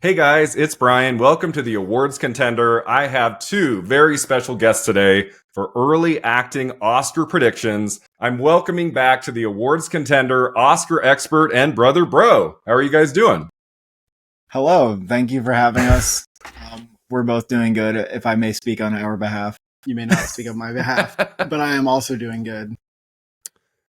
Hey guys, it's Brian. Welcome to the Awards Contender. I have two very special guests today for early acting Oscar predictions. I'm welcoming back to the Awards Contender, Oscar expert and brother bro. How are you guys doing? Hello, thank you for having us. We're both doing good, if I may speak on our behalf. You may not speak on my behalf, but I am also doing good.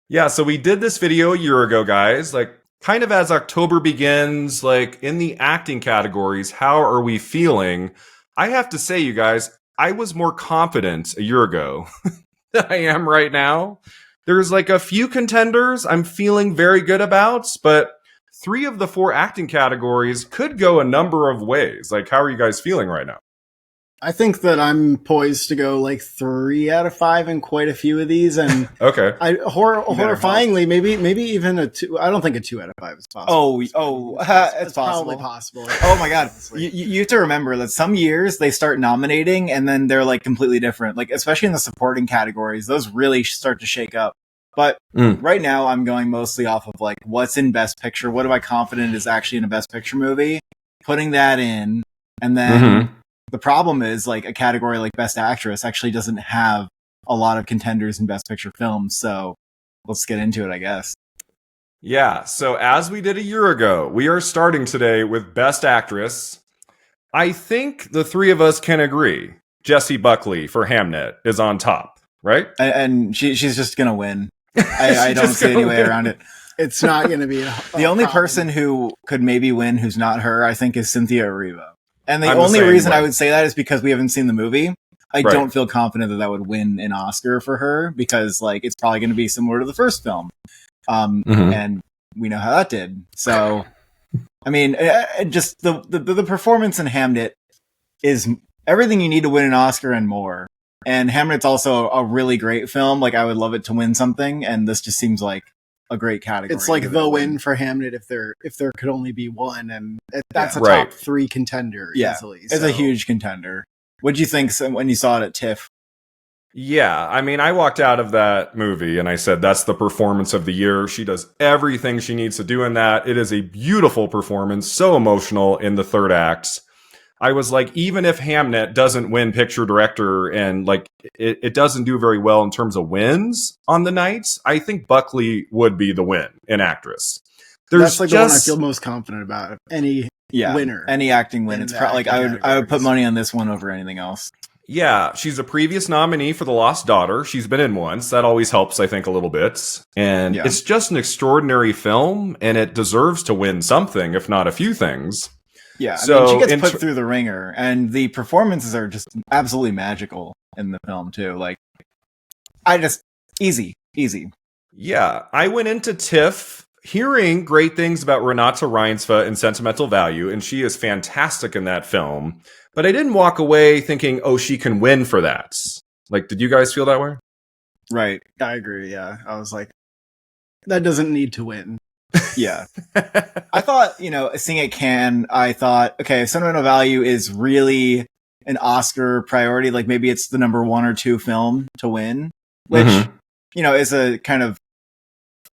Yeah, so we did this video a year ago, guys. Kind of as October begins, in the acting categories, how are we feeling? I have to say, you guys, I was more confident a year ago than I am right now. There's a few contenders I'm feeling very good about, but three of the four acting categories could go a number of ways. How are you guys feeling right now? I think that I'm poised to go 3 out of 5 in quite a few of these, and Okay. horrifyingly, maybe even a 2. I don't think a 2 out of 5 is possible. It's It's possible. probably possible. Oh my god. You have to remember that some years they start nominating and then they're completely different. Especially in the supporting categories, those really start to shake up. But right now I'm going mostly off of what's in Best Picture, what am I confident is actually in a Best Picture movie, putting that in, and then the problem is a category like Best Actress actually doesn't have a lot of contenders in Best Picture films, so let's get into it, I guess. Yeah, so as we did a year ago, we are starting today with Best Actress. I think the three of us can agree Jessie Buckley for Hamnet is on top, right? And she's just gonna win. I don't see any way around it. It's not going to be The only person who could maybe win who's not her, I think, is Cynthia Erivo. And the only reason I would say that is because we haven't seen the movie. I don't feel confident that would win an Oscar for her because it's probably going to be similar to the first film. And we know how that did. So, I mean, just the performance in Hamnet is everything you need to win an Oscar and more. And Hamnet's also a really great film. I would love it to win something. And this just seems like a great category. It's the win for Hamnet if there could only be one, and that's a top 3 contender easily. It's a huge contender. What'd you think when you saw it at TIFF? Yeah, I mean, I walked out of that movie and I said, that's the performance of the year. She does everything she needs to do in that. It is a beautiful performance, so emotional in the third act. I was even if Hamnet doesn't win picture director and it doesn't do very well in terms of wins on the night, I think Buckley would be the win in actress. That's the one I feel most confident about. Any winner. Any acting win. It's I would put money on this one over anything else. Yeah, she's a previous nominee for The Lost Daughter. She's been in once. That always helps, I think, a little bit. And it's just an extraordinary film, and it deserves to win something, if not a few things. Yeah, so she gets put through the ringer, and the performances are just absolutely magical in the film, too. Easy. Yeah, I went into TIFF hearing great things about Renate Reinsve in Sentimental Value, and she is fantastic in that film. But I didn't walk away thinking, oh, she can win for that. Did you guys feel that way? Right. I agree, yeah. I was that doesn't need to win. Yeah. I thought, seeing it Cannes, I thought, okay, Sentimental Value is really an Oscar priority. Maybe it's the number 1 or 2 film to win, which, is a kind of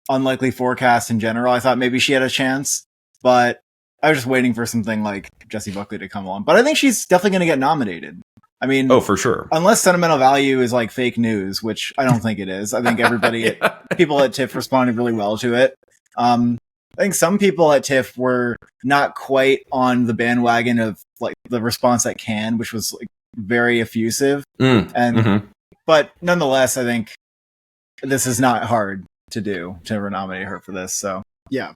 unlikely forecast in general. I thought maybe she had a chance, but I was just waiting for something like Jessie Buckley to come along. But I think she's definitely going to get nominated. I mean, oh, for sure. Unless Sentimental Value is fake news, which I don't think it is. I think everybody, people at TIFF responded really well to it. I think some people at TIFF were not quite on the bandwagon of the response at Cannes, which was very effusive. But nonetheless, I think this is not hard to do to nominate her for this. So yeah.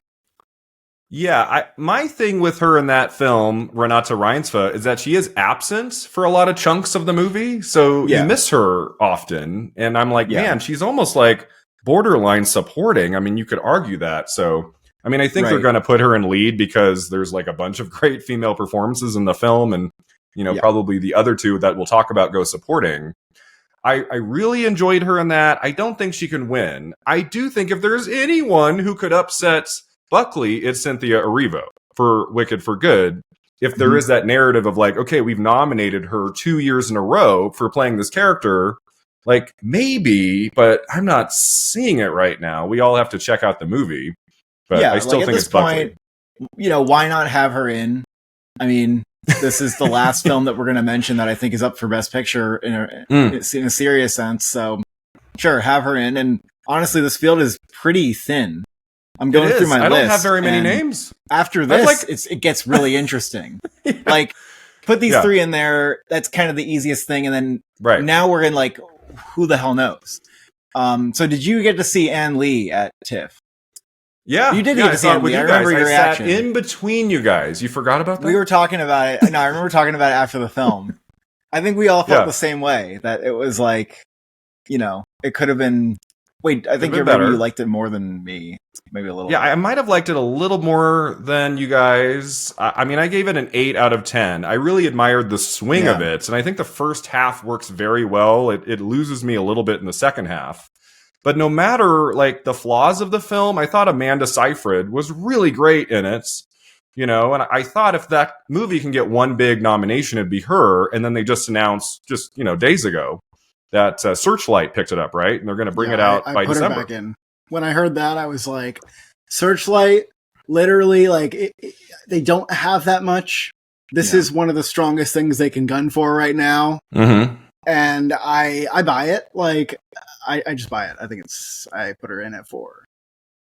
My thing with her in that film, Renate Reinsve, is that she is absent for a lot of chunks of the movie, so you miss her often. And I'm man, she's almost borderline supporting. I mean, you could argue that. So, I mean, I think they're going to put her in lead because there's a bunch of great female performances in the film, and probably the other two that we'll talk about go supporting. I really enjoyed her in that. I don't think she can win. I do think if there's anyone who could upset Buckley, it's Cynthia Erivo for Wicked for Good. If there is that narrative of okay, we've nominated her 2 years in a row for playing this character, maybe, but I'm not seeing it right now. We all have to check out the movie. But I still think it's Buckley. Point, why not have her in? I mean, this is the last film that we're going to mention that I think is up for Best Picture in a serious sense. So, sure, have her in. And honestly, this field is pretty thin. I'm going through my list. I don't have very many names. After this, it gets really interesting. Like, put these three in there. That's kind of the easiest thing. And then now we're in like, who the hell knows? So did you get to see Ann Lee at TIFF? Yeah, you did get to see Ann Lee. I remember your reaction. Sat in between you guys. You forgot about that? We were talking about it. No, I remember talking about it after the film. I think we all felt the same way. That it was like, it could have been. Wait, I think maybe you liked it more than me. Maybe a little. Yeah, I might have liked it a little more than you guys. I mean, I gave it an 8 out of 10. I really admired the swing of it, and I think the first half works very well. It loses me a little bit in the second half. But no matter like the flaws of the film, I thought Amanda Seyfried was really great in it. And I thought if that movie can get one big nomination, it'd be her. And then they just announced days ago that Searchlight picked it up, right? And they're going to bring it out by December. Her back in. When I heard that, I was like, Searchlight, literally, like, they don't have that much. This is one of the strongest things they can gun for right now. Mm-hmm. And I buy it. Like, I just buy it. I think I put her in at 4.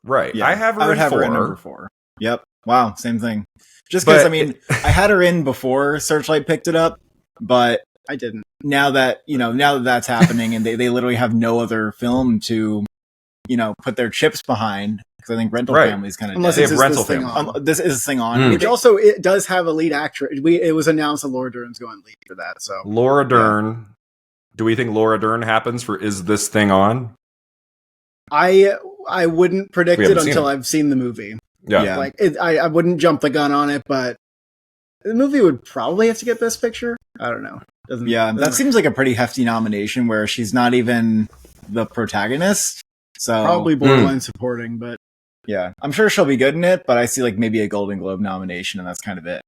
Right. Yeah. I would have her in number 4. Yep. Wow. Same thing. Just because, I mean, I had her in before Searchlight picked it up, but I didn't. Now that that's happening and they literally have no other film to, put their chips behind. Because I think Rental Family's kind of unless they have Rental Family. This is a thing on. Which also, it does have a lead actress. It was announced that Laura Dern's going lead for that. So Laura Dern. Do we think Laura Dern happens for Is This Thing On? I wouldn't predict it until I've seen the movie. Yeah. Like I wouldn't jump the gun on it, but the movie would probably have to get Best Picture. I don't know. That seems like a pretty hefty nomination where she's not even the protagonist. So probably borderline supporting, but yeah, I'm sure she'll be good in it. But I see like maybe a Golden Globe nomination, and that's kind of it.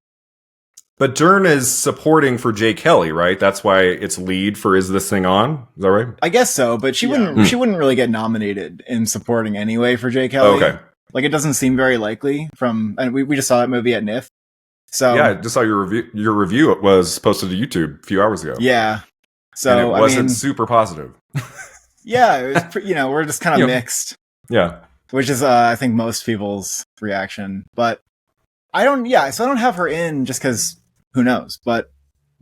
But Dern is supporting for Jay Kelly, right? That's why it's lead for Is This Thing On? Is that right? I guess so, but she wouldn't really get nominated in supporting anyway for Jay Kelly. Okay. Like it doesn't seem very likely and we just saw that movie at NIF. So yeah, I just saw your review. Your review was posted to YouTube a few hours ago. Yeah. So and it wasn't super positive. Yeah, it was we're just kind of mixed. Yeah. Which is I think most people's reaction, but I don't have her in just cuz who knows? But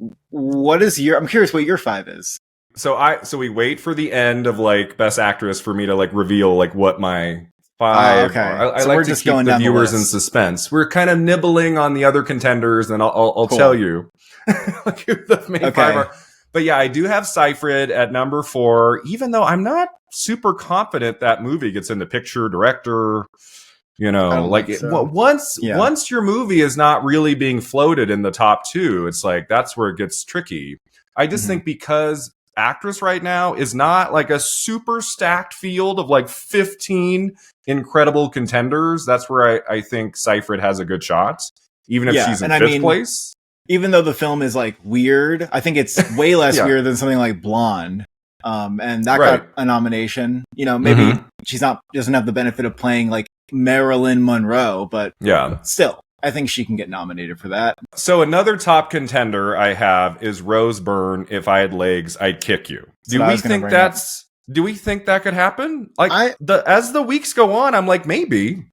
I'm curious what your 5 is. So we wait for the end of like Best Actress for me to like reveal like what my 5 okay. are. I like to keep the viewers in suspense. We're kind of nibbling on the other contenders, and I'll tell you like who the main 5 are. But yeah, I do have Seyfried at number 4, even though I'm not super confident that movie gets into picture, director. Once your movie is not really being floated in the top 2, it's like that's where it gets tricky. I just think because actress right now is not like a super stacked field of like 15 incredible contenders. That's where I think Seyfried has a good shot, even if she's in 5th place. Even though the film is like weird, I think it's way less weird than something like Blonde. And that got a nomination. Maybe she's doesn't have the benefit of playing like Marilyn Monroe, but still, I think she can get nominated for that. So another top contender I have is Rose Byrne. If I had legs, I'd kick you. Do we think that could happen? Like as the weeks go on, I'm like maybe.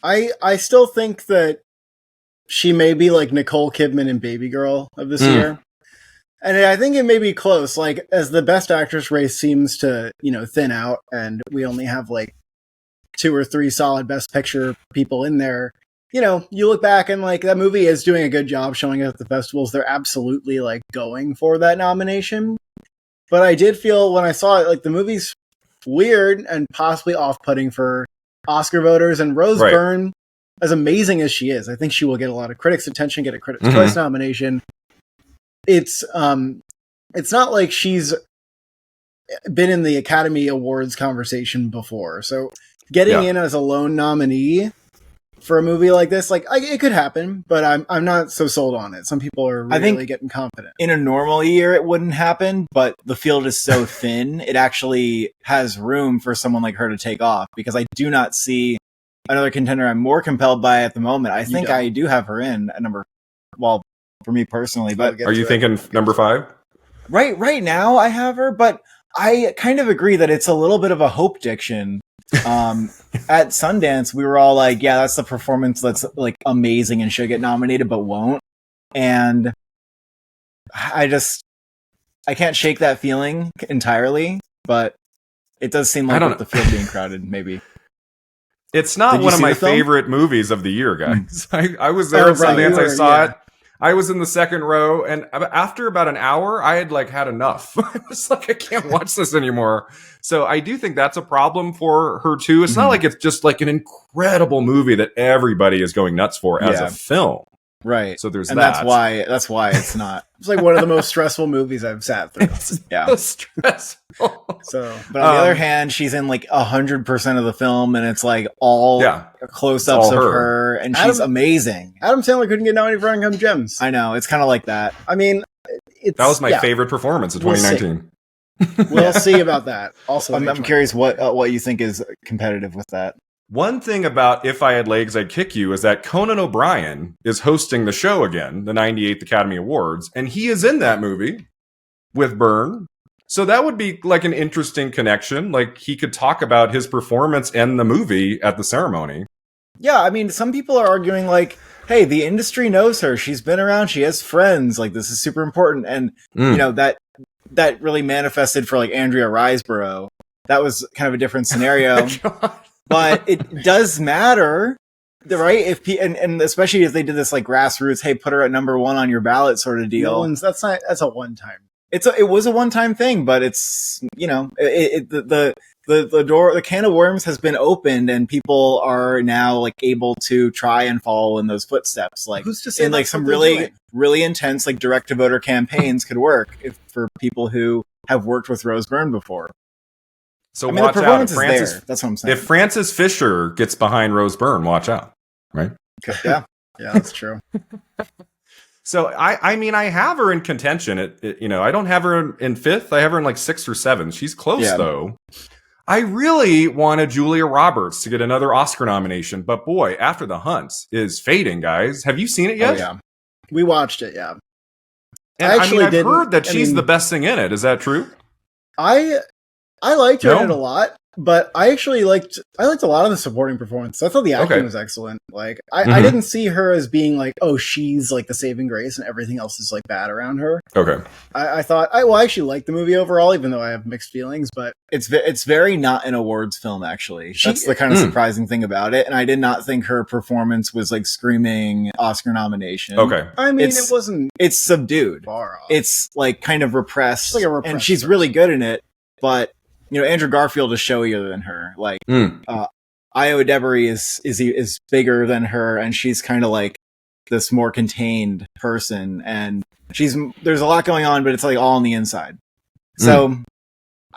I still think that she may be like Nicole Kidman in Baby Girl of this year. And I think it may be close. Like as the Best Actress race seems to, thin out, and we only have like 2 or 3 solid Best Picture people in there. You look back and like that movie is doing a good job showing up at the festivals. They're absolutely like going for that nomination. But I did feel when I saw it, like the movie's weird and possibly off-putting for Oscar voters. And Rose Byrne, as amazing as she is, I think she will get a lot of critics' attention, get a Critics' Choice nomination. It's not like she's been in the Academy Awards conversation before. So getting in as a lone nominee for a movie like this, like it could happen, but I'm not so sold on it. Some people are really getting confident. In a normal year, it wouldn't happen, but the field is so thin, it actually has room for someone like her to take off, because I do not see another contender I'm more compelled by at the moment. I think I do have her in at number for me personally. But are you thinking number 5? Right now I have her, but I kind of agree that it's a little bit of a hope diction. At Sundance, we were all like, yeah, that's the performance that's like amazing and should get nominated, but won't. And I can't shake that feeling entirely, but it does seem like with the field being crowded, maybe. It's not one of my favorite movies of the year, guys. I was there at Sundance. I saw it. I was in the second row, and after about an hour, I had had enough. I was like, I can't watch this anymore. So I do think that's a problem for her too. It's not like it's just like an incredible movie that everybody is going nuts for as a film. Right. So there's and that. That's why it's not. It's like one of the most stressful movies I've sat through. So stressful. But on the other hand, she's in like 100% of the film, and it's like all close-ups of her, and she's amazing. Adam Sandler couldn't get nominated for Uncut Gems. I know, it's kind of like that. I mean, that was my favorite performance of 2019. We'll see about that. Also, I'm curious what you think is competitive with that. One thing about If I Had Legs, I'd Kick You is that Conan O'Brien is hosting the show again, the 98th Academy Awards, and he is in that movie with Byrne. So that would be like an interesting connection. Like he could talk about his performance and the movie at the ceremony. Yeah, I mean, some people are arguing like, hey, the industry knows her. She's been around. She has friends. Like, this is super important. And, you know, that really manifested for like Andrea Riseborough. That was kind of a different scenario. But it does matter, right? And especially if they did this like grassroots, hey, put her at number 1 on your ballot sort of deal. That's a one time. It was a one-time thing, but it's, you know, the door, the can of worms has been opened, and people are now like able to try and follow in those footsteps. Like, who's to say and like some really intense like direct to voter campaigns could work for people who have worked with Rose Byrne before. So I mean, watch out. That's what I'm saying. If Frances Fisher gets behind Rose Byrne, watch out. Right? Yeah, that's true. So I mean, I have her in contention. You know, I don't have her in 5th. I have her in like 6th or 7th. She's close though. I really wanted Julia Roberts to get another Oscar nomination, but boy, After the Hunt is fading, guys. Have you seen it yet? Oh, yeah, we watched it. Yeah, and I've heard that she's the best thing in it. Is that true? I liked her in it a lot, but I liked a lot of the supporting performance. I thought the acting was excellent. Like I didn't see her as being like, oh, she's like the saving grace and everything else is like bad around her. Okay. I thought I actually liked the movie overall, even though I have mixed feelings, but it's very not an awards film, actually. That's the kind of surprising thing about it. And I did not think her performance was like screaming Oscar nomination. Okay. I mean, it wasn't. It's subdued. Far off. It's like kind of repressed. It's like and she's really good in it, but you know, Andrew Garfield is showier than her. Like, Io Debris is bigger than her, and she's kind of like this more contained person. And there's a lot going on, but it's like all on the inside. So,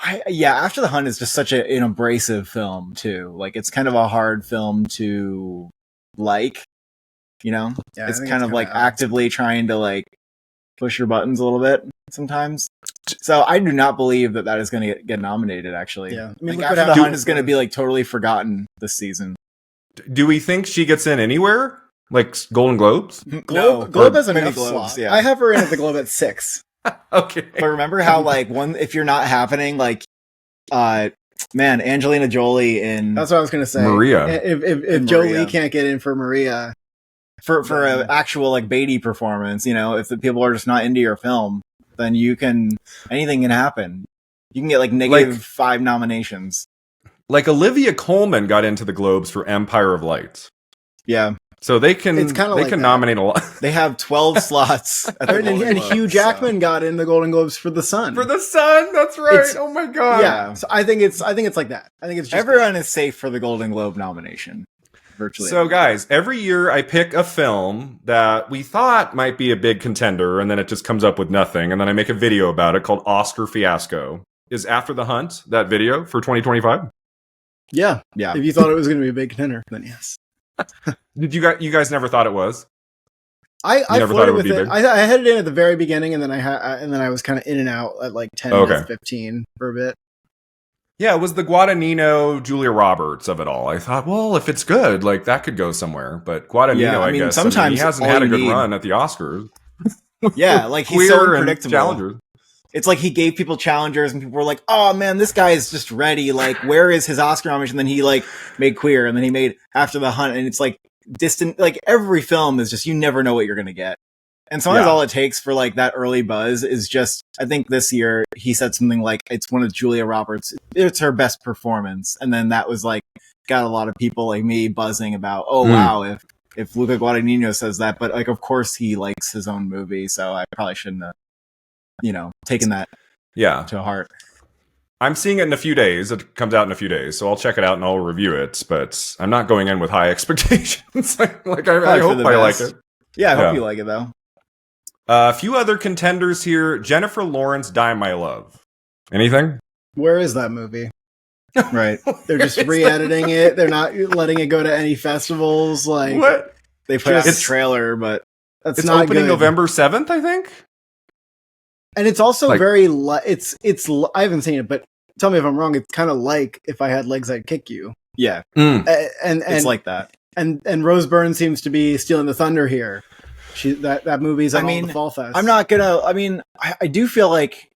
After the Hunt is just such an abrasive film too. Like, it's kind of a hard film to like. You know, it's kind of like actively trying to like push your buttons a little bit sometimes. So I do not believe that is going to get nominated, actually. Yeah. I mean, like, After the Hunt is going to be like totally forgotten this season. Do we think she gets in anywhere? Like Golden Globes? Globe has enough slot. Yeah. I have her in at the Globe at 6. Okay. But remember how like if you're not happening, like Angelina Jolie in That's what I was going to say. Maria. If Jolie can't get in for Maria. For an actual like Beatty performance, you know, if the people are just not into your film, then anything can happen. You can get like -5 nominations. Like Olivia Colman got into the Globes for Empire of Light. Yeah. So they can nominate a lot. They have 12 slots. And Hugh Jackman got in the Golden Globes for The Sun. For The Sun, that's right. Oh my god. Yeah. So I think it's like that. I think it's just everyone is safe for the Golden Globe nomination. Virtually. So guys, every year I pick a film that we thought might be a big contender, and then it just comes up with nothing, and then I make a video about it called Oscar Fiasco. Is After the Hunt that video for 2025? Yeah. If you thought it was going to be a big contender, then yes. Did you guys never thought it was? I flirted with it. I had it in at the very beginning, and then I was kind of in and out at like 10 minutes, 15 for a bit. Yeah, it was the Guadagnino, Julia Roberts of it all. I thought, well, if it's good, like that could go somewhere. But Guadagnino, I guess, sometimes he hasn't had a good run at the Oscars. Yeah, like he's so unpredictable. It's like he gave people challengers, and people were like, "Oh man, this guy is just ready. Like, where is his Oscar nomination?" And then he like made Queer, and then he made After the Hunt, and it's like distant. Like every film is just you never know what you're gonna get. And sometimes all it takes for like that early buzz is just, I think this year he said something like, it's one of Julia Roberts, it's her best performance. And then that was like, got a lot of people like me buzzing about, wow, if Luca Guadagnino says that, but like, of course he likes his own movie. So I probably shouldn't have, taken that to heart. I'm seeing it in a few days. It comes out in a few days. So I'll check it out and I'll review it, but I'm not going in with high expectations. I hope I like it. Yeah, I hope you like it though. A few other contenders here. Jennifer Lawrence, Die My Love. Anything? Where is that movie? Right. They're just re-editing it. They're not letting it go to any festivals. Like what? They put out a trailer, but it's not opening good. November 7th, I think. And it's also very it's I haven't seen it, but tell me if I'm wrong. It's kind of like If I Had Legs I'd Kick You. Yeah. And it's like that. And Rose Byrne seems to be stealing the thunder here. That movie's on all the Fall Fest. I'm not gonna. I mean, I do feel like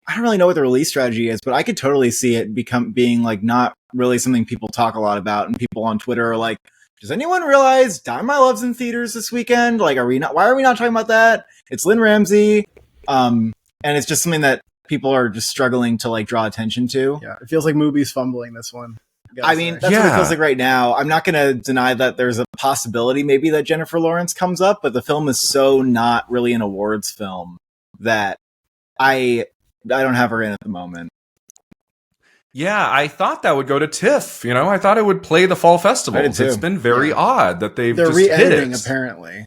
I don't really know what the release strategy is, but I could totally see it being like not really something people talk a lot about, and people on Twitter are like, "Does anyone realize Die My Love's in theaters this weekend? Like, are we not? Why are we not talking about that? It's Lynn Ramsey, and it's just something that people are just struggling to like draw attention to. Yeah, it feels like Mubi's fumbling this one. I mean, that's what it feels like right now. I'm not going to deny that there's a possibility maybe that Jennifer Lawrence comes up, but the film is so not really an awards film that I don't have her in at the moment. Yeah, I thought that would go to TIFF. I thought it would play the fall festivals. It's been very odd that they're just re-editing. hit it. Apparently,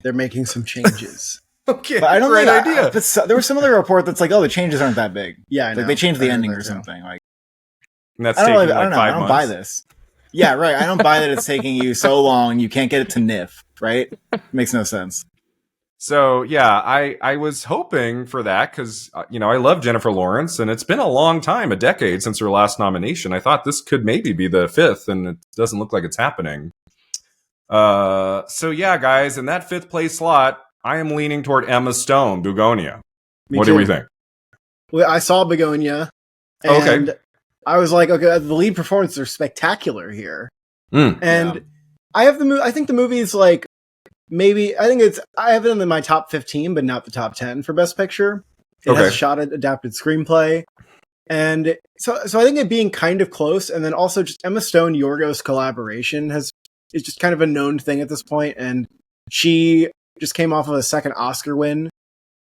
they're making some changes. Okay, but I don't think idea. There was some other report that's like, the changes aren't that big. Yeah, I know. Like they changed the ending or something. Like. And that's taking like 5 months. I don't buy this. Yeah, right. I don't buy that it's taking you so long. You can't get it to NIF, right? Makes no sense. So, yeah, I was hoping for that because, I love Jennifer Lawrence, and it's been a long time, a decade since her last nomination. I thought this could maybe be the 5th, and it doesn't look like it's happening. So, yeah, guys, in that 5th place slot, I am leaning toward Emma Stone, Begonia. What do we think? Well, I saw Begonia. And I was like, okay, the lead performances are spectacular here. And I have I think the movie is like, I have it in my top 15, but not the top 10 for Best Picture. It has a shot at adapted screenplay. And so I think it being kind of close, and then also just Emma Stone Yorgos collaboration is just kind of a known thing at this point, and she just came off of a second Oscar win.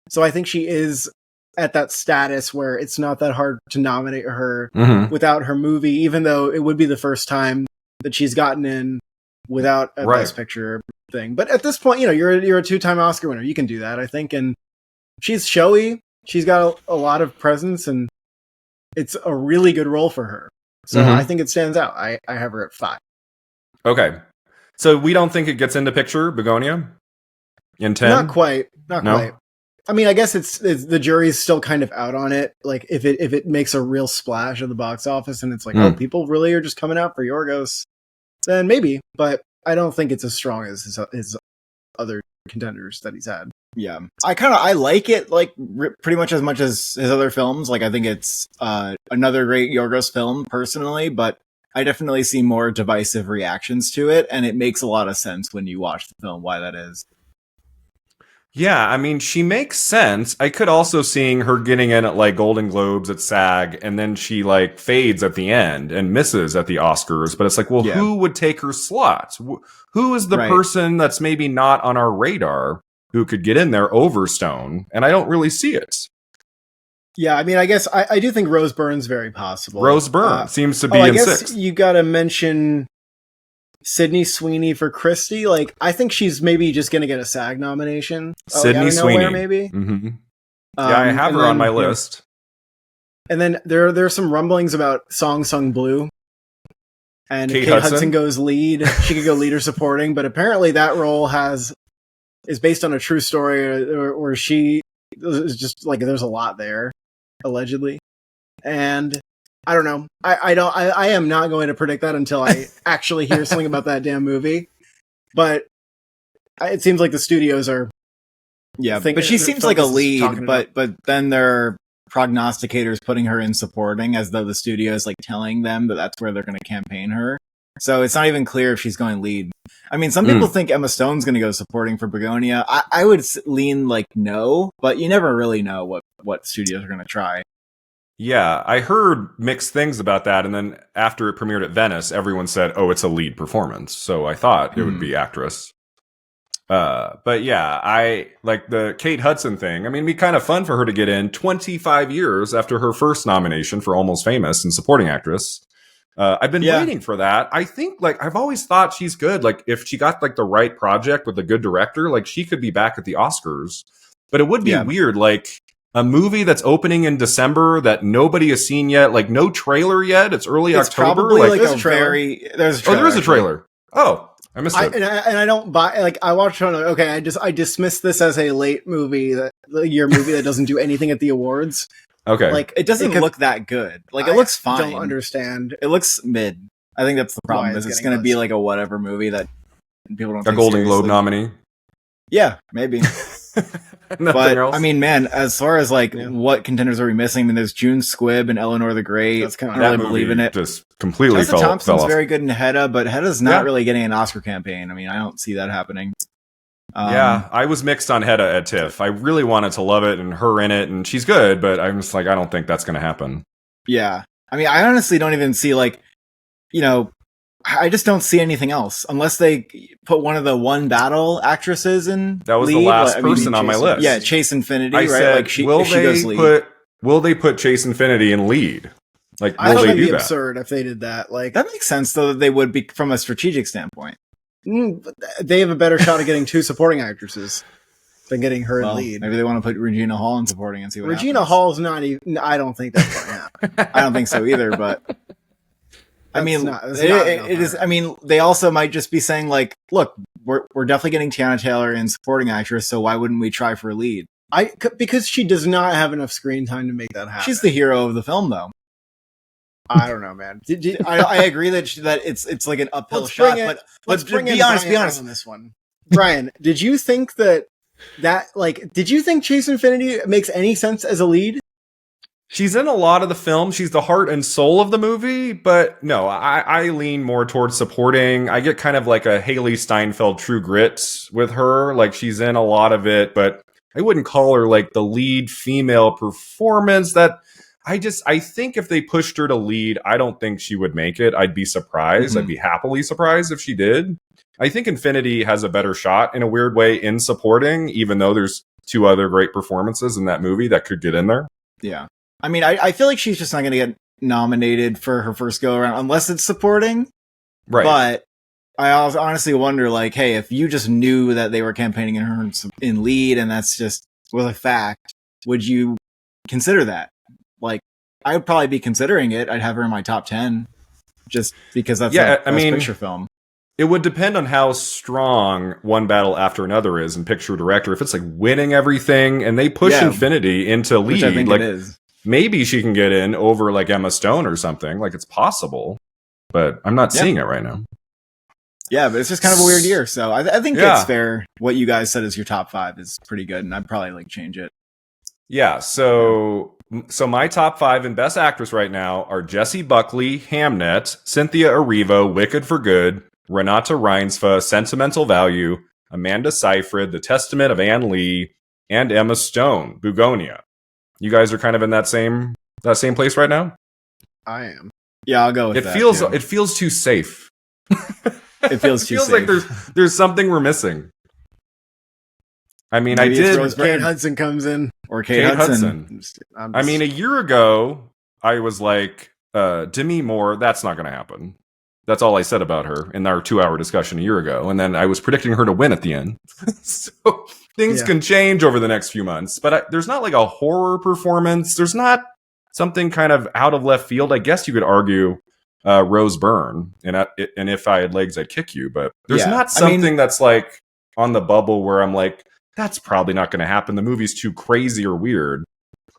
So I think she is at that status where it's not that hard to nominate her without her movie, even though it would be the first time that she's gotten in without a Best Picture thing. But at this point, you're a 2-time Oscar winner. You can do that, I think. And she's showy. She's got a lot of presence, and it's a really good role for her. So I think it stands out. I have her at 5. Okay. So we don't think it gets into picture, Begonia? In 10? Not quite. Quite. I mean, I guess it's the jury's still kind of out on it. Like if it makes a real splash at the box office and it's like, people really are just coming out for Yorgos, then maybe. But I don't think it's as strong as his other contenders that he's had. Yeah, I like it like pretty much as his other films. Like I think it's another great Yorgos film personally, but I definitely see more divisive reactions to it, and it makes a lot of sense when you watch the film why that is. Yeah, I mean, she makes sense. I could also seeing her getting in at like Golden Globes at SAG, and then she like fades at the end and misses at the Oscars. But it's like, who would take her slot? Who is the person that's maybe not on our radar who could get in there over Stone? And I don't really see it. Yeah, I mean, I guess I do think Rose Byrne's very possible. Rose Byrne seems to be in 6th. You got to mention Sydney Sweeney for Christie. Like, I think she's maybe just going to get a SAG nomination. Sydney Sweeney, maybe. Mm-hmm. Yeah, I have her on my list. And then there are some rumblings about Song Sung Blue. And Kate Hudson goes lead. She could go lead or supporting, but apparently that role is based on a true story, where she is just like there's a lot there, allegedly. And I don't know. I am not going to predict that until I actually hear something about that damn movie. But it seems like the studios are. Yeah, but she seems like a lead, but then there are prognosticators putting her in supporting, as though the studio is like telling them that that's where they're going to campaign her. So it's not even clear if she's going lead. I mean, some people think Emma Stone's going to go supporting for Begonia. I would lean like no, but you never really know what studios are going to try. Yeah, I heard mixed things about that, and then after it premiered at Venice, everyone said, "Oh, it's a lead performance." So I thought it would be actress. But yeah, I like the Kate Hudson thing. I mean, it'd be kind of fun for her to get in 25 years after her first nomination for Almost Famous and supporting actress. I've been waiting for that. I think, like, I've always thought she's good. Like, if she got like the right project with a good director, like she could be back at the Oscars. But it would be weird, like a movie that's opening in December that nobody has seen yet, like no trailer yet. It's early October. Probably like there's a trailer. There's a trailer. Oh, there is a trailer. Oh, I missed it. And I don't buy, like, I watched it, okay, I dismiss this as a late movie, year movie that doesn't do anything at the awards. Okay. Like, it doesn't look that good. Like, it looks fine. I don't understand. It looks mid. I think that's the problem, is it's going to be like a whatever movie that people don't take a Golden seriously. Globe nominee. Yeah, maybe. But, else? I mean, man, as far as like what contenders are we missing? I mean, there's June Squibb and Eleanor the Great. That's kind of, I don't really believe in it. Just completely Tessa Thompson's fell off. very good in Hedda, but Hedda's not really getting an Oscar campaign. I mean, I don't see that happening. Yeah, I was mixed on Hedda at TIFF. I really wanted to love it and her in it, and she's good, but I'm just like, I don't think that's going to happen. Yeah. I mean, I honestly don't even see, like, you know, I just don't see anything else unless they put one of the One Battle actresses in. That was lead. the last person on my list. Yeah, Chase Infinity, right? Said, like, will they put Chase Infinity in lead? Like, will they do that? Absurd if they did that. Like, that makes sense, though, that they would be from a strategic standpoint. They have a better shot of getting two supporting actresses than getting her in lead. Maybe they want to put Regina Hall in supporting and see what Regina happens. Hall's not even. I don't think that's going to happen. I don't think so either, but. I mean, it is. I mean, they also might just be saying, like, look, we're definitely getting Tiana Taylor in supporting actress, so why wouldn't we try for a lead? Because she does not have enough screen time to make that happen. She's the hero of the film, though. I don't know, man. I agree that it's like an uphill shot, but be honest on this one. Brian, did you think did you think Chase Infinity makes any sense as a lead? She's in a lot of the film. She's the heart and soul of the movie, but no, I lean more towards supporting. I get kind of like a Haley Steinfeld True Grit with her. Like, she's in a lot of it, but I wouldn't call her like the lead female performance. That I think if they pushed her to lead, I don't think she would make it. I'd be surprised. Mm-hmm. I'd be happily surprised if she did. I think Infinity has a better shot in a weird way in supporting, even though there's two other great performances in that movie that could get in there. Yeah. I mean, I feel like she's just not going to get nominated for her first go around unless it's supporting. Right. But I honestly wonder, like, hey, if you just knew that they were campaigning her in lead and that's just was a fact, would you consider that? Like, I would probably be considering it. I'd have her in my top 10 just because that's a picture film. It would depend on how strong One Battle After Another is in picture director. If it's like winning everything and they push Infinity into lead, which I think like, it is. Maybe she can get in over like Emma Stone or something. Like, it's possible, but I'm not seeing it right now. Yeah, but it's just kind of a weird year. So I think it's fair. What you guys said is your top 5 is pretty good, and I'd probably like change it. Yeah. So my top 5 in Best Actress right now are Jessie Buckley, Hamnet, Cynthia Erivo, Wicked for Good, Renata Reinsve, Sentimental Value, Amanda Seyfried, The Testament of Anne Lee, and Emma Stone, Begonia. You guys are kind of in that same place right now? I am. Yeah, I'll go with that. It feels too safe. It feels too safe. Like there's something we're missing. I mean, maybe Kate Hudson comes in. Or Kate Hudson. I mean, a year ago, I was like, Demi Moore, that's not going to happen. That's all I said about her in our 2-hour discussion a year ago. And then I was predicting her to win at the end. So things can change over the next few months. But there's not like a horror performance. There's not something kind of out of left field. I guess you could argue Rose Byrne. And If I Had Legs, I'd Kick You. But there's not something that's like on the bubble where I'm like, that's probably not going to happen. The movie's too crazy or weird.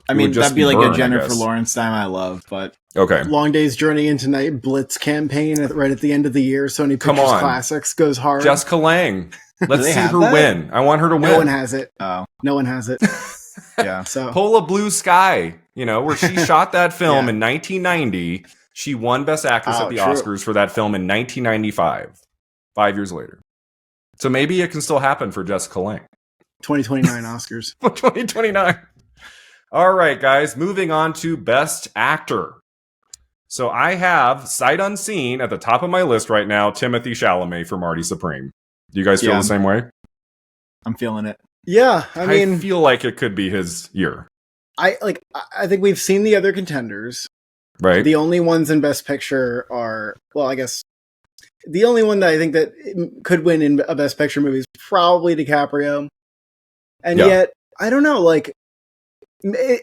I mean, that'd be like a Jennifer Lawrence time I love, but okay. Long Day's Journey into Night Blitz campaign right at the end of the year. Sony Pictures Classics goes hard. Jessica Lange. Let's see her win. I want her to win. No one has it. Oh, no one has it. Yeah. So Pola Blue Sky, where she shot that film in 1990. She won Best Actress at the Oscars for that film in 1995. 5 years later. So maybe it can still happen for Jessica Lange. 2029 Oscars. 2029. All right, guys. Moving on to Best Actor. So I have, sight unseen, at the top of my list right now, Timothée Chalamet for Marty Supreme. Do you guys feel the same way? I'm feeling it. Yeah, I mean, I feel like it could be his year. I think we've seen the other contenders. Right. The only ones in Best Picture are, well, I guess the only one that I think that could win in a Best Picture movie is probably DiCaprio. And yet, I don't know, like,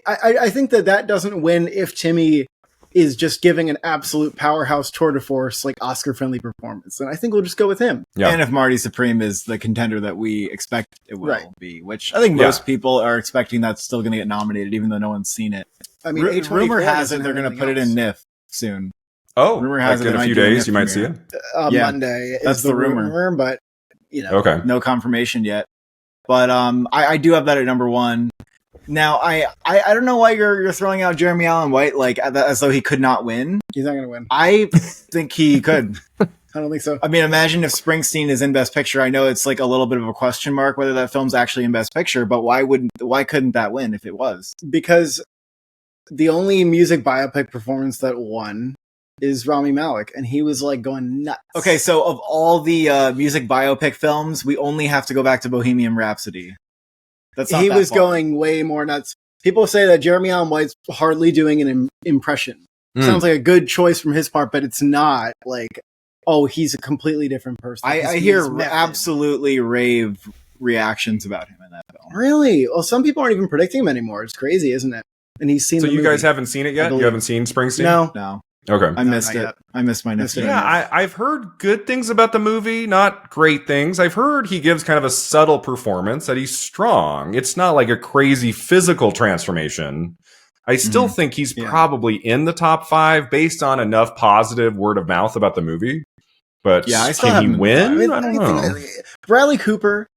I think that doesn't win if Timmy is just giving an absolute powerhouse tour de force, like Oscar-friendly performance. And I think we'll just go with him. Yeah. And if Marty Supreme is the contender that we expect it will be, which I think most people are expecting that's still going to get nominated, even though no one's seen it. I mean, rumor has it they're going to put it in NIF soon. Oh, rumor has it in a few days you might see it. Monday. That's the rumor, but okay, no confirmation yet. But I do have that at number one. Now I don't know why you're throwing out Jeremy Allen White like as though he could not win. He's not going to win. I think he could. I don't think so. I mean, imagine if Springsteen is in Best Picture. I know it's like a little bit of a question mark whether that film's actually in Best Picture, but why couldn't that win if it was? Because the only music biopic performance that won is Rami Malek, and he was like going nuts. Okay, so of all the music biopic films, we only have to go back to Bohemian Rhapsody. He was going way more nuts. People say that Jeremy Allen White's hardly doing an impression. Sounds like a good choice from his part, but it's not like, oh, he's a completely different person. I hear absolutely rave reactions about him in that film. Really? Well, some people aren't even predicting him anymore. It's crazy, isn't it? And he's seen. So the you movie. Guys haven't seen it yet? You haven't seen Springsteen? No. Okay. I missed it. I missed my next. Yeah, I've heard good things about the movie, not great things. I've heard he gives kind of a subtle performance, that he's strong. It's not like a crazy physical transformation. I still think he's probably in the top 5 based on enough positive word of mouth about the movie. But can he win? I don't know. Bradley Cooper,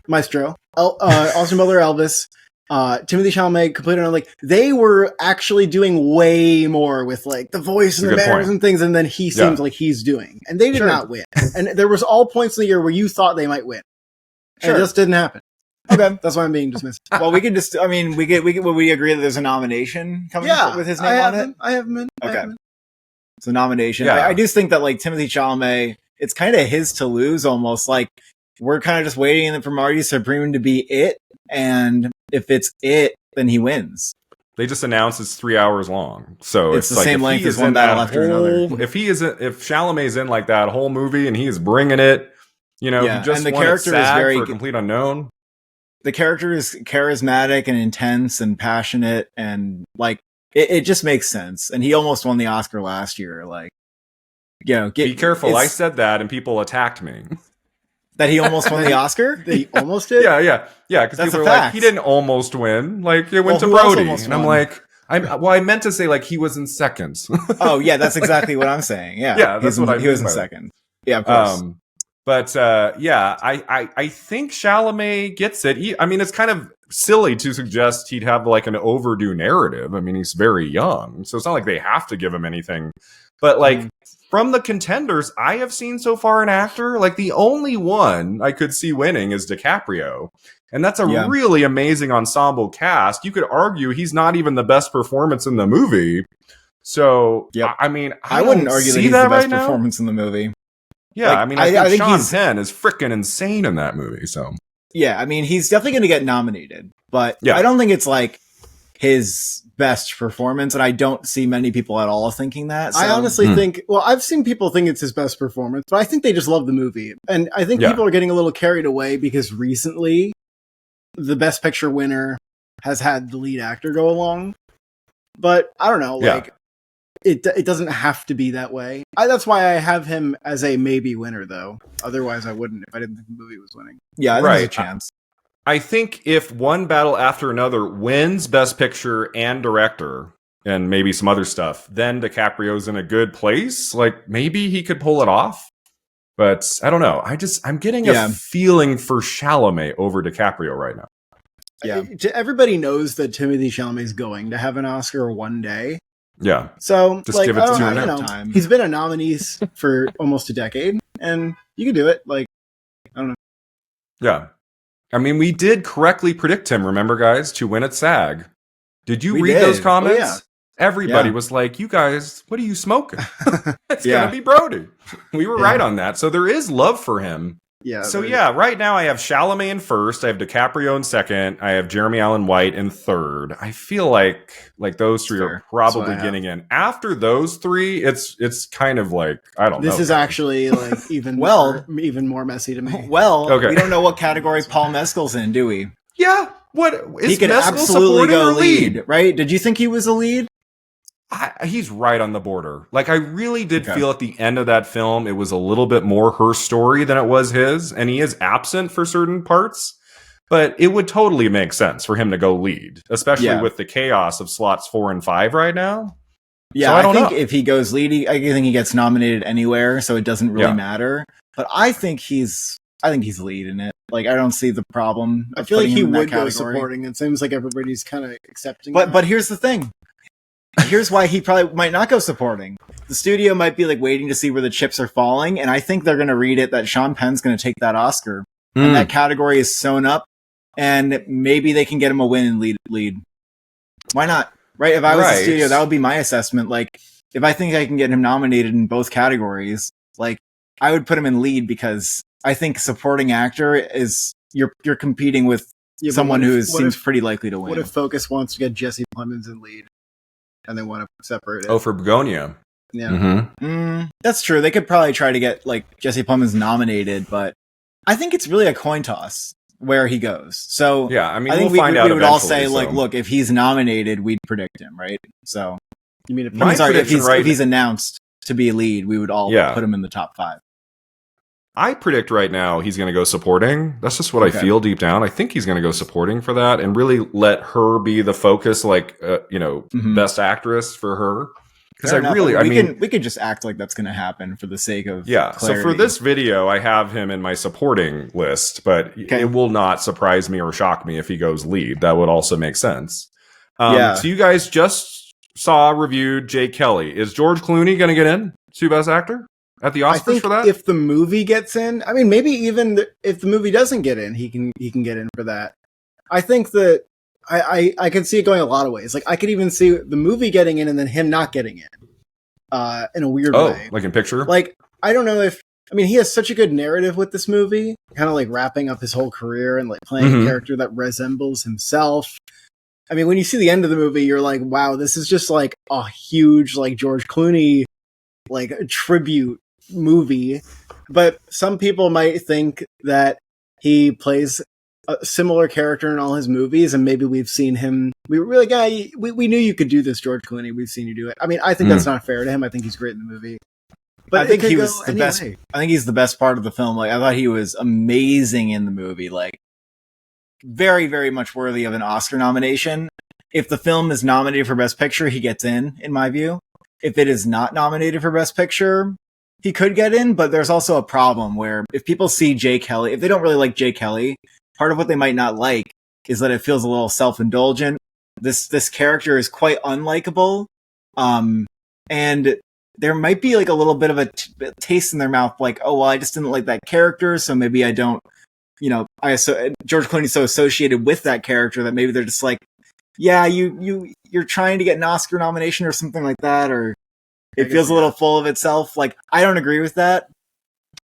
Maestro, Austin Butler, Elvis, Timothée Chalamet, completely like they were actually doing way more with like the voice and the manners and things, and then he seems like he's doing, and they did not win. And there was all points in the year where you thought they might win, and it just didn't happen. Okay, that's why I'm being dismissed. Well, we can just, I mean, we agree that there's a nomination coming with his name on it. I have him in. Okay, it's a nomination. Yeah. I do think that like Timothée Chalamet, it's kind of his to lose almost. Like we're kind of just waiting for Marty Supreme to be it, and if it's it, then he wins. They just announced it's 3 hours long, so it's the same length as one battle after another. If Chalamet's in like that whole movie and he's bringing it, he just the character is very for a complete unknown. The character is charismatic and intense and passionate, and like it just makes sense. And he almost won the Oscar last year. Like, be careful. I said that, and people attacked me. That he almost won the Oscar? That he almost did? Yeah. Because people were like, he didn't almost win. Like, it went to Brody. And I'm like, I meant to say, like, he was in second. Oh, yeah, that's exactly what I'm saying. Yeah. Yeah, that's what I mean. He was in second. Yeah, of course. But, I think Chalamet gets it. I mean, it's kind of silly to suggest he'd have, like, an overdue narrative. I mean, he's very young. So it's not like they have to give him anything. But, like, from the contenders I have seen so far an actor, like the only one I could see winning is DiCaprio. And that's a really amazing ensemble cast. You could argue he's not even the best performance in the movie. So, I mean, I wouldn't argue that he's the best performance in the movie. Yeah, like, I mean, I think Sean Penn is freaking insane in that movie. So, yeah, I mean, he's definitely going to get nominated. But I don't think it's like his best performance, and I don't see many people at all thinking that. So. I honestly think, well, I've seen people think it's his best performance, but I think they just love the movie. And I think people are getting a little carried away because recently the Best Picture winner has had the lead actor go along. But I don't know, like it doesn't have to be that way. That's why I have him as a maybe winner, though. Otherwise, I wouldn't if I didn't think the movie was winning. Yeah, I think there's a chance. I think if One Battle After Another wins Best Picture and Director, and maybe some other stuff, then DiCaprio's in a good place. Like, maybe he could pull it off. But I don't know. I'm getting a feeling for Chalamet over DiCaprio right now. Yeah. Everybody knows that Timothée Chalamet is going to have an Oscar one day. Yeah. So, just give it to him. Time. He's been a nominee for almost a decade, and you can do it. Like, I don't know. Yeah. I mean, we did correctly predict him, remember, guys, to win at SAG. Did you read those comments? Oh, yeah. Everybody was like, you guys, what are you smoking? It's going to be Brody. We were right on that. So there is love for him. Yeah. So right now I have Chalamet in first. I have DiCaprio in second. I have Jeremy Allen White in third. I feel like those three are probably getting in. After those three, it's kind of like, I don't know. This is actually like even more messy to me. Well, we don't know what category Paul Mescal's in, do we? Yeah. What is he could Mescal absolutely go lead, right? Did you think he was a lead? He's right on the border. Like, I really did feel at the end of that film, it was a little bit more her story than it was his, and he is absent for certain parts, but it would totally make sense for him to go lead, especially with the chaos of slots 4 and 5 right now. Yeah, so I think if he goes lead, I think he gets nominated anywhere, so it doesn't really matter. But I think he's lead in it. Like, I don't see the problem. I feel like he would go supporting. It seems like everybody's kind of accepting. But here's the thing. Here's why he probably might not go supporting. The studio might be like waiting to see where the chips are falling, and I think they're going to read it that Sean Penn's going to take that Oscar, and that category is sewn up, and maybe they can get him a win and lead. Why not? Right? If I was the studio, that would be my assessment. Like, if I think I can get him nominated in both categories, like, I would put him in lead, because I think supporting actor is you're competing with someone who seems pretty likely to win. What if Focus wants to get Jesse Plemons in lead? And they want to separate it. Oh, for Begonia. Yeah. That's true. They could probably try to get, like, Jesse Plemons nominated, but I think it's really a coin toss where he goes. So, yeah, I mean, I think we'll find out. We would all say, like, look, if he's nominated, we'd predict him, right? So, you mean if he's announced to be a lead, we would all put him in the top 5. I predict right now he's going to go supporting. That's just what I feel deep down. I think he's going to go supporting for that and really let her be the focus, like, best actress for her. Because we could just act like that's going to happen for the sake of clarity. So for this video, I have him in my supporting list, but it will not surprise me or shock me if he goes lead. That would also make sense. So you guys just reviewed Jay Kelly. Is George Clooney going to get in to Best Actor at the Oscars for that? If the movie gets in, I mean, maybe even if the movie doesn't get in, he can get in for that. I think that I can see it going a lot of ways. Like, I could even see the movie getting in and then him not getting in a weird way. Like in picture? Like, I don't know he has such a good narrative with this movie, kind of like wrapping up his whole career and like playing a character that resembles himself. I mean, when you see the end of the movie, you're like, wow, this is just like a huge, like, George Clooney, like, a tribute movie. But some people might think that he plays a similar character in all his movies, and maybe we've seen him. We were like, we knew you could do this, George Clooney. We've seen you do it. I mean, I think that's not fair to him. I think he's great in the movie. But I think he was the best. I think he's the best part of the film. Like, I thought he was amazing in the movie. Like, very, very much worthy of an Oscar nomination. If the film is nominated for Best Picture, he gets in my view. If it is not nominated for Best Picture, he could get in, but there's also a problem where if people see Jay Kelly, if they don't really like Jay Kelly, part of what they might not like is that it feels a little self-indulgent. This character is quite unlikable. And there might be like a little bit of a taste in their mouth, like, oh, well, I just didn't like that character, so maybe I don't, George Clooney's so associated with that character that maybe they're just like, yeah, you're trying to get an Oscar nomination or something like that, or it feels a little full of itself. Like, I don't agree with that.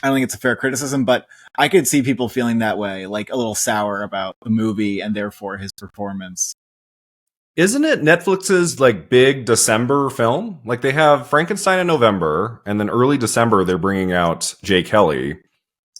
I don't think it's a fair criticism, but I could see people feeling that way, like a little sour about the movie and therefore his performance. Isn't it Netflix's like big December film? Like, they have Frankenstein in November, and then early December they're bringing out Jay Kelly.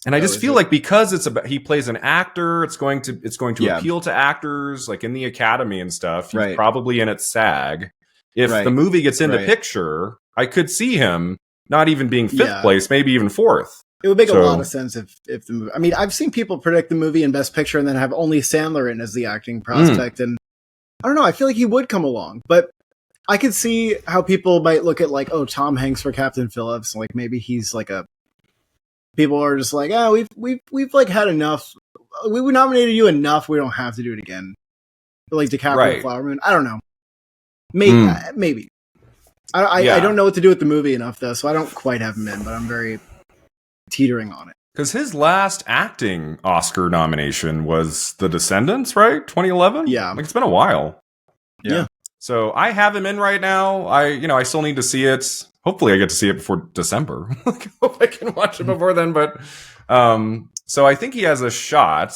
And I just feel like because he plays an actor, it's going to appeal to actors like in the Academy and stuff. He's probably in at SAG. If the movie gets into picture, I could see him not even being fifth place, maybe even fourth. It would make a lot of sense if the movie. I mean, I've seen people predict the movie in Best Picture and then have only Sandler in as the acting prospect, and I don't know. I feel like he would come along, but I could see how people might look at like, oh, Tom Hanks for Captain Phillips, like maybe he's like a. People are just like, oh, we've like had enough. We nominated you enough. We don't have to do it again. Or like DiCaprio, Flower Moon. I don't know. Maybe. I don't know what to do with the movie enough though, so I don't quite have him in, but I'm very teetering on it. Because his last acting Oscar nomination was The Descendants, right? 2011? Yeah. Like, it's been a while. Yeah. So I have him in right now. I still need to see it. Hopefully I get to see it before December. I hope I can watch it before then. But so I think he has a shot.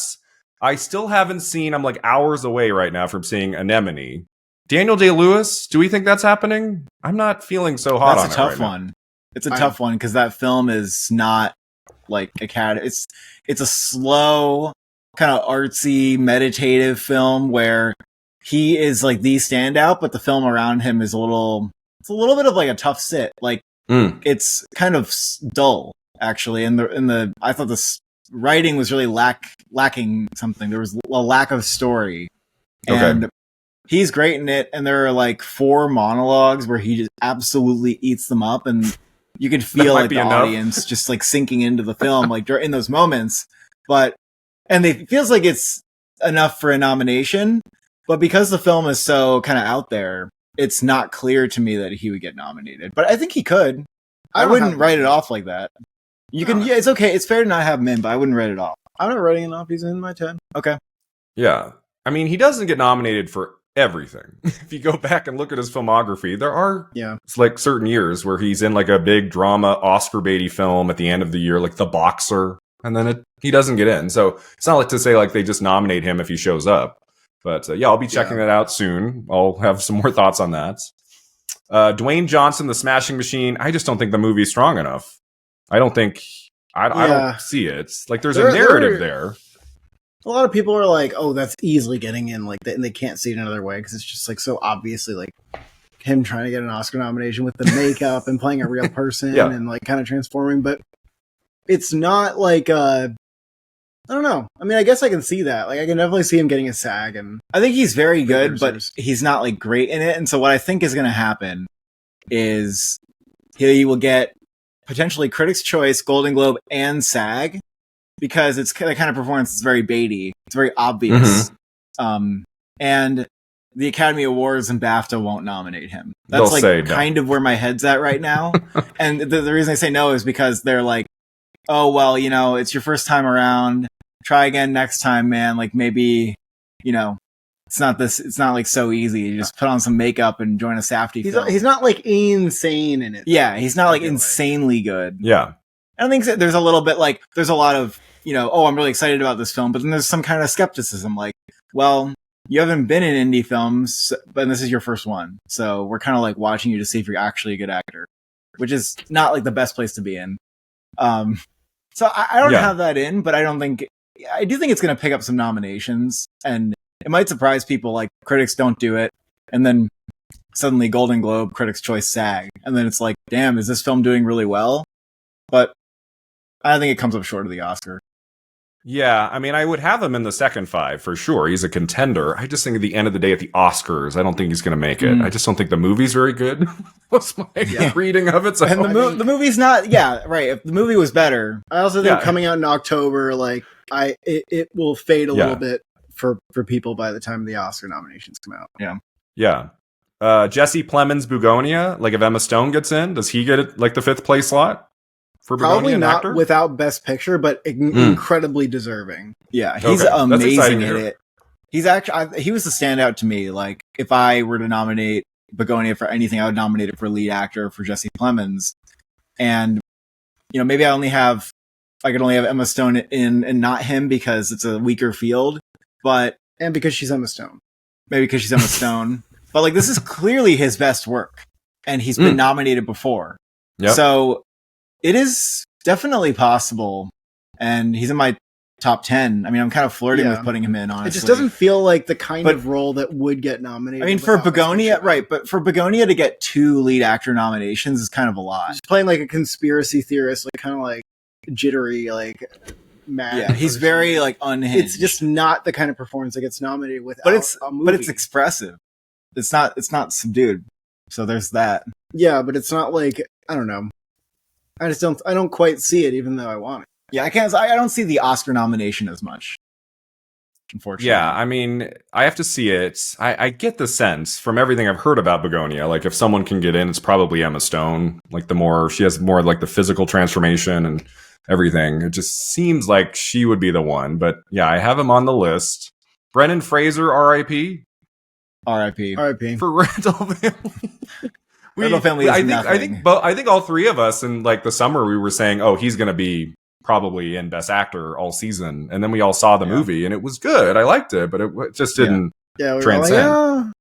I still haven't seen, I'm like hours away right now from seeing Anemone. Daniel Day-Lewis, do we think that's happening? I'm not feeling so hot on it. That's a tough one. It's a tough one because that film is not like it's a slow, kind of artsy, meditative film where he is like the standout, but the film around him is a little bit of like a tough sit. Like it's kind of dull actually. And I thought the writing was really lacking something. There was a lack of story, and he's great in it. And there are like 4 monologues where he just absolutely eats them up, and you could feel like the audience just like sinking into the film, like in those moments. And it feels like it's enough for a nomination, but because the film is so kind of out there, it's not clear to me that he would get nominated. But I think he could. I wouldn't write it off like that. You can, it's okay. It's fair to not have him in, but I wouldn't write it off. I'm not writing it off. He's in my 10. Okay. Yeah. I mean, he doesn't get nominated for everything. If you go back and look at his filmography, there are it's like certain years where he's in like a big drama Oscar baity film at the end of the year, like The Boxer, and then he doesn't get in. So it's not like to say like they just nominate him if he shows up. But I'll be checking that out soon. I'll have some more thoughts on that. Dwayne Johnson, The Smashing Machine. I just don't think the movie's strong enough. I don't think I don't see it. Like there's a narrative there. A lot of people are like, "Oh, that's easily getting in," like, and they can't see it another way because it's just like so obviously like him trying to get an Oscar nomination with the makeup and playing a real person and like kind of transforming. But it's not like I don't know. I mean, I guess I can see that. Like, I can definitely see him getting a SAG, and I think he's very good, but he's not like great in it. And so, what I think is going to happen is he will get potentially Critics' Choice, Golden Globe, and SAG. Because it's the kind of performance is very baity. It's very obvious. And the Academy Awards and BAFTA won't nominate him. That's kind of where my head's at right now. And the reason I say no is because they're like, oh, well, it's your first time around. Try again next time, man. Like maybe, it's not like so easy. You just put on some makeup and join a Safdie film. He's not like insane in it. Yeah, he's not like insanely good. Yeah. I think there's a little bit like, there's a lot of, I'm really excited about this film, but then there's some kind of skepticism, like, well, you haven't been in indie films, but this is your first one, so we're kind of like watching you to see if you're actually a good actor, which is not like the best place to be in. So I don't have that in, but I do think it's going to pick up some nominations, and it might surprise people, like critics don't do it, and then suddenly Golden Globe, Critics' Choice, SAG, and then it's like, damn, is this film doing really well? But I think it comes up short of the Oscar. Yeah, I mean, I would have him in the second 5 for sure. He's a contender. I just think at the end of the day, at the Oscars, I don't think he's going to make it. I just don't think the movie's very good. What's my reading of it? So and the movie's not. Yeah, right. If the movie was better, I also think coming out in October, like it will fade a little bit for people by the time the Oscar nominations come out. Yeah. Jesse Plemons' Bugonia. Like if Emma Stone gets in, does he get it like the 5th place slot? Probably not actor? Without Best Picture, but incredibly deserving. Yeah, he's amazing in it. He's actually he was the standout to me. Like if I were to nominate Begonia for anything, I would nominate it for lead actor for Jesse Plemons. And maybe I could only have Emma Stone in and not him because it's a weaker field. And because she's Emma Stone. Maybe because she's Emma Stone. But like this is clearly his best work, and he's been nominated before. Yep. So it is definitely possible, and he's in my top 10. I mean, I'm kind of flirting with putting him in, honestly. It just doesn't feel like the kind of role that would get nominated. I mean, for Begonia, right, but for Begonia to get 2 lead actor nominations is kind of a lot. He's playing like a conspiracy theorist, like kind of like jittery, like mad. Yeah, he's person. very like unhinged. It's just not the kind of performance that gets nominated without a movie. But it's expressive. It's not subdued. So there's that. Yeah, but it's not like, I don't know. I don't quite see it, even though I want it. Yeah, I don't see the Oscar nomination as much. Unfortunately. Yeah, I mean, I have to see it. I get the sense from everything I've heard about Begonia, like if someone can get in, it's probably Emma Stone. Like she has more like the physical transformation and everything. It just seems like she would be the one. But yeah, I have him on the list. Brendan Fraser, R.I.P. R.I.P. R.I.P. for Randall Family. Randall Family is nothing. I think all three of us in like the summer we were saying, oh, he's going to be probably in Best Actor all season, and then we all saw the movie, and it was good. I liked it, but it just didn't transcend.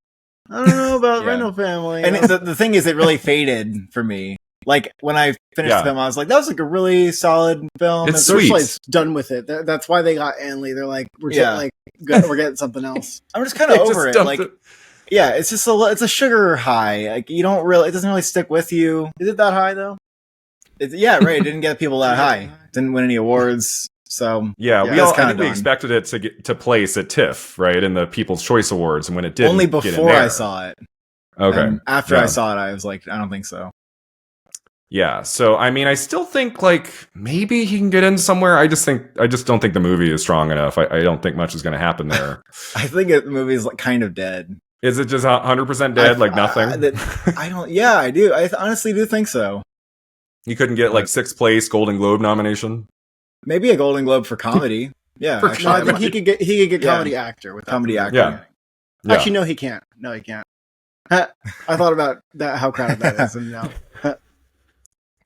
I don't know about Randall Family. And the thing is, it really faded for me. Like when I finished the film, I was like, "That was like a really solid film." It's and sweet. Searchlight's done with it. That's why they got Anne Lee. They're like, we're getting something else. I'm just kind of over it. Like, yeah, it's just it's a sugar high. Like it doesn't really stick with you. Is it that high though? It didn't get people that high. Didn't win any awards. So I think we expected it to place at TIFF, right, in the People's Choice Awards, and when it didn't, only before I saw it. Okay. And after I saw it, I was like, I don't think so. Yeah. So I mean, I still think like maybe he can get in somewhere. I just don't think the movie is strong enough. I don't think much is going to happen there. I think the movie is like kind of dead. Is it just 100% dead, like nothing? I don't. Yeah, I do. I honestly do think so. You couldn't get like 6th place Golden Globe nomination? Maybe a Golden Globe for comedy. Yeah, actually, I think he could get comedy actor with comedy actor. Yeah. Actually, no, he can't. No, he can't. I thought about that. How crowded that is, and no.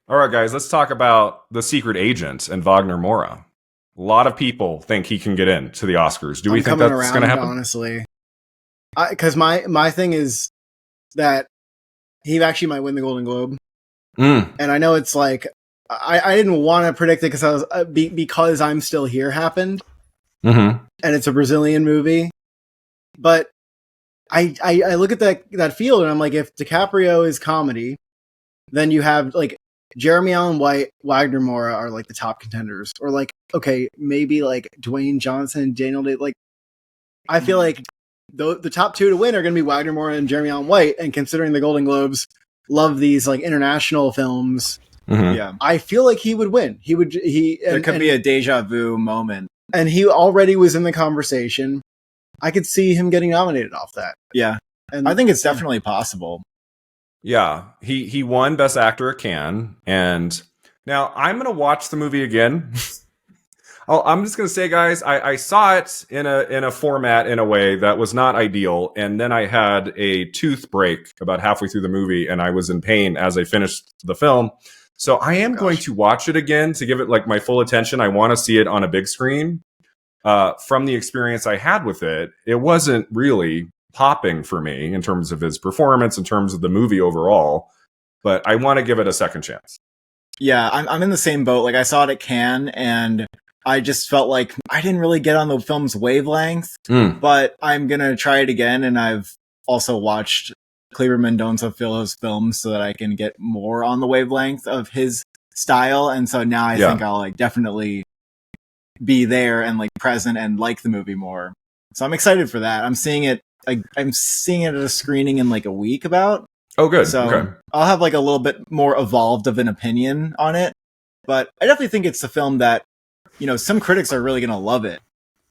All right, guys, let's talk about The Secret Agent and Wagner Moura. A lot of people think he can get into the Oscars. Do we think that's going to happen? Honestly, because my thing is that he actually might win the Golden Globe. And I know it's like I didn't want to predict it because I'm Still Here happened, and it's a Brazilian movie. But I look at that field and I'm like, if DiCaprio is comedy, then you have like Jeremy Allen White, Wagner Moura are like the top contenders, or like okay, maybe like Dwayne Johnson, Daniel Day. Like I feel like the top two to win are going to be Wagner Moura and Jeremy Allen White, and considering the Golden Globes love these like international films. Yeah, I feel like he would win. There could be a deja vu moment, and he already was in the conversation. I could see him getting nominated off that. Yeah, and I think it's definitely possible. Yeah, he won Best Actor at Cannes, and now I'm gonna watch the movie again. I'm just gonna say, guys, I saw it in a format in a way that was not ideal, and then I had a tooth break about halfway through the movie, and I was in pain as I finished the film. So I am going to watch it again to give it like my full attention. I want to see it on a big screen. From the experience I had with it, it wasn't really popping for me in terms of his performance, in terms of the movie overall. But I want to give it a second chance. Yeah, I'm in the same boat. Like I saw it at Cannes, and I just felt like I didn't really get on the film's wavelength. But I'm gonna try it again, and I've also watched Kleber Mendonça Filho's films so that I can get more on the wavelength of his style. And so now I think I'll like definitely be there and like present and like the movie more. So I'm excited for that. I'm seeing it at a screening in like a week about. Oh, good. So okay. I'll have like a little bit more evolved of an opinion on it. But I definitely think it's a film that, you know, some critics are really going to love it.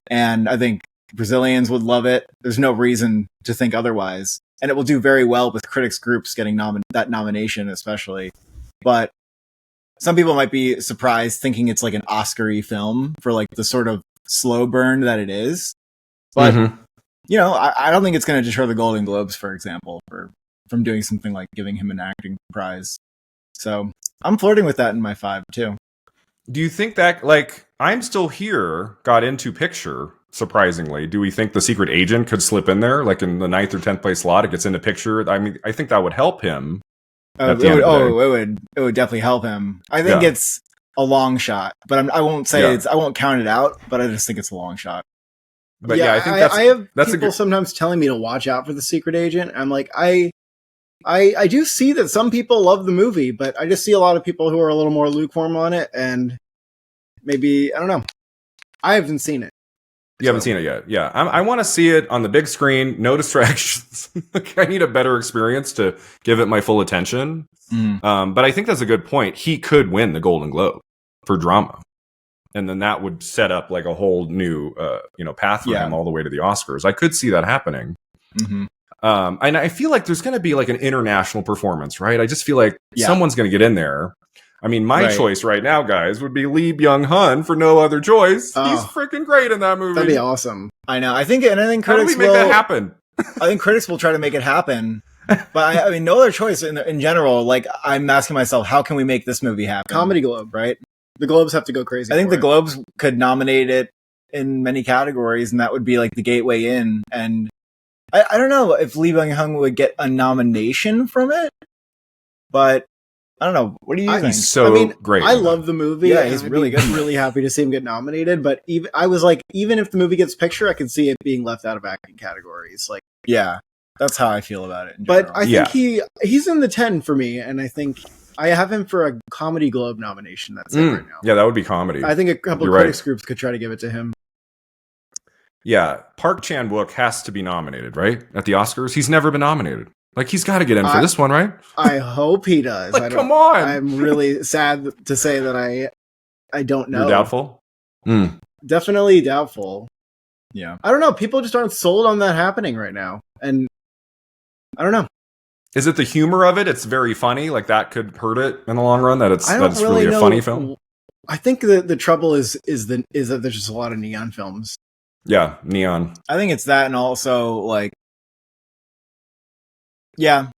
And I think Brazilians would love it. There's no reason to think otherwise. And it will do very well with critics groups getting that nomination, especially. But some people might be surprised thinking it's like an Oscar-y film for like the sort of slow burn that it is. But, you know, I don't think it's going to deter the Golden Globes, for example, from doing something like giving him an acting prize. So I'm flirting with that in my 5 too. Do you think that like I'm Still Here got into picture? Surprisingly, do we think The Secret Agent could slip in there, like in the 9th or 10th place slot? It gets into picture. I mean, I think that would help him. It would definitely help him. I think it's a long shot, but I won't say I won't count it out. But I just think it's a long shot. But I think I have people sometimes telling me to watch out for The Secret Agent. I'm like, I do see that some people love the movie, but I just see a lot of people who are a little more lukewarm on it, and maybe, I don't know. I haven't seen it. You haven't seen it yet. Yeah. I want to see it on the big screen. No distractions. Like, I need a better experience to give it my full attention. But I think that's a good point. He could win the Golden Globe for drama. And then that would set up like a whole new, path for him all the way to the Oscars. I could see that happening. And I feel like there's going to be like an international performance, right? I just feel like someone's going to get in there. I mean, my choice right now, guys, would be Lee Byung-hun for No Other Choice. He's freaking great in that movie. That'd be awesome. I know. I think critics How do we make that happen? I think critics will try to make it happen. But I mean, No Other Choice in general, like, I'm asking myself, how can we make this movie happen? Comedy Globe, right? The Globes have to go crazy. I think the Globes could nominate it in many categories, and that would be like the gateway in. And I don't know if Lee Byung-hun would get a nomination from it, but I don't know. What do you think? He's so great. I love the movie. Yeah, he's really good. I'm really happy to see him get nominated. But I was like, even if the movie gets picture, I could see it being left out of acting categories. Like, yeah, that's how I feel about it. But I think he's in the 10 for me, and I think I have him for a Comedy Globe nomination. That's it right now. Yeah, that would be comedy. I think a couple of critics groups could try to give it to him. Yeah, Park Chan-wook has to be nominated, right? At the Oscars, he's never been nominated. Like, he's got to get in for this one, right? I hope he does. Like, come on! I'm really sad to say that I don't know. You're doubtful? Definitely doubtful. Yeah. I don't know. People just aren't sold on that happening right now. And I don't know. Is it the humor of it? It's very funny. Like, that could hurt it in the long run, that's really a funny film? I think the trouble is that there's just a lot of neon films. Yeah, neon. I think it's that, and also, like, yeah.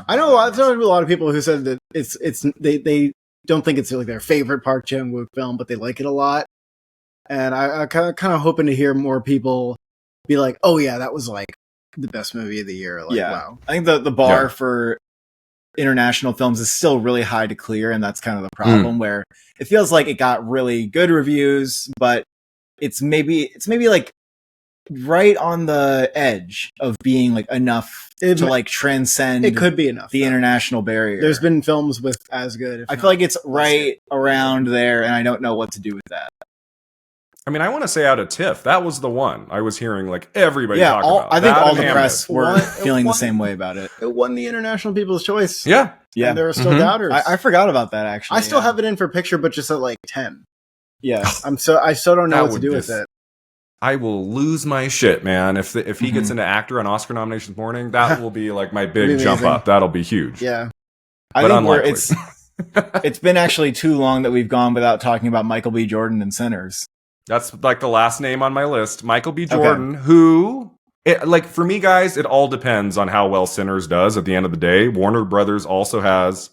I know a lot of people who said that they don't think it's like their favorite Park Chan-wook film, but they like it a lot. And I kind of hoping to hear more people be like, "Oh yeah, that was like the best movie of the year." Like, wow. I think the bar for international films is still really high to clear, and that's kind of the problem. Where it feels like it got really good reviews, but it's maybe like right on the edge of being like enough to like transcend. It could be enough the international barrier. There's been films with as good. I feel like it's right around there, and I don't know what to do with that. I mean, I want to say out of TIFF, that was the one I was hearing like everybody talk about. I think all the press were feeling the same way about it. It won the International People's Choice. Yeah. And there are still doubters. I forgot about that, actually. I still have it in for picture, but just at like 10. Yeah. I still don't know what to do with it. I will lose my shit, man. If he gets into actor on Oscar nominations morning, that will be like my big jump up. That'll be huge. Yeah. I think it's been actually too long that we've gone without talking about Michael B. Jordan and Sinners. That's like the last name on my list. Michael B. Jordan, who, for me, guys, it all depends on how well Sinners does at the end of the day. Warner Brothers also has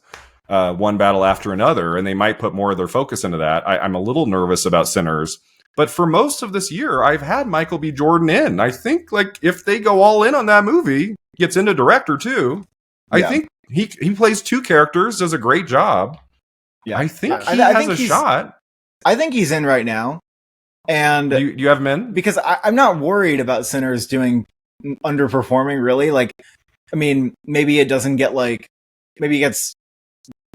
One Battle After Another, and they might put more of their focus into that. I'm a little nervous about Sinners. But for most of this year, I've had Michael B. Jordan in. I think like if they go all in on that movie, gets into director too. I think he plays two characters, does a great job. Yeah, I think he has a shot. I think he's in right now. And you have him in? Because I'm not worried about Sinners underperforming, really. Like, I mean, maybe it doesn't get maybe it gets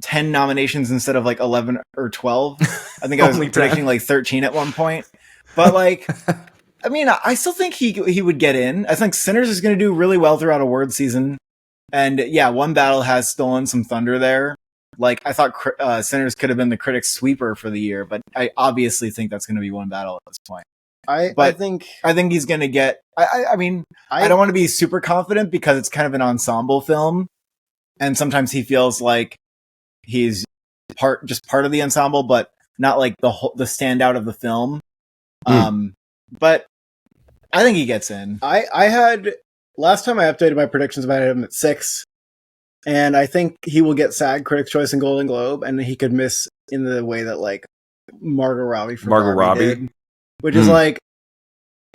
10 nominations instead of like 11 or 12. I think I was predicting like 13 at one point. But like, I mean, I still think he would get in. I think Sinners is going to do really well throughout awards season. And yeah, One Battle has stolen some thunder there. Like, I thought Sinners could have been the critics' sweeper for the year, but I obviously think that's going to be One Battle at this point. I think he's going to get. I mean, I don't want to be super confident because it's kind of an ensemble film, and sometimes he feels like he's part of the ensemble, but not like the standout of the film. But I think he gets in. I had last time I updated my predictions about him at 6. And I think he will get SAG Critics' Choice and Golden Globe, and he could miss in the way that like Margot Robbie did, which is like,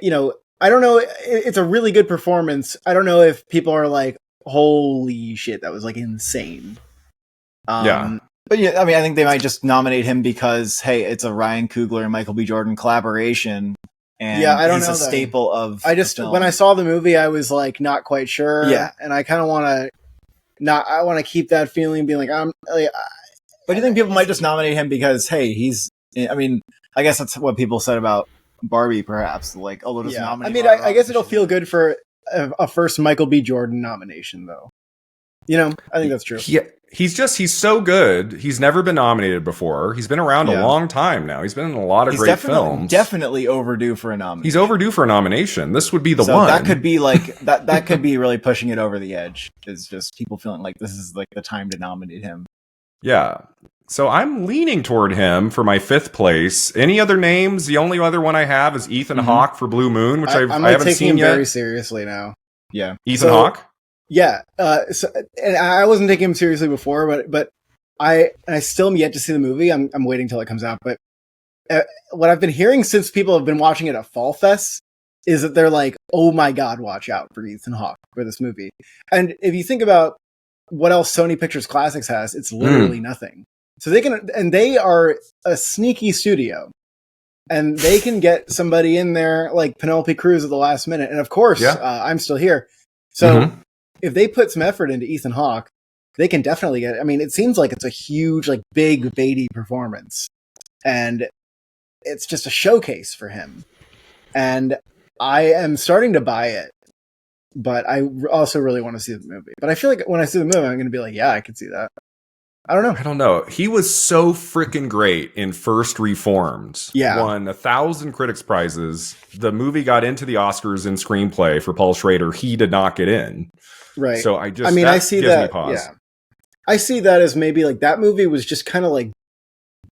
I don't know. It's a really good performance. I don't know if people are like, "Holy shit, that was like insane." But yeah, I mean, I think they might just nominate him because hey, it's a Ryan Coogler and Michael B. Jordan collaboration, and I don't know. He's a staple of. When I saw the movie, I was like not quite sure. Yeah, and I kind of want to. I want to keep that feeling, being like, but do you think people might just nominate him because, hey, he's I mean, I guess that's what people said about Barbie, perhaps. Like, oh, they'll just nominate. I mean, I guess it'll feel good for a first Michael B. Jordan nomination, though. You know, I think that's true. He's so good. He's never been nominated before. He's been around a long time now. He's been in a lot of great films. Definitely overdue for a nomination. He's overdue for a nomination. This would be the one. That could be like that could be really pushing it over the edge. Is just people feeling like this is like the time to nominate him. Yeah. So I'm leaning toward him for my 5th place. Any other names? The only other one I have is Ethan Hawke for Blue Moon, which I haven't seen yet. Very seriously now. Yeah, Ethan Hawke. Yeah, and I wasn't taking him seriously before, but I still am yet to see the movie. I'm waiting till it comes out. But what I've been hearing since people have been watching it at Fall Fest is that they're like, "Oh my God, watch out for Ethan Hawke for this movie." And if you think about what else Sony Pictures Classics has, it's literally nothing. So they are a sneaky studio, and they can get somebody in there like Penelope Cruz at the last minute. And of course, I'm still here, so. If they put some effort into Ethan Hawke, they can definitely get it. I mean, it seems like it's a huge, like, big Beatty performance. And it's just a showcase for him. And I am starting to buy it. But I also really want to see the movie. But I feel like when I see the movie, I'm going to be like, yeah, I can see that. I don't know. He was so freaking great in First Reformed. Yeah. Won 1,000 Critics Prizes. The movie got into the Oscars in screenplay for Paul Schrader. He did not get in. Right. So I see that. Yeah. I see that as maybe like that movie was just kind of like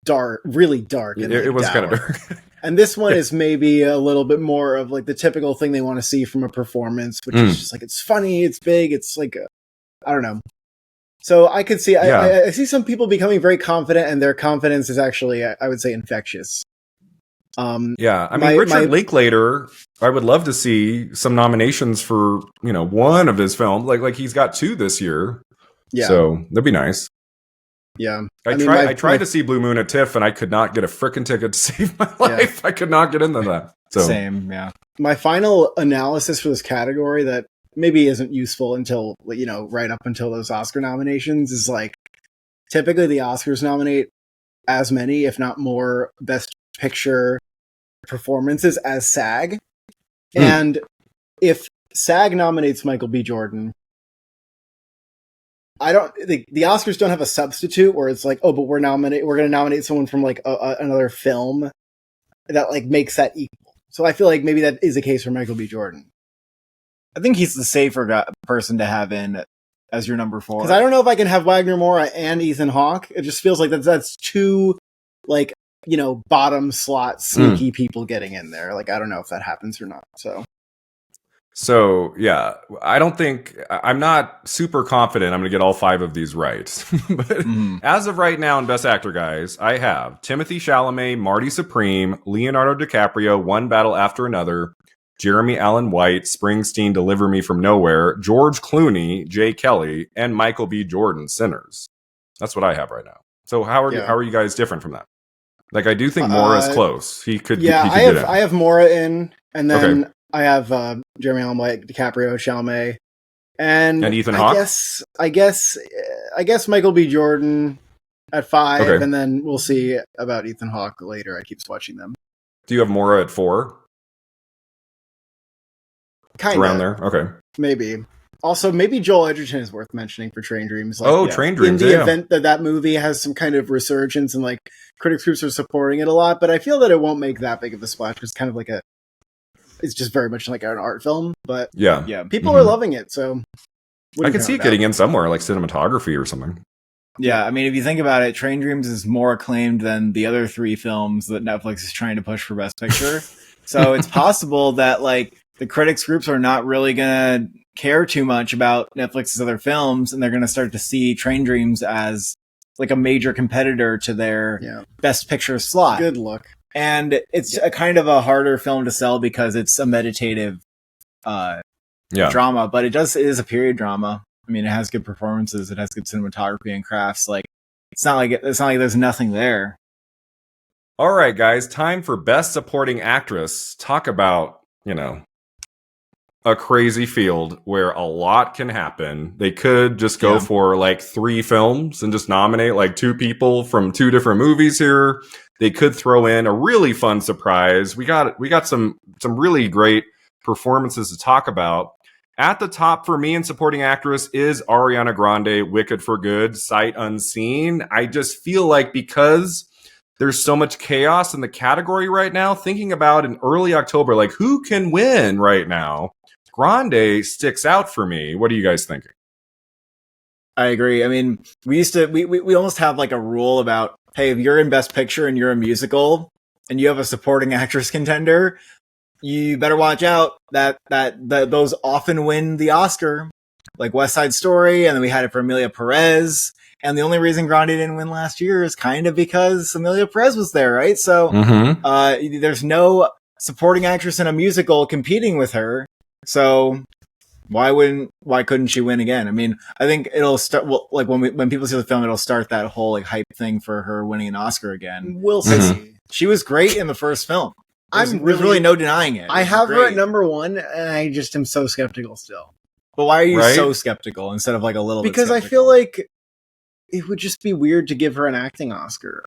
dark, really dark. And it was kind of dark. And this one is maybe a little bit more of like the typical thing they want to see from a performance, which is just like, it's funny, it's big, it's like, I don't know. So I could see, I see some people becoming very confident, and their confidence is actually, I would say, infectious. I mean, Richard Linklater, I would love to see some nominations for, one of his films. Like he's got 2 this year. Yeah. So that'd be nice. Yeah. I tried to see Blue Moon at TIFF, and I could not get a frickin' ticket to save my life. I could not get into that. So. Same, yeah. My final analysis for this category that maybe isn't useful until, right up until those Oscar nominations is like, typically the Oscars nominate as many, if not more, Best Picture performances as SAG. And if SAG nominates Michael B. Jordan, the Oscars don't have a substitute where it's like, oh, but we're going to nominate someone from like another film that like makes that equal. So I feel like maybe that is a case for Michael B. Jordan. I think he's the safer person to have in as your number 4. Because I don't know if I can have Wagner, Moura, and Ethan Hawke. It just feels like that's 2 like, bottom slot sneaky people getting in there. Like, I don't know if that happens or not. So yeah, I'm not super confident I'm going to get all 5 of these right. But as of right now in Best Actor, guys, I have Timothée Chalamet, Marty Supreme, Leonardo DiCaprio, One Battle After Another, Jeremy Allen White, Springsteen, Deliver Me From Nowhere, George Clooney, Jay Kelly, and Michael B. Jordan, Sinners. That's what I have right now. So how are you guys different from that? Like, I do think Moura is close. He could. Yeah, he could I have Moura in, and then I have Jeremy Allen White, DiCaprio, Chalamet, and Ethan Hawke. I guess Michael B. Jordan at 5, and then we'll see about Ethan Hawke later. I keep watching them. Do you have Moura at 4? Kind of around there. Okay, maybe. Also, maybe Joel Edgerton is worth mentioning for Train Dreams. Train Dreams. In the event that movie has some kind of resurgence and like critics groups are supporting it a lot, but I feel that it won't make that big of a splash. It's kind of like it's just very much like an art film. But people are loving it. So I could see it getting in somewhere like cinematography or something. Yeah, I mean, if you think about it, Train Dreams is more acclaimed than the other 3 films that Netflix is trying to push for Best Picture. So it's possible that like the critics groups are not really going to care too much about Netflix's other films, and they're going to start to see Train Dreams as like a major competitor to their Best Picture slot. Good luck. And it's a kind of a harder film to sell because it's a meditative drama, but it is a period drama. I mean, it has good performances, it has good cinematography and crafts. Like, it's not like there's nothing there. All right, guys, time for Best Supporting Actress. Talk about, a crazy field where a lot can happen. They could just go for like 3 films and just nominate like 2 people from 2 different movies here. they could throw in a really fun surprise. We got some really great performances to talk about. At the top for me in supporting actress is Ariana Grande, Wicked for Good, Sight Unseen. I just feel like because there's so much chaos in the category right now, thinking about in early October, like who can win right now? Grande sticks out for me. What are you guys thinking? I agree. I mean, we almost have like a rule about, hey, if you're in Best Picture and you're a musical and you have a supporting actress contender, you better watch out that those often win the Oscar, like West Side Story, and then we had it for Emilia Perez. And the only reason Grande didn't win last year is kind of because Emilia Perez was there, right? So there's no supporting actress in a musical competing with her. So why couldn't she win again? I mean, I think it'll start like when people see the film, it'll start that whole like hype thing for her winning an Oscar again. We'll see. She was great in the first film. There's really no denying it. I have her at number 1, and I just am so skeptical still. But why are you so skeptical instead of like a little bit skeptical? Because I feel like it would just be weird to give her an acting Oscar.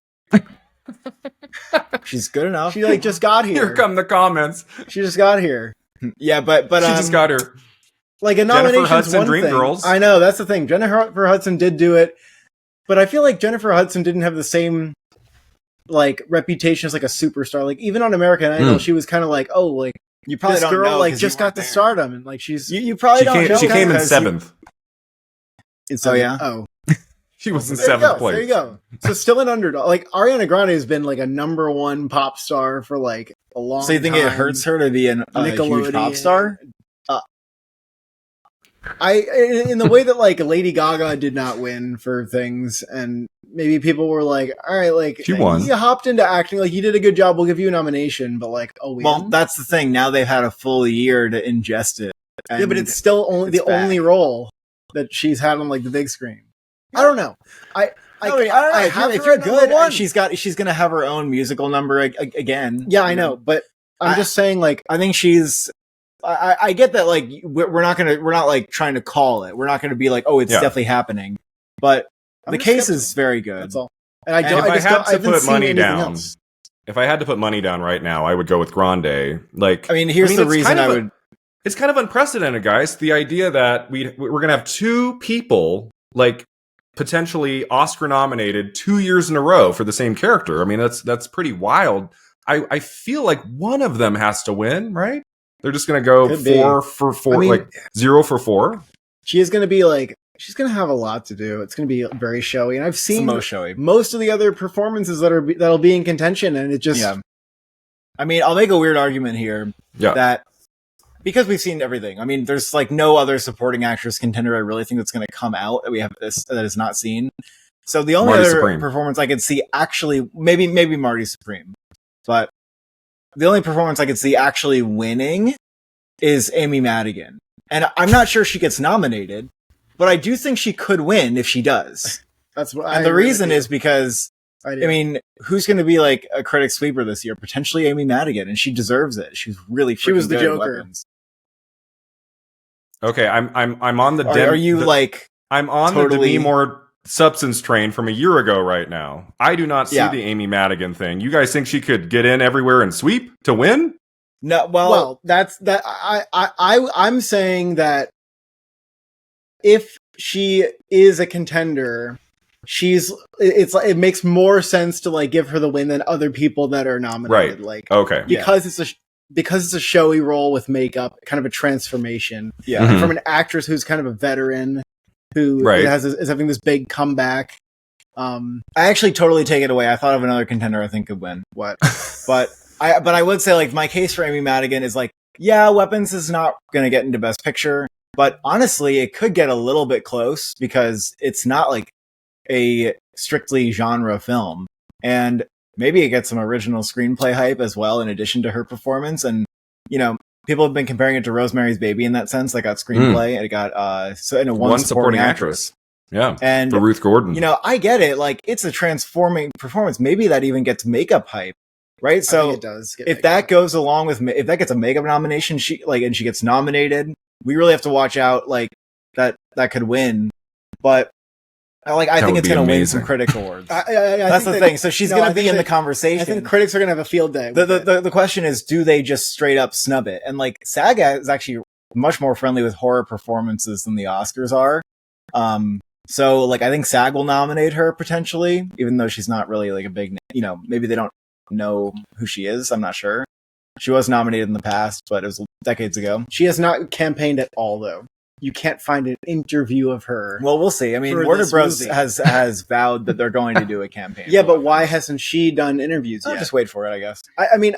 She's good enough. She like just got here. Here come the comments. She just got here. Yeah, but she just got her. Like a nomination. Jennifer Hudson, Dreamgirls. I know, that's the thing. Jennifer Hudson did do it, but I feel like Jennifer Hudson didn't have the same like reputation as like a superstar. Like even on American Idol, she was kind of like, oh, like you probably this don't girl know like just got to stardom, and like she's you probably don't know. She came in 7th. Oh yeah. She was in 7th place. There you go. So still an underdog. Like Ariana Grande has been like a number 1 pop star for like a long time. So you think it hurts her to be a huge pop star? In the way that like Lady Gaga did not win for things, and maybe people were like, all right, like she won. You hopped into acting, like you did a good job, we'll give you a nomination, but like well, that's the thing. Now they've had a full year to ingest it. Yeah, but it's still only role that she's had on like the big screen. I don't know. I don't know. If you're good, she's gonna have her own musical number again. Yeah, I know, but I'm just saying, like, I think she's. I get that, like, we're not like trying to call it. We're not going to be like, oh, it's definitely happening. But the case is very good. That's all. And I had to put money down. If I had to put money down right now, I would go with Grande. Like, I mean, here's the reason I would. It's kind of unprecedented, guys. The idea that we're going to have 2 people like potentially Oscar nominated 2 years in a row for the same character. I mean, that's pretty wild. I feel like one of them has to win, right? They're just going to go 4 for 4, I mean, like 0 for 4. She is going to be like, she's going to have a lot to do. It's going to be very showy. And I've seen most of the other performances that'll be in contention. And it just, I mean, I'll make a weird argument here that because we've seen everything. I mean, there's like no other supporting actress contender I really think that's going to come out that we have that is not seen. So the only other performance I could see actually, maybe Marty Supreme, but the only performance I could see actually winning is Amy Madigan. And I'm not sure she gets nominated, but I do think she could win if she does. That's what. And the reason is because, I mean, who's going to be like a critic sweeper this year? Potentially Amy Madigan, and she deserves it. She was the Joker. Okay, I'm on the. Are you like? I'm on the Demi Moore substance train from a year ago right now. I do not see the Amy Madigan thing. You guys think she could get in everywhere and sweep to win? No, well that's that. I'm saying that if she is a contender, it makes more sense to like give her the win than other people that are nominated. Right. Like, okay, because it's a showy role with makeup, kind of a transformation. Yeah, and from an actress who's kind of a veteran who is having this big comeback. I actually totally take it away. I thought of another contender I think could win. What? But I would say like my case for Amy Madigan is like, yeah, Weapons is not going to get into Best Picture, but honestly, it could get a little bit close because it's not like a strictly genre film, and maybe it gets some original screenplay hype as well in addition to her performance. And you know, people have been comparing it to Rosemary's Baby in that sense. They got screenplay and it got one supporting actress. Yeah, and for Ruth Gordon. You know, I get it. Like, it's a transforming performance. Maybe that even gets makeup hype, right? So it does. If that goes along with, if that gets a makeup nomination, and she gets nominated, we really have to watch out. Like that could win. But I think it's going to win some critics awards. That's the thing. So she's going to be in the conversation. I think critics are going to have a field day. The question is, do they just straight up snub it? And like SAG is actually much more friendly with horror performances than the Oscars are. So like I think SAG will nominate her potentially, even though she's not really like a big, maybe they don't know who she is. I'm not sure. She was nominated in the past, but it was decades ago. She has not campaigned at all, though. You can't find an interview of her. Well, we'll see. I mean, Warner Bros. has vowed that they're going to do a campaign. Yeah, but why hasn't she done interviews yet? Just wait for it, I guess. I mean,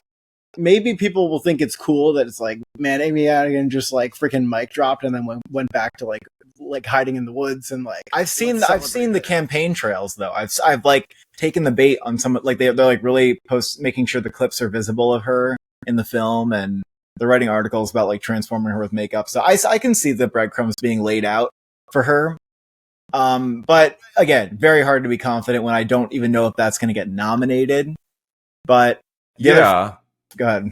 maybe people will think it's cool that it's like, man, Amy Madigan just like freaking mic dropped and then went back to like hiding in the woods and like. I've seen the campaign trails though. I've like taken the bait on some, like they're like really making sure the clips are visible of her in the film, and they're writing articles about like transforming her with makeup. So I can see the breadcrumbs being laid out for her. But again, very hard to be confident when I don't even know if that's going to get nominated. But go ahead.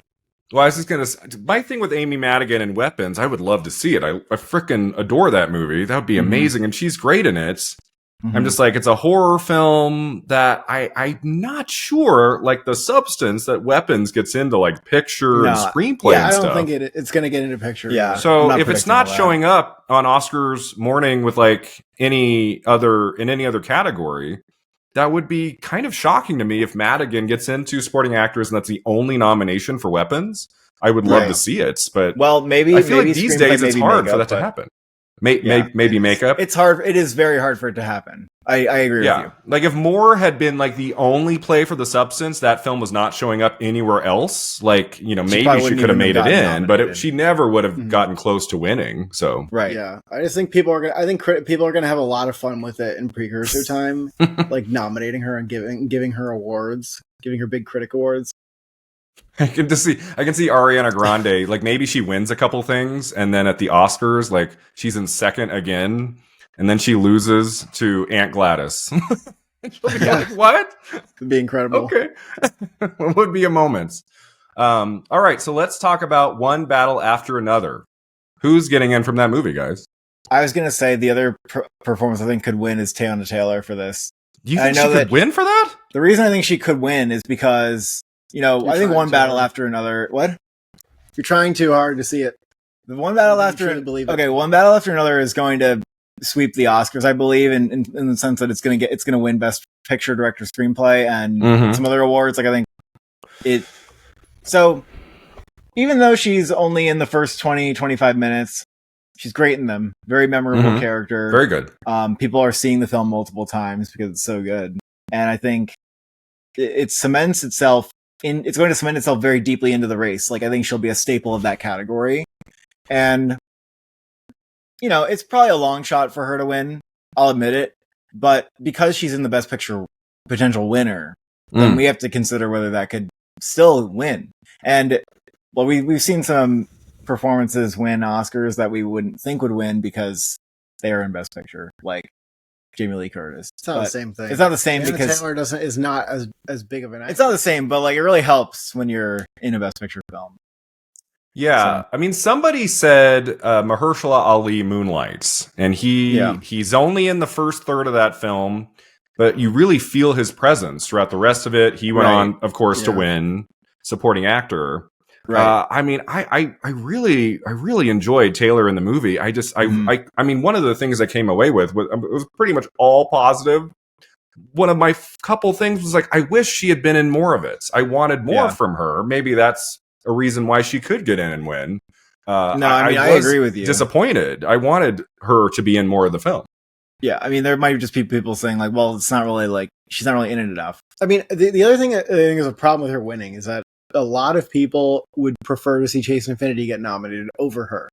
Well, I was just going to, my thing with Amy Madigan and Weapons, I would love to see it. I freaking adore that movie. That would be amazing. And she's great in it. I'm just like, it's a horror film that I'm not sure, like the substance that Weapons gets into, like picture and screenplay and stuff. I don't think it's going to get into picture. Yeah. So if it's not showing up on Oscars morning with like in any other category, that would be kind of shocking to me if Madigan gets into supporting actress and that's the only nomination for Weapons. I would love to see it, but maybe I feel like these days it's hard for that to happen. Maybe makeup. It's hard. It is very hard for it to happen. I agree with you. Like if Moura had been like the only play for the substance, that film was not showing up anywhere else. Like, maybe she could have made it in, but she never would have gotten close to winning. So right. Yeah. I just think people are going to have a lot of fun with it in precursor time, like nominating her and giving her awards, giving her big critic awards. I can see Ariana Grande, like maybe she wins a couple things and then at the Oscars, like she's in second again and then she loses to Aunt Gladys. She'll be like, what? It'd be incredible. Okay. What would be a moment? All right. So let's talk about One Battle After Another. Who's getting in from that movie, guys? I was going to say the other performance I think could win is Teyana Taylor for this. Do you think she could win for that? The reason I think she could win is because I think One Battle After Another. What? You're trying too hard to see it. The One Battle After One Battle After Another is going to sweep the Oscars, I believe, in the sense that it's going to win Best Picture, Director, Screenplay, and some other awards. Like I think it. So even though she's only in the first 20-25 minutes, she's great in them. Very memorable character. Very good. People are seeing the film multiple times because it's so good, and I think it cements itself. It's going to cement itself very deeply into the race. Like I think she'll be a staple of that category, and it's probably a long shot for her to win. I'll admit it, but because she's in the Best Picture potential winner, then we have to consider whether that could still win. And we've seen some performances win Oscars that we wouldn't think would win because they are in Best Picture, like Jamie Lee Curtis. It's not the same thing. It's not the same Teyana because Taylor is not as big of an actor. It's not the same, but like it really helps when you're in a Best Picture film. Yeah, I mean, somebody said Mahershala Ali moonlights, and he's only in the first third of that film, but you really feel his presence throughout the rest of it. He went on, of course, to win supporting actor. Right. I mean, I really enjoyed Taylor in the movie. I mean, one of the things I came away with was pretty much all positive. One of my couple things was like, I wish she had been in more of it. I wanted more from her. Maybe that's a reason why she could get in and win. I agree with you. Disappointed. I wanted her to be in more of the film. Yeah, I mean, there might just be people saying like, well, it's not really like she's not really in it enough. I mean, the other thing I think is a problem with her winning is that a lot of people would prefer to see Chase Infinity get nominated over her.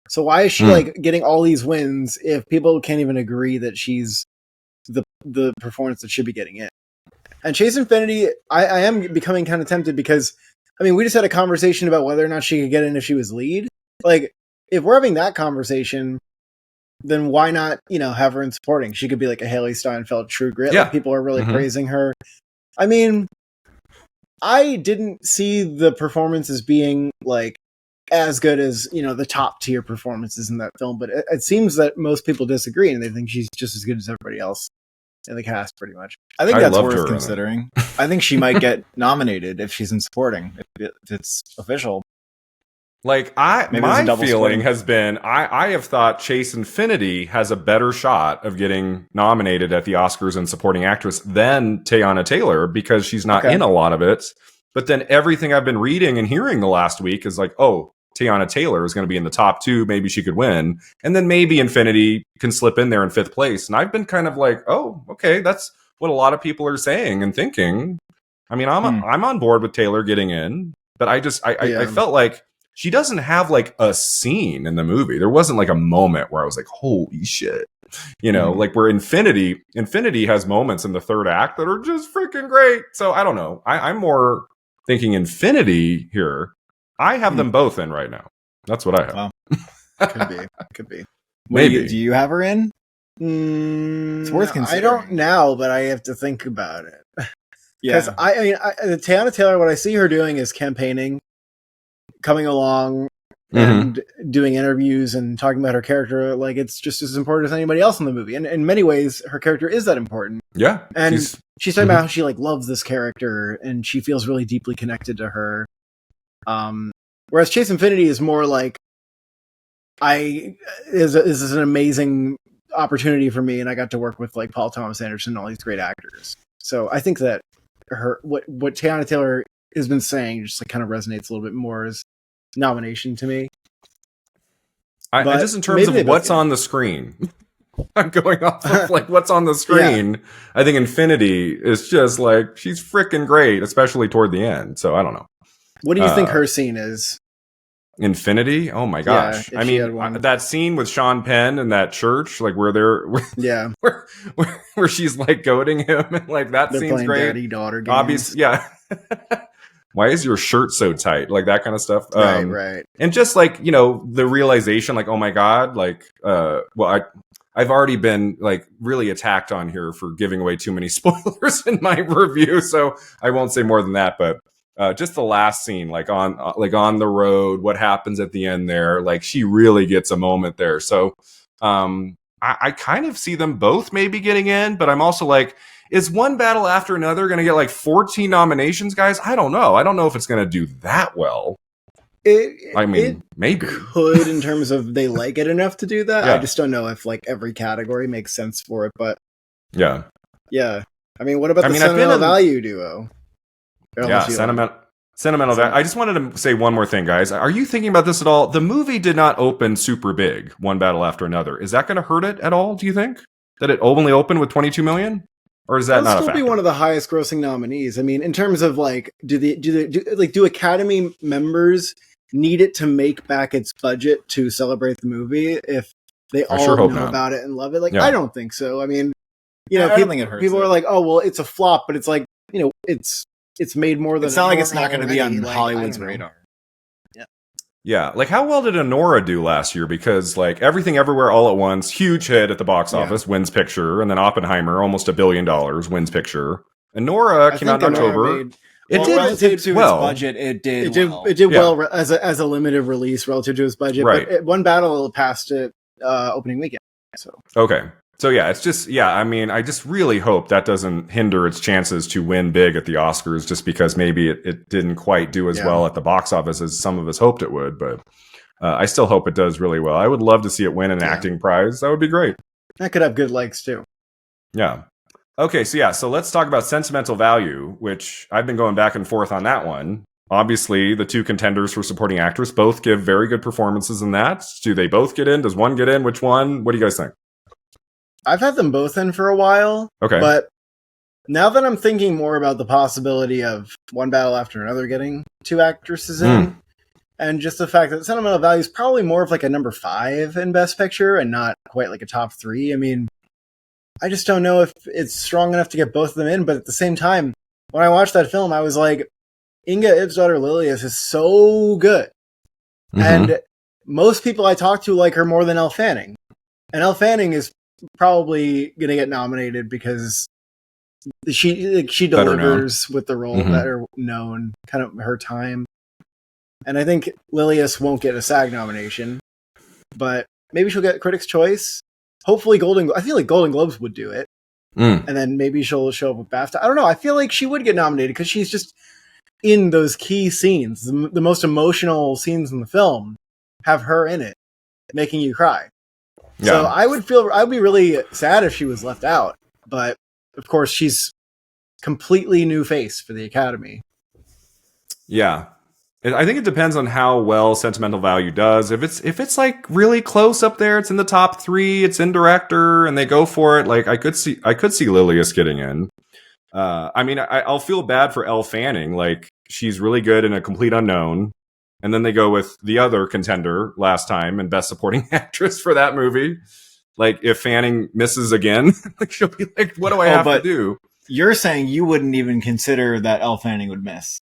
So why is she like getting all these wins if people can't even agree that she's the performance that should be getting in? And Chase Infinity, I am becoming kind of tempted because, I mean, we just had a conversation about whether or not she could get in if she was lead. Like, if we're having that conversation, then why not, have her in supporting? She could be like a Haley Steinfeld True Grit. Yeah. Like, people are really praising her. I mean, I didn't see the performance as being like as good as, the top tier performances in that film, but it seems that most people disagree and they think she's just as good as everybody else. in the cast, pretty much. I think that's worth considering. I think she might get nominated if she's in supporting, if it's official. Like my feeling has been, I have thought Chase Infinity has a better shot of getting nominated at the Oscars in supporting actress than Teyana Taylor because she's not in a lot of it. But then everything I've been reading and hearing the last week is like, oh, Teyana Taylor is going to be in the top 2. Maybe she could win. And then maybe Infinity can slip in there in 5th place. And I've been kind of like, oh, okay, that's what a lot of people are saying and thinking. I mean, I'm on board with Taylor getting in, but I felt like she doesn't have like a scene in the movie. There wasn't like a moment where I was like, holy shit. You know, like where Infinity has moments in the 3rd act that are just freaking great. So I don't know. I'm more thinking Infinity here. I have them both in right now. That's what I have. Well, could be. Maybe. Do you have her in? It's worth considering. I don't now, but I have to think about it. Because I mean, Teyana Taylor, what I see her doing is campaigning, coming along and doing interviews and talking about her character like it's just as important as anybody else in the movie. And in many ways, her character is that important. Yeah. And she's talking about how she like loves this character and she feels really deeply connected to her. Whereas Chase Infinity is more like, this is an amazing opportunity for me and I got to work with like Paul Thomas Anderson and all these great actors. So I think that what Teyana Taylor has been saying just like kind of resonates a little bit more as nomination to me. I just in terms of what's on the screen, I'm going off of like what's on the screen. Yeah. I think Infinity is just like she's freaking great, especially toward the end. So I don't know. What do you think her scene is? Infinity? Oh my gosh! I mean, that scene with Sean Penn in that church, like where she's like goading him, and like that scene's great. Daddy-daughter games. Obviously, yeah. Why is your shirt so tight? Like that kind of stuff. Right. And just like, you know, the realization, like, oh my God, like, I've already been like really attacked on here for giving away too many spoilers in my review, so I won't say more than that. But just the last scene, like on the road, what happens at the end there, like she really gets a moment there. So I kind of see them both maybe getting in, but I'm also like, is One Battle After Another going to get like 14 nominations, guys? I don't know. I don't know if it's going to do that well. Maybe could in terms of they like it enough to do that. Yeah. I just don't know if like every category makes sense for it. But yeah. I mean, what about the sentimental value duo? Yeah, sentimental value. I just wanted to say one more thing, guys. Are you thinking about this at all? The movie did not open super big. One Battle After Another. Is that going to hurt it at all? Do you think that it only opened with 22 million? Or is that not a factor? It'll still be one of the highest grossing nominees. I mean, in terms of like, do Academy members need it to make back its budget to celebrate the movie if they all know about it and love it? Like, I don't think so. I mean, you know, people are like, oh, well, it's a flop, but it's like, you know, it's made more than. It's not like it's not going to be on Hollywood's radar. Yeah, like how well did Anora do last year? Because like Everything Everywhere All at Once, huge hit at the box office, wins picture, and then Oppenheimer, almost $1 billion, wins picture. Anora came out in October. It did relative to its budget. It did well as a limited release relative to its budget. Right. But One Battle passed it opening weekend. So okay. So yeah, it's just I mean, I just really hope that doesn't hinder its chances to win big at the Oscars, just because maybe it didn't quite do as well at the box office as some of us hoped it would. But I still hope it does really well. I would love to see it win an acting prize. That would be great. That could have good legs too. Yeah. Okay, so let's talk about sentimental value, which I've been going back and forth on that one. Obviously, the 2 contenders for supporting actress both give very good performances in that. Do they both get in? Does one get in? Which one? What do you guys think? I've had them both in for a while. Okay. But now that I'm thinking more about the possibility of One Battle After Another getting 2 actresses in, and just the fact that sentimental value is probably more of like a number 5 in Best Picture and not quite like a top 3. I mean, I just don't know if it's strong enough to get both of them in. But at the same time, when I watched that film, I was like, Inga Ip's daughter Lilias is so good. And most people I talk to like her more than Elle Fanning. And Elle Fanning is probably going to get nominated because she delivers with the role, better known, kind of her time. And I think Lilias won't get a SAG nomination, but maybe she'll get Critics' Choice. Hopefully I feel like Golden Globes would do it. and then maybe she'll show up with BAFTA. I don't know. I feel like she would get nominated because she's just in those key scenes. The most emotional scenes in the film have her in it, making you cry. Yeah. So I'd be really sad if she was left out. But of course, she's completely new face for the Academy. Yeah. I think it depends on how well Sentimental Value does. If it's like really close up there, it's in the top 3, it's in director, and they go for it. Like I could see Lilius getting in. I mean, I'll feel bad for Elle Fanning. Like she's really good in A Complete Unknown, and then they go with the other contender last time and Best Supporting Actress for that movie. Like if Fanning misses again, like she'll be like, "What do I have to do?" You're saying you wouldn't even consider that Elle Fanning would miss.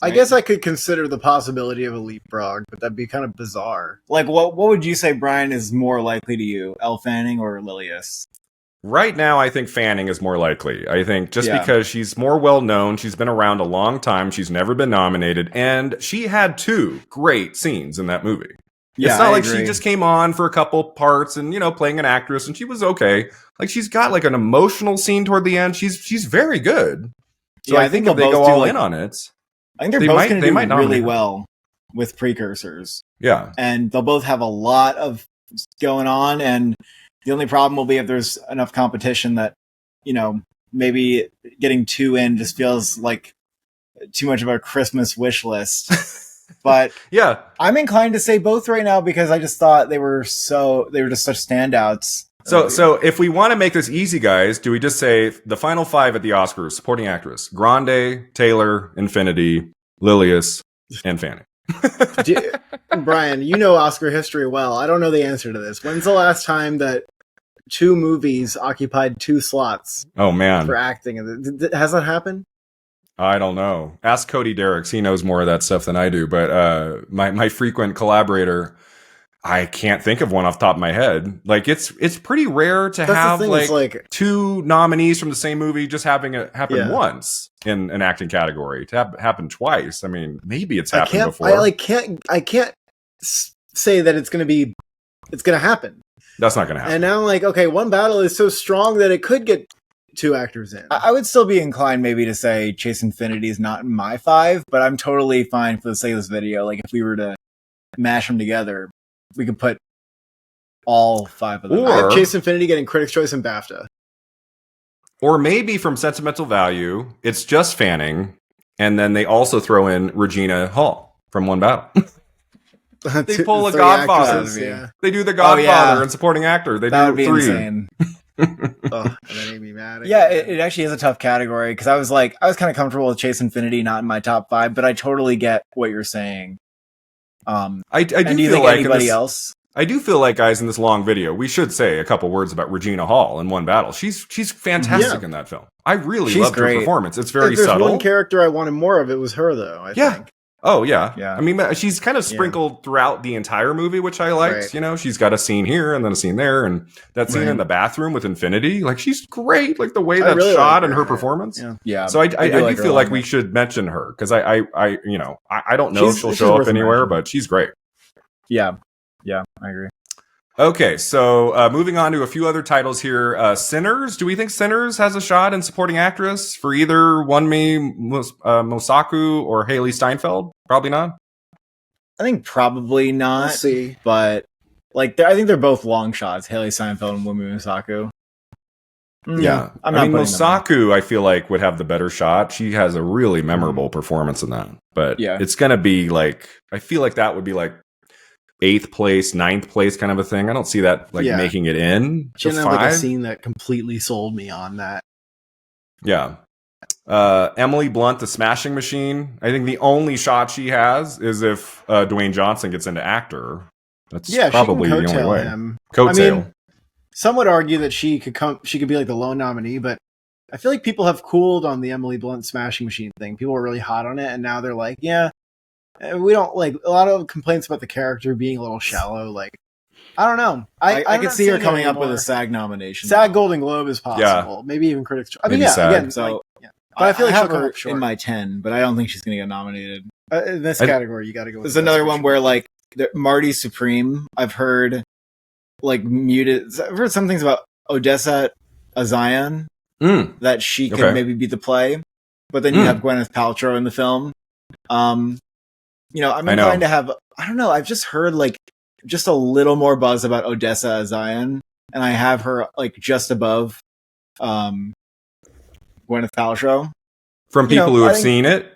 Right? I guess I could consider the possibility of a leapfrog, but that'd be kind of bizarre. Like, what would you say, Brian, is more likely to you, Elle Fanning or Lilius? Right now, I think Fanning is more likely. I think just because she's more well-known, she's been around a long time, she's never been nominated, and she had 2 great scenes in that movie. Yeah, it's not like she just came on for a couple parts and, playing an actress, and she was okay. Like, she's got, like, an emotional scene toward the end. She's very good. So I think if they go all in on it... I think they're both going to do really well with Precursors. Yeah. And they'll both have a lot of going on, and the only problem will be if there's enough competition that, maybe getting 2 in just feels like too much of a Christmas wish list. But yeah, I'm inclined to say both right now because I just thought they were just such standouts. So if we want to make this easy, guys, do we just say the final 5 at the Oscars? Supporting actress: Grande, Taylor, Infinity, Lilius, and Fanning. Brian, you know Oscar history well. I don't know the answer to this. When's the last time that 2 movies occupied 2 slots? Oh man, for acting, has that happened? I don't know. Ask Cody Derricks. He knows more of that stuff than I do. But my frequent collaborator, I can't think of one off the top of my head. Like it's pretty rare to have like 2 nominees from the same movie just having it happen once in an acting category. To happen twice. I mean, maybe it's happened before. I can't say that it's going to happen. That's not going to happen. And now I'm like, okay, One Battle is so strong that it could get 2 actors in. I would still be inclined maybe to say Chase Infinity is not in my 5, but I'm totally fine for the sake of this video. Like if we were to mash them together, we could put all 5 of them. I have Chase Infinity getting Critics' Choice and BAFTA. Or maybe from Sentimental Value, it's just Fanning, and then they also throw in Regina Hall from One Battle. They pull a Godfather. They do the Godfather and supporting actor. They that do would be 3. Insane. That made me mad. Yeah, it actually is a tough category because I was kind of comfortable with Chase Infinity not in my top 5, but I totally get what you're saying. I do do you feel think like anybody else? I do feel like, guys, in this long video, we should say a couple words about Regina Hall in One Battle. She's fantastic in that film. I really loved her performance. It's very subtle. There's one character I wanted more of. It was her, though. I think. Oh, yeah. I mean, she's kind of sprinkled throughout the entire movie, which I liked. Right. She's got a scene here and then a scene there. And that scene in the bathroom with Infinity, like, she's great. Like, the way that's really shot and her performance. Yeah. So I do feel like we should mention her because I don't know if she'll show up anywhere, but she's great. Yeah. Yeah, I agree. Okay, so moving on to a few other titles here. Sinners. Do we think Sinners has a shot in supporting actress for either Wonmi Mosaku or Haley Steinfeld? Probably not. I think probably not. We'll see. But I think they're both long shots, Haley Steinfeld and Wonmi Mosaku. Yeah. I mean, Mosaku, I feel like, would have the better shot. She has a really memorable performance in that. But it's going to be I feel like that would be 8th place, 9th place kind of a thing. I don't see that making it in. She didn't have a scene that completely sold me on that. Yeah. Emily Blunt, the Smashing Machine. I think the only shot she has is if Dwayne Johnson gets into actor. That's probably the only way. Coattail. I mean, some would argue that she could be like the lone nominee, but I feel like people have cooled on the Emily Blunt Smashing Machine thing. People were really hot on it, and now they're like, we don't like a lot of complaints about the character being a little shallow. Like, I don't know. I could see her coming up with a SAG nomination. SAG Golden Globe is possible. Maybe even Critics' Choice. I mean, SAG. Again, but I feel like she'll come up short in my 10, but I don't think she's going to get nominated. In this category, you got to go with There's another one where Marty Supreme, I've heard muted. I've heard some things about Odessa Azion. that she could maybe be the play. But then you have Gwyneth Paltrow in the film. I'm inclined to have, I don't know, I've just heard like just a little more buzz about Odessa Zion, and I have her like just above Gwyneth Paltrow. From people who have seen it?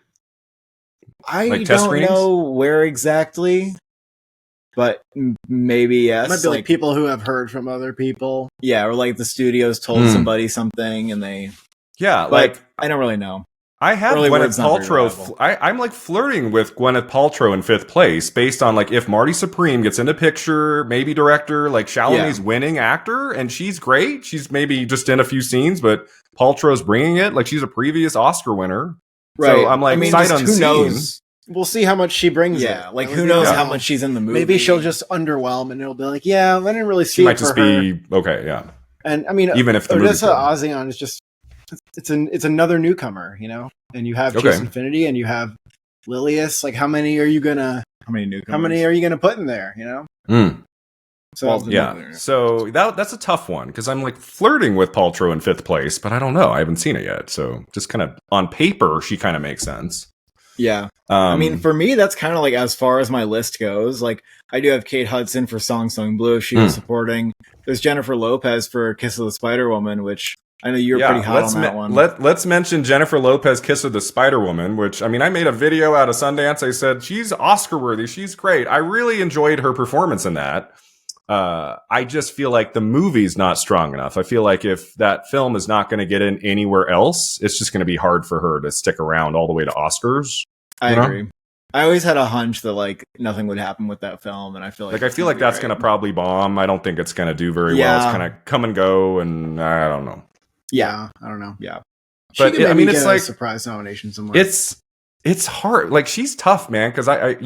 I like don't know where exactly, but maybe yes. It might be like people who have heard from other people. Yeah, or like the studios told somebody something and they... Yeah, like I don't really know. I have really Gwyneth Paltrow. I'm like flirting with Gwyneth Paltrow in 5th place based on like if Marty Supreme gets into picture, maybe director, like Chalamet's winning actor, and she's great. She's maybe just in a few scenes, but Paltrow's bringing it. Like she's a previous Oscar winner. Right. So I'm like, sight unseen. Who knows? We'll see how much she brings. Yeah, like who knows how much she's in the movie. Maybe she'll just underwhelm and it'll be like, yeah, I didn't really see it. She might just be okay, yeah. And I mean, even if the Odessa Zion is just it's another newcomer, you know? And you have Chase Infinity and you have Lilius. Like how many are you gonna put in there, you know? So so that's a tough one because I'm like flirting with Paltrow in 5th place, but I don't know. I haven't seen it yet, so just kind of on paper, she kind of makes sense. Yeah, I mean, for me, that's kind of like as far as my list goes. Like, I do have Kate Hudson for Song Sung Blue. She was supporting. There's Jennifer Lopez for Kiss of the Spider Woman, which I know you're pretty hot on that one. Let's mention Jennifer Lopez, Kiss of the Spider Woman, which, I mean, I made a video out of Sundance. I said, she's Oscar worthy. She's great. I really enjoyed her performance in that. I just feel like the movie's not strong enough. I feel like if that film is not going to get in anywhere else, it's just going to be hard for her to stick around all the way to Oscars. I agree. I always had a hunch that like nothing would happen with that film, and I feel like that's going to probably bomb. I don't think it's going to do very well. It's kind of come and go, and I don't know. Yeah, I don't know. Yeah, but I mean, it's like a surprise nomination somewhere. It's hard. Like she's tough, man, because I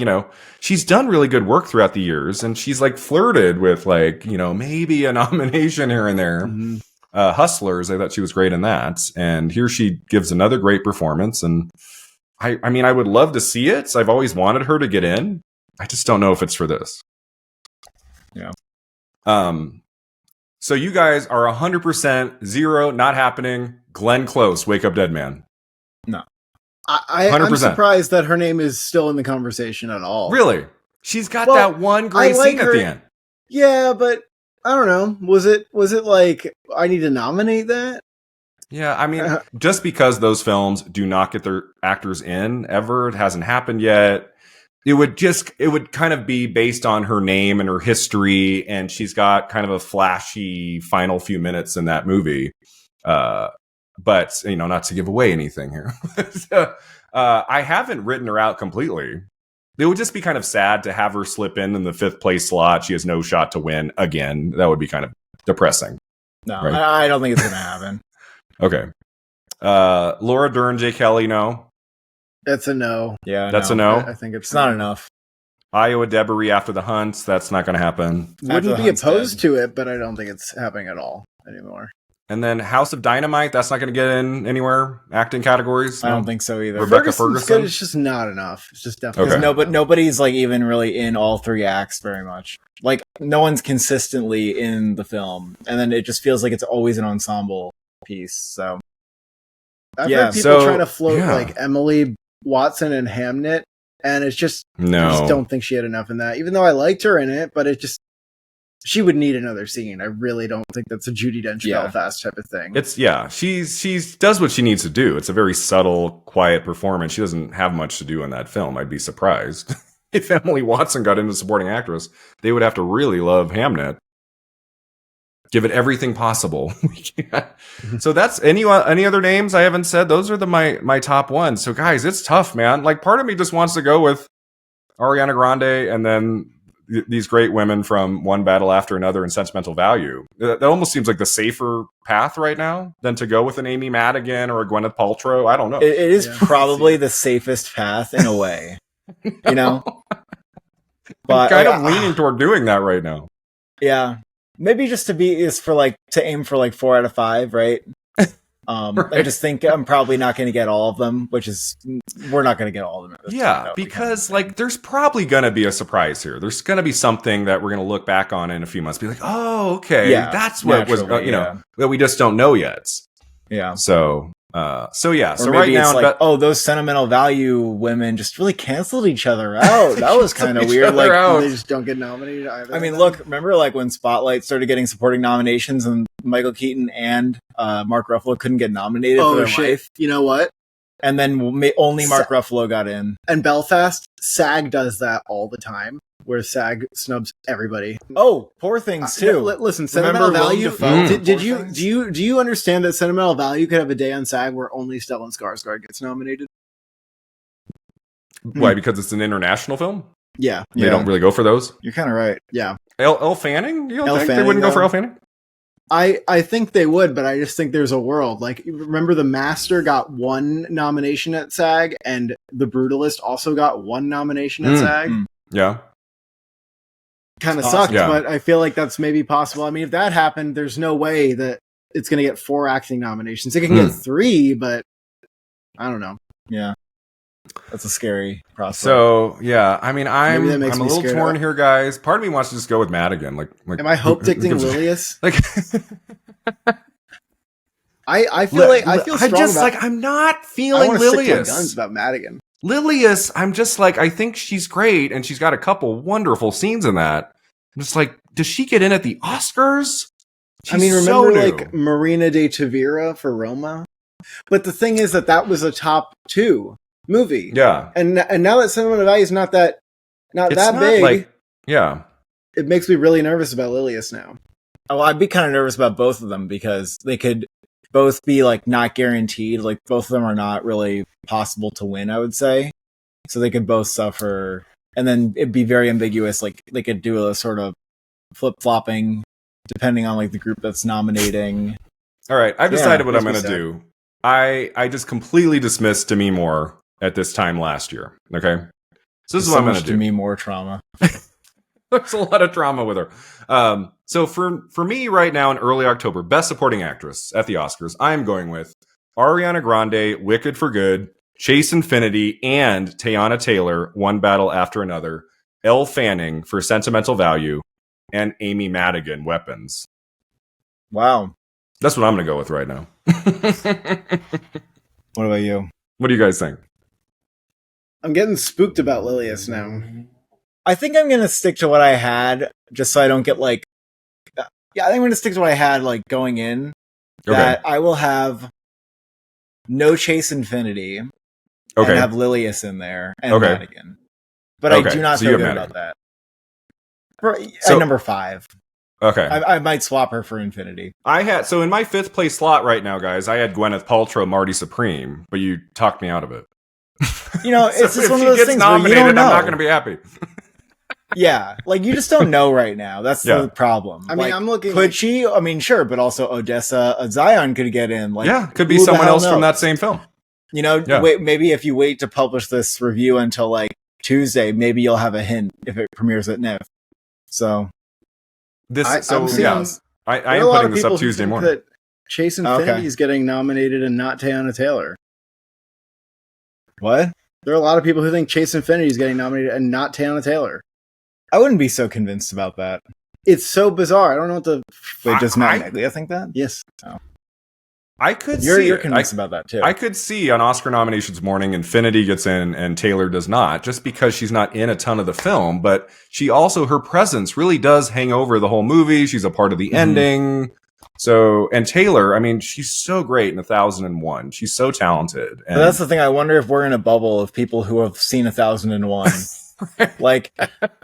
she's done really good work throughout the years, and she's like flirted with like maybe a nomination here and there. Hustlers, I thought she was great in that, and here she gives another great performance. And I mean, I would love to see it. So I've always wanted her to get in. I just don't know if it's for this. Yeah. So you guys are 100% zero, not happening. Glenn Close, Wake Up Dead Man. No. I'm surprised that her name is still in the conversation at all. Really? She's got that one great scene at the end. Yeah, but I don't know. Was it like I need to nominate that? Yeah, I mean, just because those films do not get their actors in ever, it hasn't happened yet. It would kind of be based on her name and her history, and she's got kind of a flashy final few minutes in that movie. But, not to give away anything here. I haven't written her out completely. It would just be kind of sad to have her slip in the 5th place slot. She has no shot to win again. That would be kind of depressing. No, right? I don't think it's going to happen. Okay. Laura Dern, Jay Kelly, no. That's a no. Yeah, that's a no. I think it's not enough. Iowa Debris after the Hunts, that's not going to happen. Wouldn't be opposed to it, but I don't think it's happening at all anymore. And then House of Dynamite, that's not going to get in anywhere acting categories. I don't think so either. Rebecca Ferguson. Good, it's just not enough. It's just definitely no, but nobody's like even really in all 3 acts very much. Like no one's consistently in the film, and then it just feels like it's always an ensemble piece. So I've heard people trying to float like Emily Watson and Hamnet, and it's just I just don't think she had enough in that. Even though I liked her in it, but it just. She would need another scene. I really don't think that's a Judi Dench Belfast type of thing. She's does what she needs to do. It's a very subtle, quiet performance. She doesn't have much to do in that film. I'd be surprised if Emily Watson got into supporting actress. They would have to really love Hamnet. Give it everything possible. So that's any other names I haven't said. Those are my top ones. So guys, it's tough, man. Like part of me just wants to go with Ariana Grande and then these great women from One Battle After Another and Sentimental Value. That almost seems like the safer path right now than to go with an Amy Madigan or a Gwyneth Paltrow. I don't know. It is probably the safest path in a way, But I'm kind of leaning toward doing that right now. Yeah, maybe just to aim for 4 out of 5, right? Right. I just think I'm probably not going to get all of them, we're not going to get all of them. Because there's probably going to be a surprise here. There's going to be something that we're going to look back on in a few months, be like, oh, okay, that's what was, that we just don't know yet. Yeah. So yeah. Or so maybe right it's now, like, those sentimental value women just really canceled each other out. That was kind of weird. Like, they just don't get nominated either. I mean, look, remember like when Spotlight started getting supporting nominations and Michael Keaton and Mark Ruffalo couldn't get nominated for their life? You know what? And then only Mark Ruffalo got in. And Belfast, SAG does that all the time, where SAG snubs everybody. Oh, Poor Things too. Listen, sentimental value. Do you understand that sentimental value could have a day on SAG where only Stellan Skarsgård gets nominated? Why? Because it's an international film. Yeah, they don't really go for those. You're kind of right. Yeah, Elle Fanning. You don't think they wouldn't go for Elle Fanning? I think they would, but I just think there's a world. Like, remember The Master got 1 nomination at SAG, and The Brutalist also got 1 nomination at SAG. Yeah. Kind of sucked, but I feel like that's maybe possible. I mean, if that happened, there's no way that it's going to get 4 acting nominations. It can get 3, but I don't know. Yeah. That's a scary prospect. So yeah, I mean, I'm a little torn here, guys. Part of me wants to just go with Madigan. Like am I hope dicting Lilius? Like, I feel strong I'm not feeling Lilius. Stick to my guns about Madigan. Lilius, I'm just like, I think she's great, and she's got a couple wonderful scenes in that. I'm just like, does she get in at the Oscars? Remember like Marina de Tavira for Roma? But the thing is that was a top 2 movie. Yeah. And now that sentimental value is not that big. Like, yeah. It makes me really nervous about Lilius now. Oh, I'd be kind of nervous about both of them because they could both be like not guaranteed. Like both of them are not really possible to win, I would say. So they could both suffer. And then it'd be very ambiguous. Like they could do a sort of flip-flopping depending on like the group that's nominating. All right. I've decided what I'm going to do. I just completely dismissed Demi Moore at this time last year. Okay. So this is what I'm going to do. Demi Moore trauma. There's a lot of drama with her. So for me right now in early October, Best Supporting Actress at the Oscars, I'm going with Ariana Grande, Wicked for Good, Chase Infinity, and Teyana Taylor, One Battle After Another, Elle Fanning for Sentimental Value, and Amy Madigan, Weapons. Wow. That's what I'm going to go with right now. What about you? What do you guys think? I'm getting spooked about Lilius now. I think I'm going to stick to what I had, just so I don't get like... I think I'm going to stick to what I had like going in. Okay. That I will have no Chase Infinity. And have Lilius in there. And Madigan. But I do not feel good about that. At number 5. Okay. I might swap her for Infinity. So in my 5th place slot right now, guys, I had Gwyneth Paltrow, Marty Supreme, but you talked me out of it. You know, it's just one of those things where you don't know. I'm not going to be happy. Yeah, like you just don't know right now. That's the problem. I mean, I'm looking. Could she? I mean, sure, but also Odessa Zion could get in. Like, could be someone else from that same film. You know, maybe if you wait to publish this review until like Tuesday, maybe you'll have a hint if it premieres at NIF. So, I am putting this up Tuesday morning. That Chase Infinity is getting nominated and not Teyana Taylor. What? There are a lot of people who think Chase Infinity is getting nominated and not Teyana Taylor. I wouldn't be so convinced about that. It's so bizarre. I don't know what the... Wait, does Matt Neglia think that? Yes. Oh. I could You're convinced about that, too. I could see on Oscar nominations morning, Infinity gets in and Taylor does not, just because she's not in a ton of the film, but her presence really does hang over the whole movie. She's a part of the ending. So, and Taylor, I mean, she's so great in 1001. She's so talented. And that's the thing. I wonder if we're in a bubble of people who have seen 1001. Like,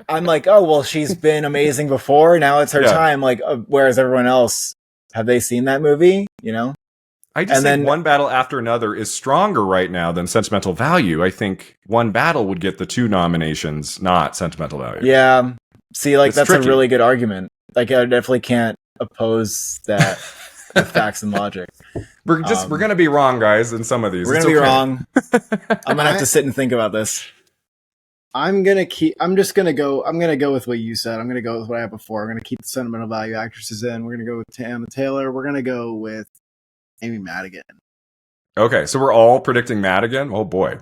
I'm like, oh, well, she's been amazing before. Now it's her time. Like, whereas everyone else, have they seen that movie? You know? I just think One Battle After Another is stronger right now than Sentimental Value. I think One Battle would get the 2 nominations, not Sentimental Value. Yeah. See, like, that's tricky. a really good argument. Like, I definitely can't oppose that with facts and logic. We're going to be wrong, guys, in some of these. We're going to be wrong. I'm going to have to sit and think about this. I'm going to go with what you said. I'm going to go with what I had before. I'm going to keep the sentimental value actresses in. We're going to go with Teyana Taylor. We're going to go with Amy Madigan. Okay, so we're all predicting Madigan? Oh boy.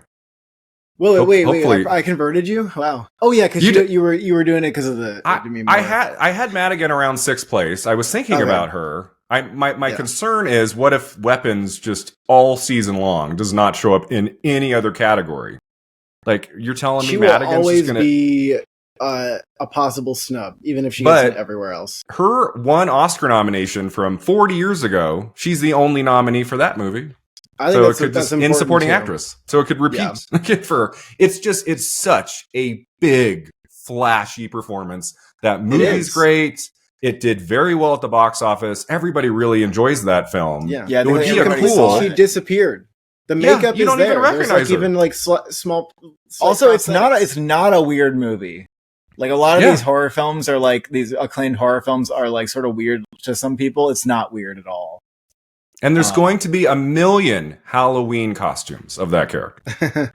Well, wait! I converted you. Wow. Oh yeah, because you were doing it because of the. I had Madigan around 6th place. I was thinking about her, My concern is, what if Weapons just all season long does not show up in any other category? Like, you're telling me Madigan's will always just gonna be a possible snub, even if she gets it everywhere else. Her one Oscar nomination from 40 years ago, she's the only nominee for that movie. I think that's in supporting actress. So it could repeat for her. It's such a big, flashy performance. That movie's great. It did very well at the box office. Everybody really enjoys that film. Yeah. It would be a cool. She disappeared. The makeup you don't is even there. recognize her. Even like small. Also, it's not a weird movie. Like a lot of these horror films are like these acclaimed horror films are like sort of weird to some people. It's not weird at all. And there's going to be 1 million Halloween costumes of that character.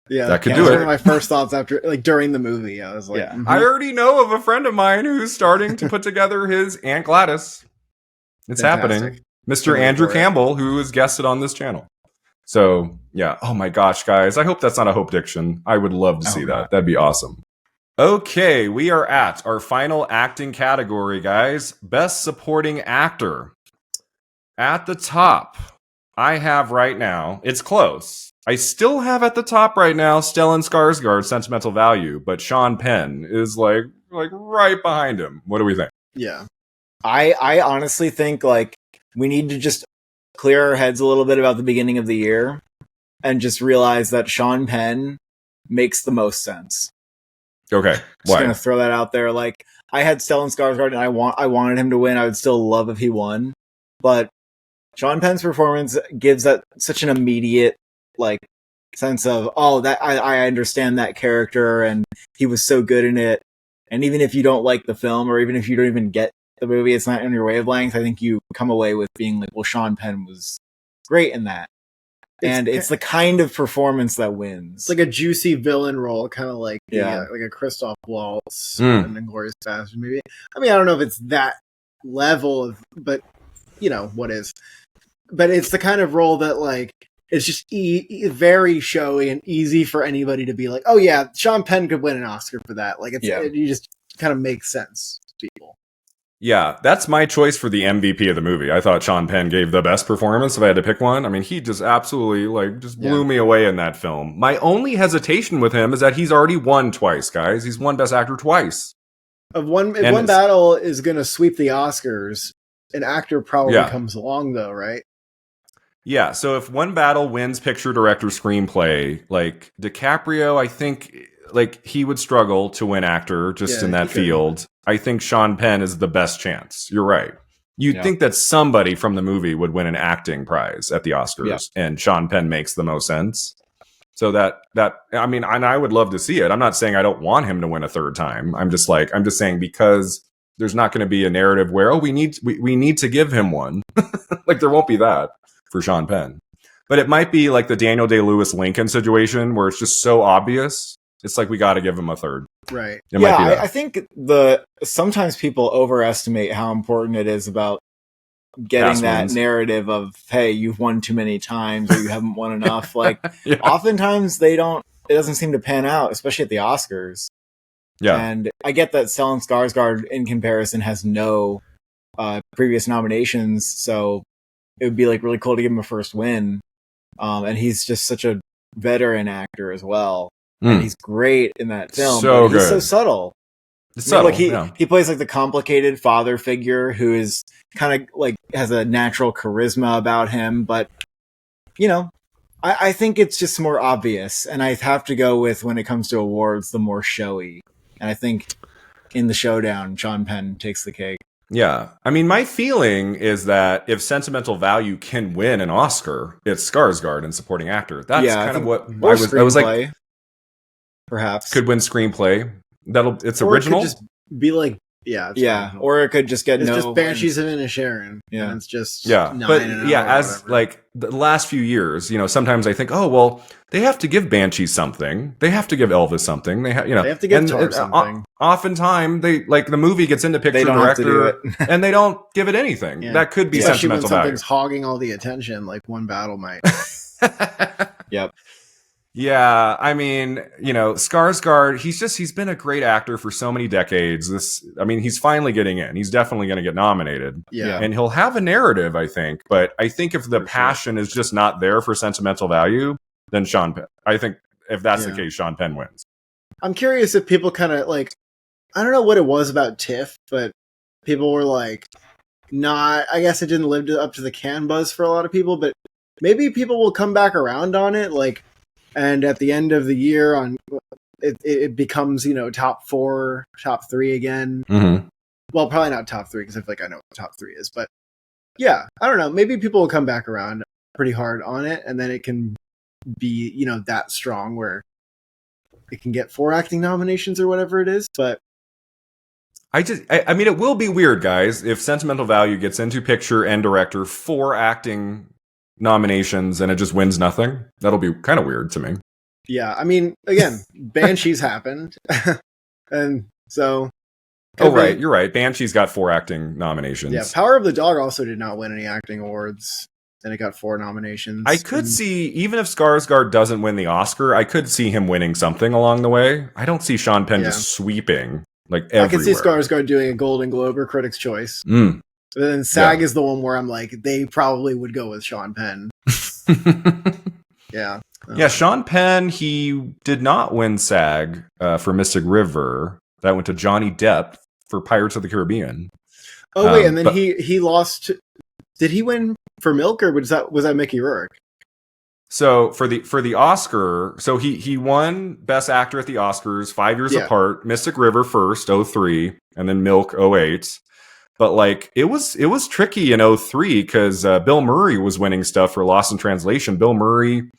That could do it. One of my first thoughts during the movie, I was like, I already know of a friend of mine who's starting to put together his Aunt Gladys. It's happening. Mr. Andrew Campbell, who is guested on this channel. So, yeah. Oh my gosh, guys. I hope that's not a Hope Diction. I would love to see that. That'd be awesome. Okay, we are at our final acting category, guys. Best Supporting Actor. At the top, I have right now, it's close. I still have at the top right now Stellan Skarsgård, Sentimental Value, but Sean Penn is like right behind him. What do we think? Yeah. I honestly think like we need to just clear our heads a little bit about the beginning of the year and just realize that Sean Penn makes the most sense. Okay. Just gonna throw that out there. Like I had Stellan Skarsgård and I wanted him to win. I would still love if he won. But Sean Penn's performance gives that such an immediate like sense of, that I understand that character and he was so good in it. And even if you don't like the film or even if you don't even get the movie, it's not on your wavelength, I think you come away with being like, well, Sean Penn was great in that. It's the kind of performance that wins. It's like a juicy villain role, kind of like like a Christoph Waltz in Inglourious Basterds maybe. I mean, I don't know if it's that level of, but what is. But it's the kind of role that like it's just very showy and easy for anybody to be like, oh yeah, Sean Penn could win an Oscar for that. Like you just kind of makes sense to people. Yeah, that's my choice for the MVP of the movie. I thought Sean Penn gave the best performance if I had to pick one. I mean, he just absolutely blew me away in that film. My only hesitation with him is that he's already won twice, guys. He's won Best Actor twice. If one battle is going to sweep the Oscars, an actor probably comes along though, right? Yeah, so if One Battle wins picture, director, screenplay, like DiCaprio, I think like he would struggle to win actor just in that field. I think Sean Penn is the best chance. You're right. You'd think that somebody from the movie would win an acting prize at the Oscars, and Sean Penn makes the most sense. So that I mean, and I would love to see it. I'm not saying I don't want him to win a third time. I'm just saying because there's not going to be a narrative where we need to give him one. Like there won't be that for Sean Penn. But it might be like the Daniel Day-Lewis Lincoln situation where it's just so obvious. It's like we got to give him a third. Right. I think sometimes people overestimate how important it is about getting that narrative of, hey, you've won too many times or you haven't won enough. Like oftentimes it doesn't seem to pan out, especially at the Oscars. Yeah. And I get that Stellan Skarsgård in comparison has no previous nominations. So it would be like really cool to give him a first win. And he's just such a veteran actor as well. And he's great in that film. So good. He's so subtle. He plays like the complicated father figure who is kind of like has a natural charisma about him. But, I think it's just more obvious. And I have to go with, when it comes to awards, the more showy. And I think in the showdown, Sean Penn takes the cake. Yeah. I mean, my feeling is that if Sentimental Value can win an Oscar, it's Skarsgård in supporting actor. That's kind of what I was like. Perhaps could win screenplay. It's or original. It could just be like, or it could just get it's just Banshees of Inisherin. Yeah, and it's just as like the last few years, sometimes I think, oh well, they have to give Banshees something. They have to give Elvis something. They have to give Tar something. Oftentimes, they like the movie gets into picture director, and they don't give it anything. Yeah. That could be Sentimental Value. Something's hogging all the attention, like One Battle might. Yep. Yeah, I mean, Skarsgård, he's been a great actor for so many decades. He's finally getting in. He's definitely going to get nominated. Yeah. And he'll have a narrative, I think. But I think if the passion is just not there for sentimental value, then Sean Penn. I think if that's the case, Sean Penn wins. I'm curious if people kind of like, I don't know what it was about TIFF, but people were like, I guess it didn't live up to the Cannes buzz for a lot of people, but maybe people will come back around on it. Like, and at the end of the year, it becomes top 4, top 3 again. Mm-hmm. Well, probably not top 3 because I feel like I know what the top 3 is. But yeah, I don't know. Maybe people will come back around pretty hard on it, and then it can be that strong where it can get 4 acting nominations or whatever it is. But I mean, it will be weird, guys, if sentimental value gets into picture and director, 4 acting nominations, and it just wins nothing. That'll be kind of weird to me. Yeah, I mean, again, Banshees happened, and so. Oh, right, you're right. Banshee's got 4 acting nominations. Yeah, Power of the Dog also did not win any acting awards, and it got 4 nominations. I could see, even if Skarsgård doesn't win the Oscar, I could see him winning something along the way. I don't see Sean Penn just sweeping everywhere. I could see Skarsgård doing a Golden Globe or Critics' Choice. But then SAG is the one where I'm like, they probably would go with Sean Penn. Yeah. Yeah, Sean Penn, he did not win SAG for Mystic River. That went to Johnny Depp for Pirates of the Caribbean. Oh, wait, and then he lost. Did he win for Milk, or was that Mickey Rourke? So for the Oscar, so he won Best Actor at the Oscars 5 years apart. Mystic River first, 2003, and then Milk, 2008. But it was tricky in 2003 because Bill Murray was winning stuff for Lost in Translation. Bill Murray,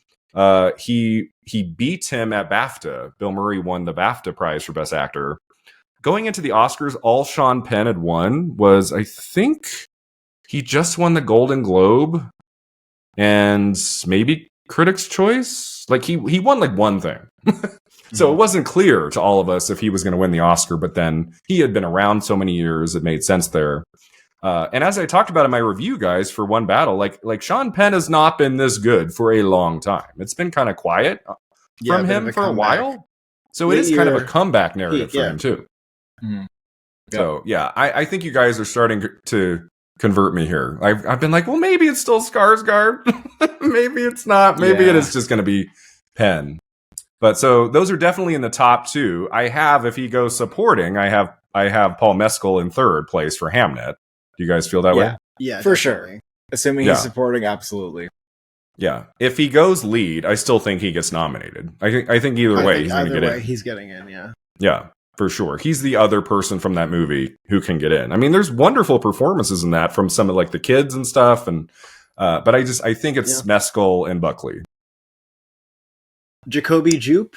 he beat him at BAFTA. Bill Murray won the BAFTA prize for Best Actor. Going into the Oscars, all Sean Penn had won was, I think, he just won the Golden Globe and maybe Critics' Choice. He won one thing. So it wasn't clear to all of us if he was going to win the Oscar, but then he had been around so many years, it made sense there. And as I talked about in my review, guys, for One Battle, like Sean Penn has not been this good for a long time. It's been kind of quiet from him for a while. So it is kind of a comeback narrative for him, too. Mm-hmm. So, yeah, I think you guys are starting to convert me here. I've been like, well, maybe it's still Skarsgård. Maybe it's not. Maybe it is just going to be Penn. But so those are definitely in the top 2. I have, if he goes supporting, I have Paul Mescal in 3rd place for Hamnet. Do you guys feel that way? Yeah, for sure. Assuming he's supporting, absolutely. Yeah. If he goes lead, I still think he gets nominated. I think either way he's going to get in. He's getting in, yeah. Yeah, for sure. He's the other person from that movie who can get in. I mean, there's wonderful performances in that from some of the kids and stuff, and but I think it's Mescal and Buckley. Jacoby Jupe.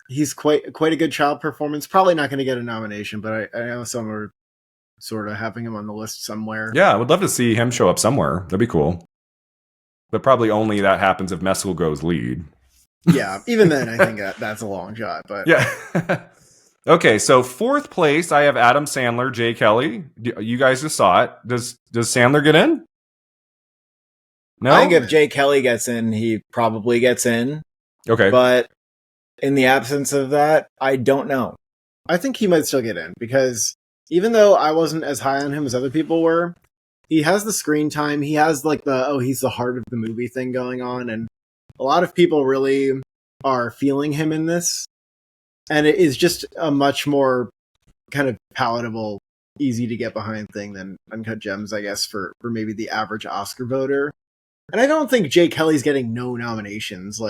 He's quite a good child performance. Probably not going to get a nomination, but I know some are sort of having him on the list somewhere. Yeah, I would love to see him show up somewhere. That'd be cool. But probably only that happens if Mescal goes lead. Yeah, even then, I think that's a long shot. But yeah. Okay, so 4th place, I have Adam Sandler, Jay Kelly. You guys just saw it. Does Sandler get in? No? I think if Jay Kelly gets in, he probably gets in. Okay. But in the absence of that, I don't know. I think he might still get in because even though I wasn't as high on him as other people were, he has the screen time. He has he's the heart of the movie thing going on. And a lot of people really are feeling him in this. And it is just a much more kind of palatable, easy to get behind thing than Uncut Gems, I guess, for maybe the average Oscar voter. And I don't think Jay Kelly's getting no nominations.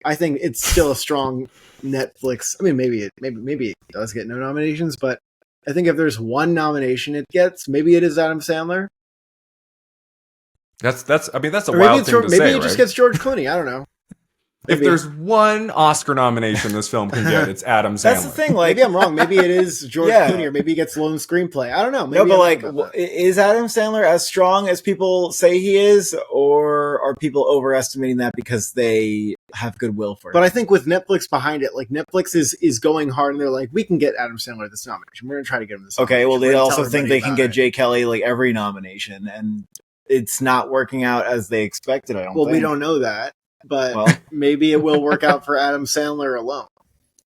I think it's still a strong Netflix. I mean, maybe it does get no nominations, but I think if there's one nomination it gets, maybe it is Adam Sandler. That's a wild thing to say. Maybe it just gets George Clooney. I don't know. If there's one Oscar nomination this film can get, it's Adam Sandler. That's the thing. Maybe I'm wrong. Maybe it is George Clooney, or maybe he gets lone screenplay. I don't know. Maybe is Adam Sandler as strong as people say he is, or are people overestimating that because they have goodwill for it? But I think with Netflix behind it, Netflix is going hard, and they're like, we can get Adam Sandler this nomination. We're going to try to get him this. Okay, well, they also think they can get Jay Kelly every nomination, and it's not working out as they expected. I don't think. We don't know that. but maybe it will work out for Adam Sandler alone.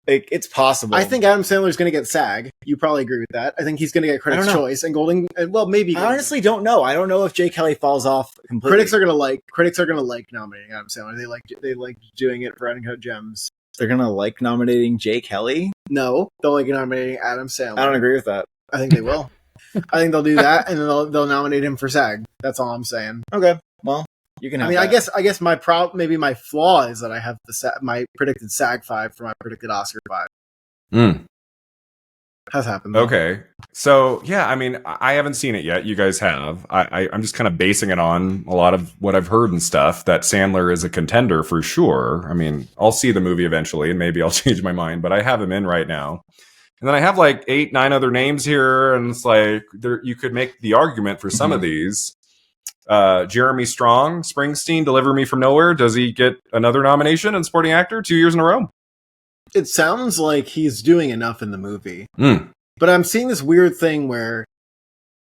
It's possible. I think Adam Sandler is going to get SAG. You probably agree with that. I think he's going to get Critics' Choice and Golden. Well, maybe. I honestly don't know. I don't know if Jay Kelly falls off completely. Critics are going to like nominating Adam Sandler. They like doing it for Uncut Gems. They're going to like nominating Jay Kelly? No, they'll like nominating Adam Sandler. I don't agree with that. I think they will. I think they'll do that, and then they'll nominate him for SAG. That's all I'm saying. Okay, well, you can. I guess my maybe my flaw is that I have my predicted SAG 5 for my predicted Oscar 5. Has happened. Though. Okay, so yeah, I mean, I haven't seen it yet. You guys have. I'm just kind of basing it on a lot of what I've heard and stuff. That Sandler is a contender for sure. I mean, I'll see the movie eventually, and maybe I'll change my mind. But I have him in right now. And then I have like 8, 9 other names here, and it's like you could make the argument for some of these. Jeremy Strong, Springsteen, Deliver Me From Nowhere. Does he get another nomination in supporting actor 2 years in a row? It sounds like he's doing enough in the movie. But I'm seeing this weird thing where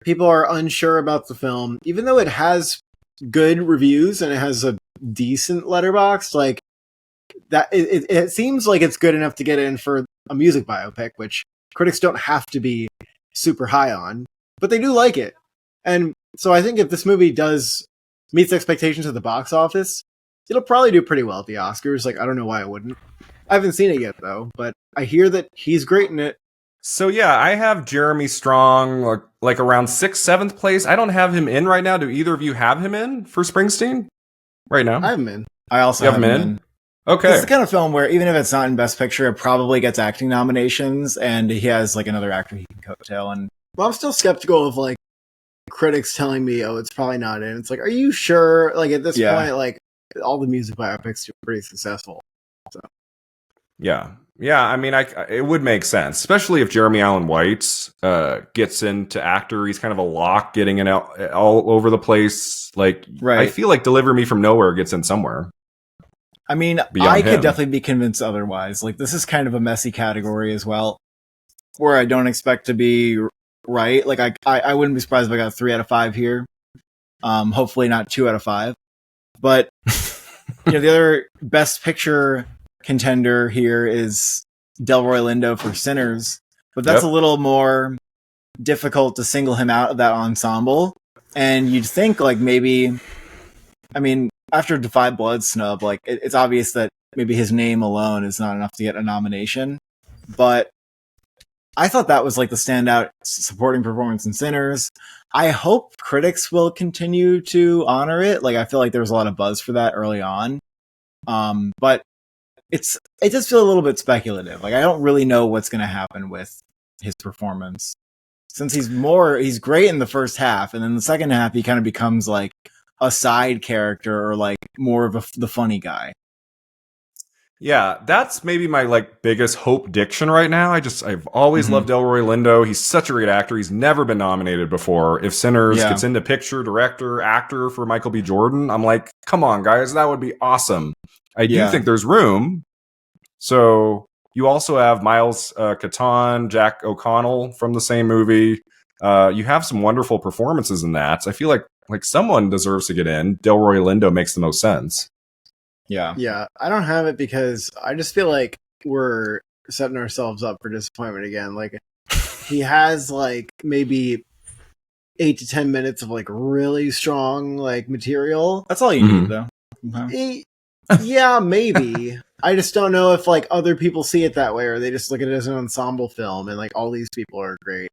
people are unsure about the film, even though it has good reviews and it has a decent letterbox. Like that, it seems like it's good enough to get in for a music biopic, which critics don't have to be super high on, but they do like it. And so I think if this movie meets expectations at the box office, it'll probably do pretty well at the Oscars. Like, I don't know why it wouldn't. I haven't seen it yet though, but I hear that he's great in it. So yeah, I have Jeremy Strong like around 6th, 7th place. I don't have him in right now. Do either of you have him in for Springsteen right now? I have him in. I also have him in. Okay. It's the kind of film where even if it's not in Best Picture, it probably gets acting nominations, and he has like another actor he can coattail. And well, I'm still skeptical of like critics telling me, "Oh, it's probably not in." It's like, are you sure? Like at this point, like all the music biopics are pretty successful. So yeah. I mean, it would make sense, especially if Jeremy Allen White gets into actor. He's kind of a lock, getting in all over the place. Like, I feel like Deliver Me From Nowhere gets in somewhere. I mean, I could definitely be convinced otherwise. Like, this is kind of a messy category as well, where I don't expect to be right. Like, I wouldn't be surprised if I got a 3 out of 5 here. Hopefully not 2 out of 5. But, the other Best Picture contender here is Delroy Lindo for Sinners. But that's a little more difficult to single him out of that ensemble. And you'd think, like, maybe... I mean... After Defy Blood snub, like it's obvious that maybe his name alone is not enough to get a nomination. But I thought that was like the standout supporting performance in Sinners. I hope critics will continue to honor it. Like I feel like there was a lot of buzz for that early on. But it does feel a little bit speculative. Like I don't really know what's going to happen with his performance. Since he's great in the first half, and then the second half he kind of becomes like a side character or like more of the funny guy. Yeah, that's maybe my like biggest hope diction right now. I've always loved Delroy Lindo. He's such a great actor. He's never been nominated before. If Sinners gets into picture, director, actor for Michael B. Jordan, I'm like, come on, guys, that would be awesome. I do think there's room. So you also have Miles Keaton, Jack O'Connell from the same movie. You have some wonderful performances in that. So I feel like someone deserves to get in. Delroy Lindo makes the most sense. Yeah. I don't have it because I just feel like we're setting ourselves up for disappointment again. Like he has like maybe 8 to 10 minutes of like really strong like material. That's all you need though. Yeah, maybe. I just don't know if like other people see it that way or they just look at it as an ensemble film and like all these people are great.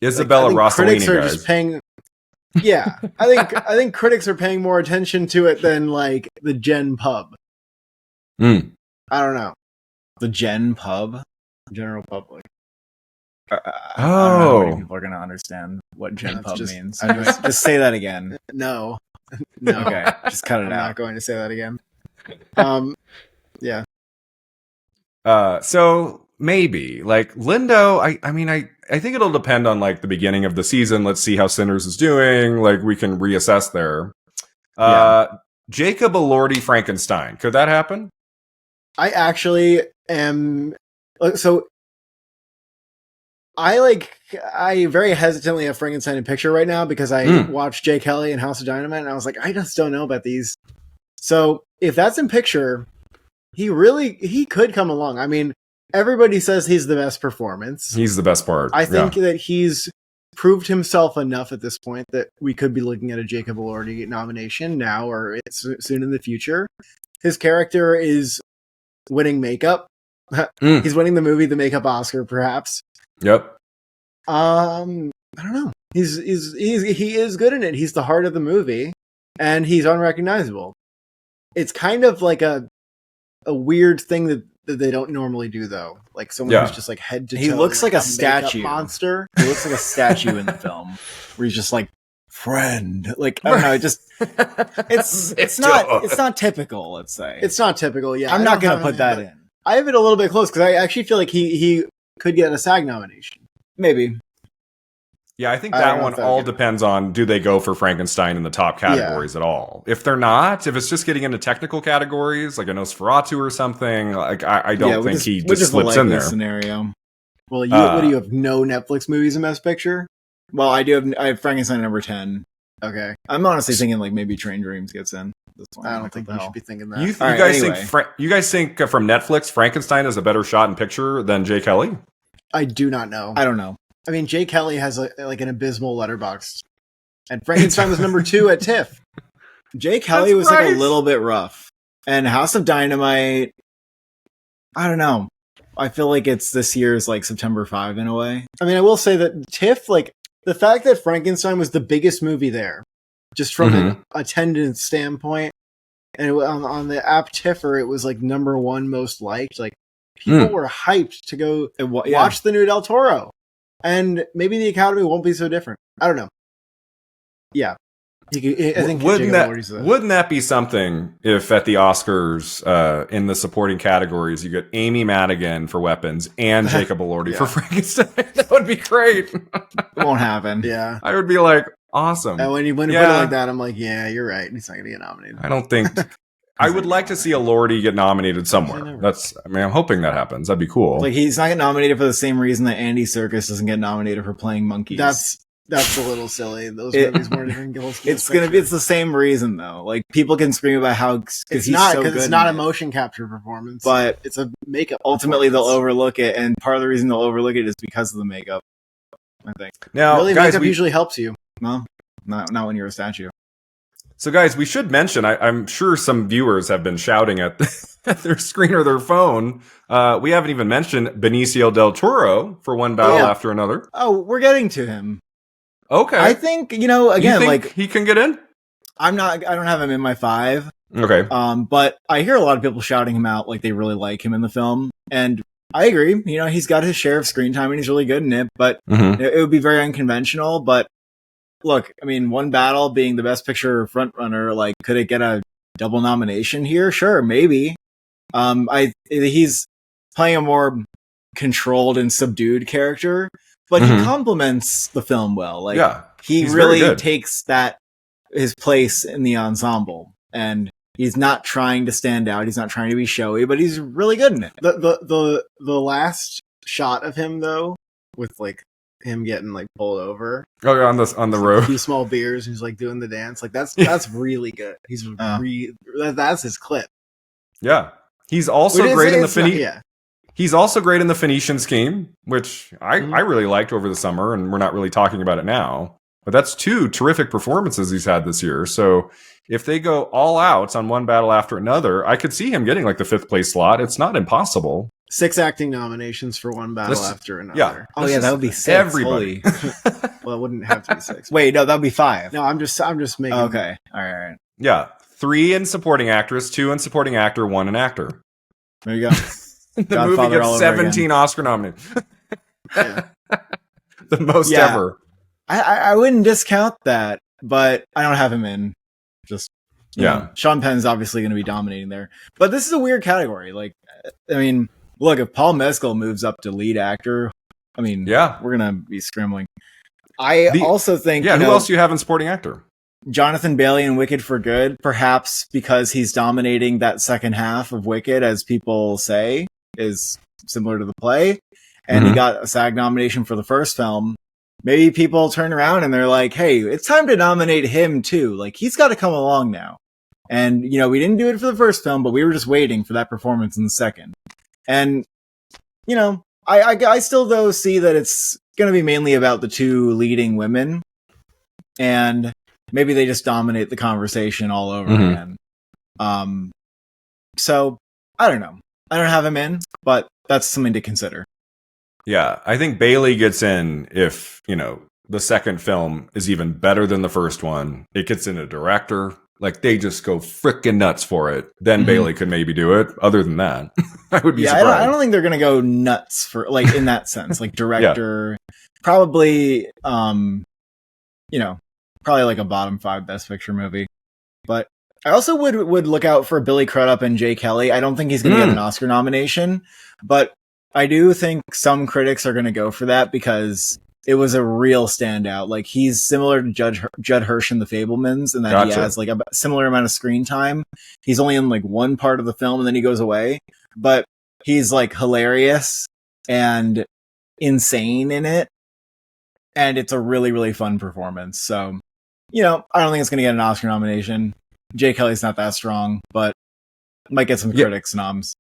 Isabella Rossellini, critics are just paying. Yeah, I think critics are paying more attention to it than like the Gen Pub. I don't know. The Gen Pub, General Public. I don't know how many people are going to understand what Gen Pub means. Just say that again. No. Okay, just cut it out. I'm not going to say that again. Yeah. So maybe like Lindo. I think it'll depend on like the beginning of the season. Let's see how Sinners is doing. Like we can reassess there. Jacob Elordi Frankenstein. Could that happen? I actually am. So I very hesitantly have Frankenstein in picture right now because I watched Jay Kelly and House of Dynamite and I was like, I just don't know about these. So if that's in picture, he could come along. I mean, everybody says he's the best performance. He's the best part. I think that he's proved himself enough at this point that we could be looking at a Jacob Elordi nomination now or soon in the future. His character is winning makeup. He's winning the movie, the makeup Oscar, perhaps. Yep. I don't know. He is good in it. He's the heart of the movie, and he's unrecognizable. It's kind of like a weird thing that they don't normally do, though. Like someone who's just like head to toe. He looks like a statue monster. He looks like a statue in the film, where he's just like friend. Like I don't know. It just it's not typical. Let's say it's not typical. Yeah, I'm not gonna put that in. I have it a little bit close because I actually feel like he could get a SAG nomination. Maybe. Yeah, I think that one all depends on, do they go for Frankenstein in the top categories at all? If they're not, if it's just getting into technical categories, like a Nosferatu or something, like I don't think he just slips in there. Scenario. Well, what do you have? No Netflix movies in Best Picture? Well, I have Frankenstein number 10. Okay. I'm honestly thinking like maybe Train Dreams gets in. I don't think we should be thinking that. You guys think from Netflix, Frankenstein is a better shot in picture than Jay Kelly? I do not know. I don't know. I mean, Jay Kelly has like an abysmal letterbox, and Frankenstein was number 2 at TIFF. Jay Kelly was like a little bit rough, and House of Dynamite. I don't know. I feel like it's this year's like September 5 in a way. I mean, I will say that TIFF, like the fact that Frankenstein was the biggest movie there, just from an attendance standpoint, and on the app TIFFer, it was like number 1 most liked. Like people were hyped to go watch the new Del Toro. And maybe the Academy won't be so different. I don't know. Yeah. I think wouldn't that be something if at the Oscars in the supporting categories you get Amy Madigan for Weapons and Jacob Elordi for Frankenstein? That would be great. It won't happen. Yeah. I would be like, awesome. And when you put it like that, I'm like, yeah, you're right. He's not going to get nominated. I don't think... I would like to see Elordi get nominated somewhere. I'm hoping that happens. That'd be cool. Like he's not getting nominated for the same reason that Andy Serkis doesn't get nominated for Playing Monkeys. That's a little silly. Those movies weren't even It's the same reason though. Like people can scream about how it's not a motion capture performance, but it's a makeup. Ultimately, they'll overlook it, and part of the reason they'll overlook it is because of the makeup. I think. Now, really, guys, makeup usually helps you. Well, not when you're a statue. So, guys, we should mention, I'm sure some viewers have been shouting at their screen or their phone. We haven't even mentioned Benicio del Toro for One Battle After Another. Oh, we're getting to him. Okay. I think, again, like... he can get in? I don't have him in my 5. Okay. But I hear a lot of people shouting him out like they really like him in the film. And I agree. He's got his share of screen time and he's really good in it. But it would be very unconventional. But look, I mean, One Battle being the best picture frontrunner, like, could it get a double nomination here? Sure, maybe. He's playing a more controlled and subdued character, but he complements the film well. Like, he really takes his place in the ensemble, and he's not trying to stand out. He's not trying to be showy, but he's really good in it. The last shot of him though, with like him getting like pulled over. Oh, yeah, on the road. A few small beers. He's like doing the dance. Like that's really good. That's his clip. Yeah, he's also great in the He's also great in the Phoenician Scheme, which I really liked over the summer, and we're not really talking about it now. But that's 2 terrific performances he's had this year. So if they go all out on One Battle After Another, I could see him getting like the 5th place slot. It's not impossible. 6 acting nominations for One Battle After Another. Yeah. Oh yeah, that would be 6. Everybody. Well, it wouldn't have to be 6. Wait, no, that would be 5. No, I'm just making. Okay. All right. Yeah. 3 in supporting actress, 2 in supporting actor, 1 in actor. There you go. The movie gets 17 Oscar nominations. The most ever. I wouldn't discount that, but I don't have him in. Just Sean Penn's obviously going to be dominating there. But this is a weird category. Like, I mean, look, if Paul Mescal moves up to lead actor, I mean, we're going to be scrambling. I also think... Yeah, who else do you have in supporting actor? Jonathan Bailey in Wicked for Good, perhaps because he's dominating that second half of Wicked, as people say, is similar to the play. And he got a SAG nomination for the first film. Maybe people turn around and they're like, hey, it's time to nominate him too. Like, he's got to come along now. And, we didn't do it for the first film, but we were just waiting for that performance in the second. And, I still, though, see that it's going to be mainly about the two leading women. And maybe they just dominate the conversation all over again. So, I don't know. I don't have him in, but that's something to consider. Yeah, I think Bailey gets in if, the second film is even better than the first one. It gets in a director. Like, they just go frickin' nuts for it. Then Bailey could maybe do it. Other than that, I would be surprised. I don't think they're going to go nuts for, like, in that sense. Like, director, probably, probably like a bottom 5 Best Picture movie. But I also would look out for Billy Crudup and Jay Kelly. I don't think he's going to get an Oscar nomination. But I do think some critics are going to go for that because it was a real standout. Like, he's similar to Judd Hirsch in The Fabelmans, and that he has like a similar amount of screen time. He's only in like one part of the film and then he goes away, but he's like hilarious and insane in it. And it's a really, really fun performance. So, I don't think it's going to get an Oscar nomination. Jay Kelly's not that strong, but might get some critics noms.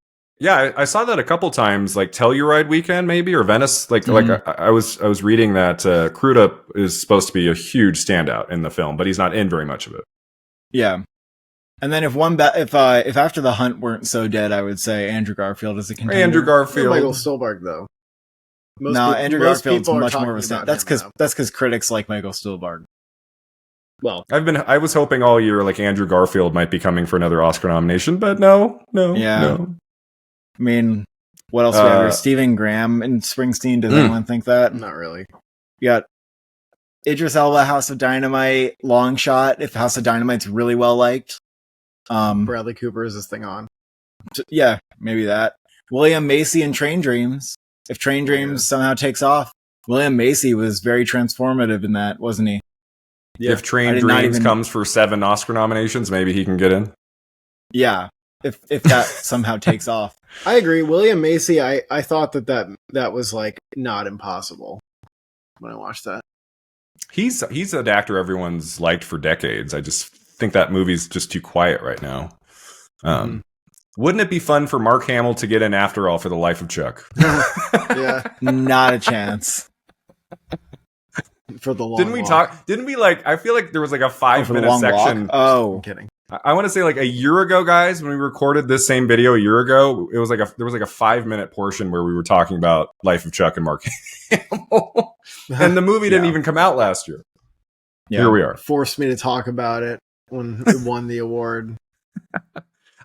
Yeah, I saw that a couple times, like Telluride weekend, maybe, or Venice. Like I was reading that Crudup is supposed to be a huge standout in the film, but he's not in very much of it. Yeah, and then if After the Hunt weren't so dead, I would say Andrew Garfield is a contender. Andrew Garfield, Michael Stuhlbarg, though. Andrew Garfield's much more of a standout. That's because critics like Michael Stuhlbarg. Well, I was hoping all year like Andrew Garfield might be coming for another Oscar nomination, but no. I mean, what else do we have? Stephen Graham and Springsteen. Does anyone think that? Not really. You got Idris Elba, House of Dynamite, long shot. If House of Dynamite's really well liked, Bradley Cooper is this thing on? Yeah, maybe that. William Macy and Train Dreams. If Train Dreams somehow takes off, William Macy was very transformative in that, wasn't he? Yeah. If Train Dreams comes for 7 Oscar nominations, maybe he can get in. Yeah. If that somehow takes off. I agree. William Macy, I thought that was like not impossible when I watched that. He's an actor everyone's liked for decades. I just think that movie's just too quiet right now. Wouldn't it be fun for Mark Hamill to get in after all for The Life of Chuck? Yeah. Not a chance. For the long Didn't we walk. Didn't we I feel like there was like a 5-minute section. Walk? Oh. I'm kidding. I want to say like a year ago, guys, when we recorded this same video a year ago, there was like a 5-minute portion where we were talking about Life of Chuck and Mark Hamill. And the movie didn't even come out last year. Yeah. Here we are. Forced me to talk about it when it won the award.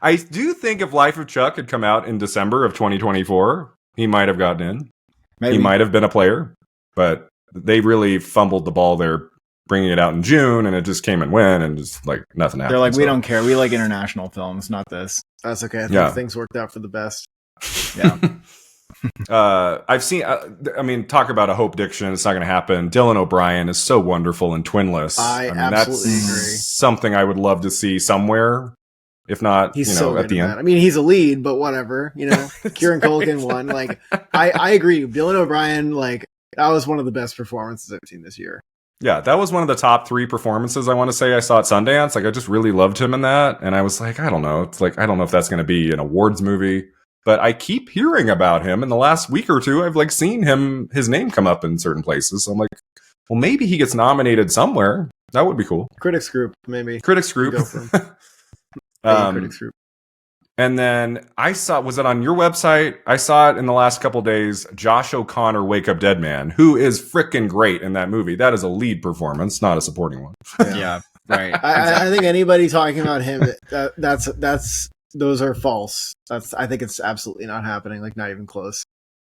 I do think if Life of Chuck had come out in December of 2024, he might have gotten in. Maybe. He might have been a player, but they really fumbled the ball there, bringing it out in June, and it just came and went, and just like nothing happened. They're like, we don't care. We like international films, not this. That's okay. I think things worked out for the best. Yeah. I've seen, talk about a Hope Diction. It's not going to happen. Dylan O'Brien is so wonderful in Twinless. I absolutely agree. Something I would love to see somewhere. If not, he's so at the end. I mean, he's a lead, but whatever. Kieran Culkin won. Like, I agree. Dylan O'Brien, like, that was one of the best performances I've seen this year. Yeah, that was one of the top 3 performances I want to say I saw at Sundance. Like, I just really loved him in that. And I was like, I don't know. It's like, I don't know if that's going to be an awards movie. But I keep hearing about him. In the last week or two, I've like seen his name come up in certain places. So I'm like, well, maybe he gets nominated somewhere. That would be cool. Critics Group, maybe. Critics Group. Critics Group. And then I saw, was it on your website? I saw it in the last couple days. Josh O'Connor, Wake Up Dead Man, who is freaking great in that movie. That is a lead performance, not a supporting one. Yeah, right. I think anybody talking about him, that's those are false. I think it's absolutely not happening. Like, not even close.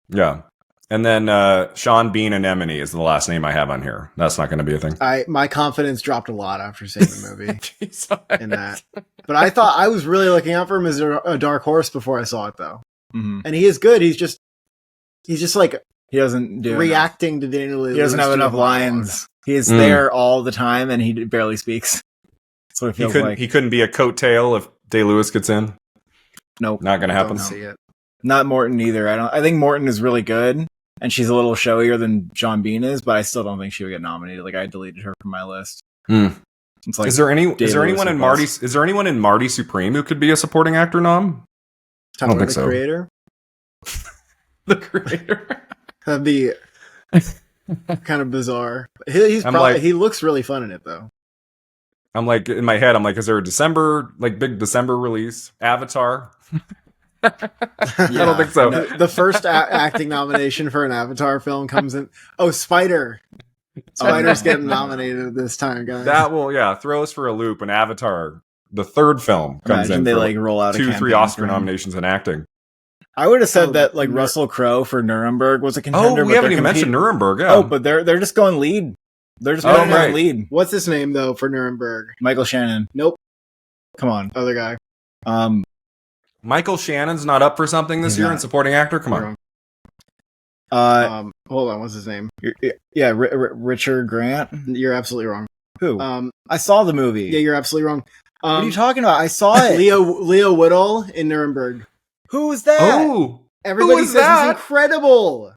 Yeah. And then Sean Bean Anemone is the last name I have on here. That's not going to be a thing. My confidence dropped a lot after seeing the movie in that. But I thought I was really looking out for him as a dark horse before I saw it, though. Mm-hmm. And he is good. He's just like he doesn't do reacting to Daniel Lewis. He doesn't have enough lines. He is there all the time, and he barely speaks. That's what it feels like. He couldn't be a coattail if Day-Lewis gets in. Nope, not going to happen. Don't see it. Not Morton either. I think Morton is really good, and she's a little showier than Sean Bean is, but I still don't think she would get nominated. Like, I deleted her from my list. It's like is there anyone in Marty Supreme who could be a supporting actor nom? I don't think so. Creator? The creator. That'd be kind of bizarre. He looks really fun in it though. I'm like, in my head, I'm like, is there a big December release? Avatar? I don't think so. No, the first acting nomination for an Avatar film comes in. Oh, Spider's getting nominated this time, guys. That will, throw us for a loop. When Avatar, the third film, comes in. They like roll out 2-3 Oscar nominations in acting. I would have said that like Russell Crowe for Nuremberg was a contender. Oh, we haven't even mentioned Nuremberg. Yeah. Oh, but they're just going lead. They're just going lead. What's his name though for Nuremberg? Michael Shannon. Nope. Come on, other guy. Michael Shannon's not up for something this year in supporting actor. Come on. Hold on. What's his name? Richard Grant. You're absolutely wrong. Who? I saw the movie. Yeah, you're absolutely wrong. What are you talking about? I saw it. Leo Woodall in Nuremberg. Who was that? Oh, everybody says he's incredible.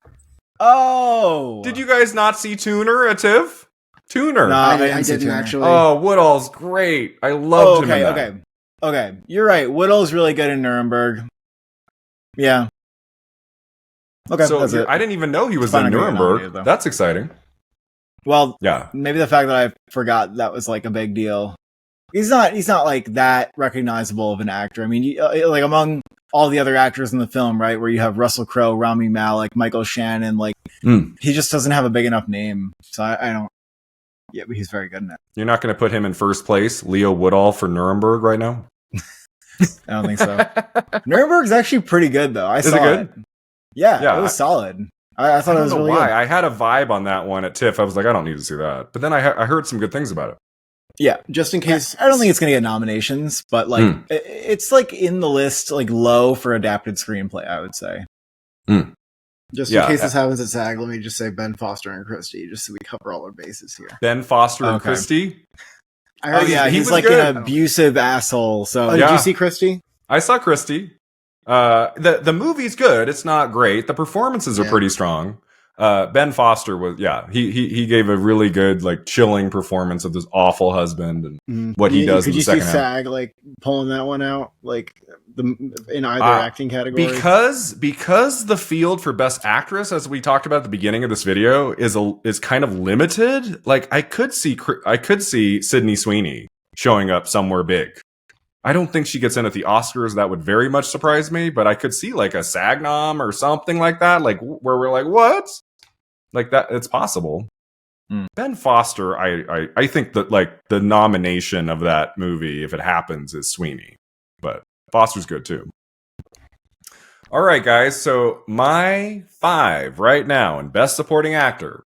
Oh, did you guys not see Tuner at TIFF? Tuner. No, I didn't actually. Oh, Woodall's great. I loved him in that. Okay. You're right. Woodall's really good in Nuremberg. Yeah. Okay. So I didn't even know he was in Nuremberg. That's exciting. Well, yeah. Maybe the fact that I forgot that was like a big deal. He's not like that recognizable of an actor. I mean, like among all the other actors in the film, right? Where you have Russell Crowe, Rami Malek, Michael Shannon, like he just doesn't have a big enough name. So I don't. Yeah, but he's very good in it. You're not going to put him in first place, Leo Woodall for Nuremberg right now? I don't think so. Nuremberg's actually pretty good though. Is it good? Yeah, it was solid. I thought it was really good. I had a vibe on that one at TIFF. I was like, I don't need to see that. But then I heard some good things about it. Yeah, just in case. I don't think it's going to get nominations, but like it's like in the list, like low for adapted screenplay, I would say. Just in case this happens at SAG, let me just say Ben Foster and Christie, just so we cover all our bases here. Ben Foster and Christie? He's like an abusive asshole. So did you see Christie? I saw Christie. The movie's good. It's not great. The performances are pretty strong. Ben Foster was, he gave a really good, like, chilling performance of this awful husband and what he does in the second half. Could you see SAG, like, pulling that one out, like, in either acting category? Because the field for Best Actress, as we talked about at the beginning of this video, is kind of limited. Like, I could see Sydney Sweeney showing up somewhere big. I don't think she gets in at the Oscars. That would very much surprise me, but I could see like a SAG nom or something like that, like where we're like, what? Like that, it's possible. Ben Foster, I think that like the nomination of that movie, if it happens, is Sweeney, but Foster's good too. All right, guys. So my 5 right now in Best Supporting Actor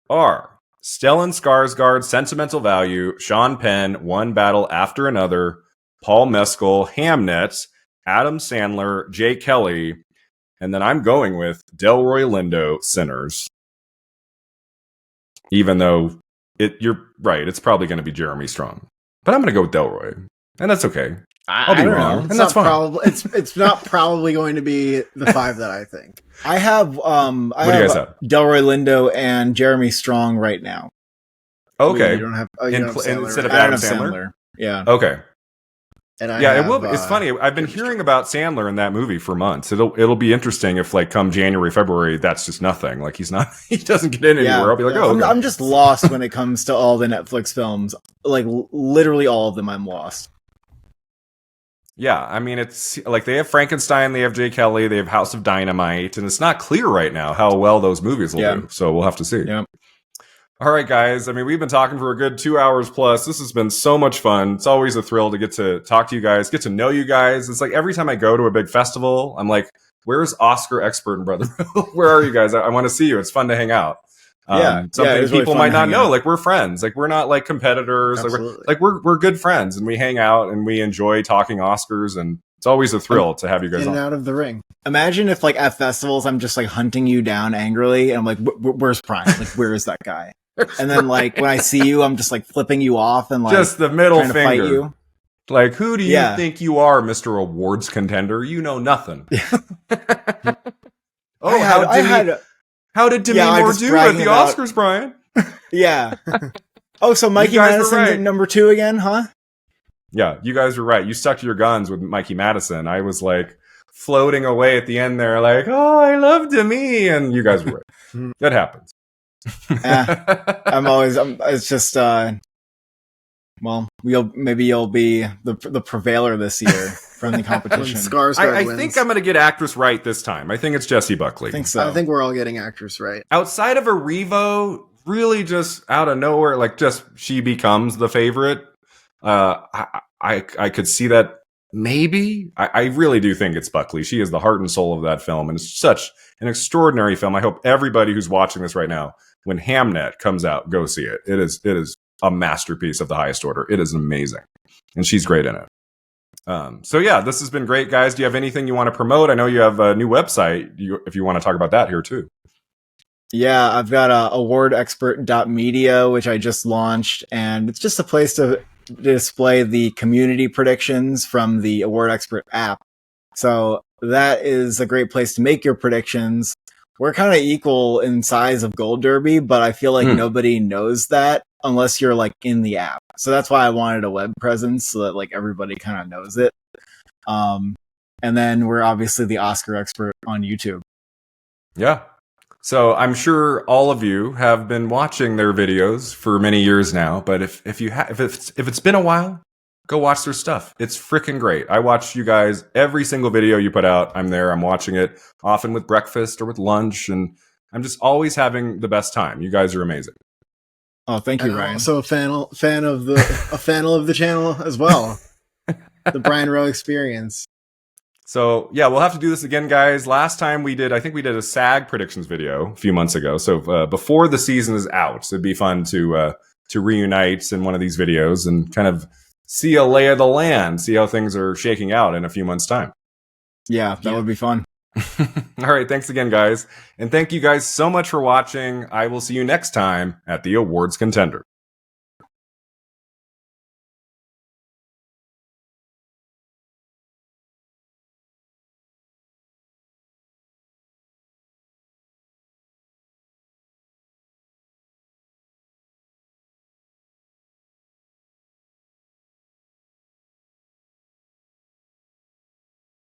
are Stellan Skarsgård, Sentimental Value, Sean Penn, One Battle After Another, Paul Mescal, Hamnet, Adam Sandler, Jay Kelly, and then I'm going with Delroy Lindo, Sinners. Even though you're right, it's probably going to be Jeremy Strong, but I'm going to go with Delroy, and that's okay. I'll be wrong, and that's fine. It's not probably going to be the 5 that I think. I have what do you guys have? Delroy Lindo and Jeremy Strong right now. Okay, you don't have instead of Adam Sandler. Yeah. Okay. And it will. It's funny. I've been hearing about Sandler in that movie for months. It'll be interesting if, like, come January, February, that's just nothing. Like, he doesn't get in anywhere. I'll be like, I'm just lost when it comes to all the Netflix films. Like, literally all of them, I'm lost. Yeah, I mean, it's like they have Frankenstein, they have Jay Kelly, they have House of Dynamite, and it's not clear right now how well those movies will do. So we'll have to see. Yeah. All right, guys. I mean, we've been talking for a good 2 hours plus. This has been so much fun. It's always a thrill to get to talk to you guys, get to know you guys. It's like every time I go to a big festival, I'm like, where's Oscar expert and brother? Where are you guys? I want to see you. It's fun to hang out. Something people might not know. Like, we're friends. Like, we're not like competitors. Like we're good friends, and we hang out and we enjoy talking Oscars, and it's always a thrill to have you guys in on. And out of the ring. Imagine if, like, at festivals, I'm just like hunting you down angrily, and I'm like, where's Brian? Like, where is that guy? And then, like, when I see you, I'm just like flipping you off and like just the middle finger. Fight you. Like, who do you think you are, Mr. Awards contender? You know nothing. How did Demi Moore do at the Oscars, Brian? Yeah. Oh, so Mikey Madison's at number 2 again, huh? Yeah, you guys were right. You stuck to your guns with Mikey Madison. I was like floating away at the end there, like, oh, I love Demi, and you guys were right. That happens. It's just, well, you'll be the prevailer this year from the competition. I think I'm going to get actress right this time. I think it's Jessie Buckley. I think so. I think we're all getting actress right. Outside of a Revo, really just out of nowhere, like just she becomes the favorite. I could see that maybe. I really do think it's Buckley. She is the heart and soul of that film, and it's such an extraordinary film. I hope everybody who's watching this right now, when Hamnet comes out, go see it. It is a masterpiece of the highest order. It is amazing, and she's great in it. So yeah, this has been great, guys. Do you have anything you want to promote? I know you have a new website. If you want to talk about that here too. Yeah, I've got awardexpert.media, which I just launched, and it's just a place to display the community predictions from the Award Expert app. So that is a great place to make your predictions. We're kind of equal in size of Gold Derby, but I feel like nobody knows that unless you're like in the app. So that's why I wanted a web presence so that like everybody kind of knows it. And then we're obviously the Oscar Expert on YouTube. Yeah. So I'm sure all of you have been watching their videos for many years now, but if it's been a while, go watch their stuff. It's freaking great. I watch you guys every single video you put out. I'm there. I'm watching it often with breakfast or with lunch, and I'm just always having the best time. You guys are amazing. Oh, thank you, Ryan. Also a fan of the channel as well. The Brian Rowe experience. So yeah, we'll have to do this again, guys. Last time I think we did a SAG predictions video a few months ago. So before the season is out, so it'd be fun to reunite in one of these videos and kind of see a lay of the land, see how things are shaking out in a few months' time. Yeah, that would be fun. All right, thanks again, guys. And thank you guys so much for watching. I will see you next time at the Awards Contender.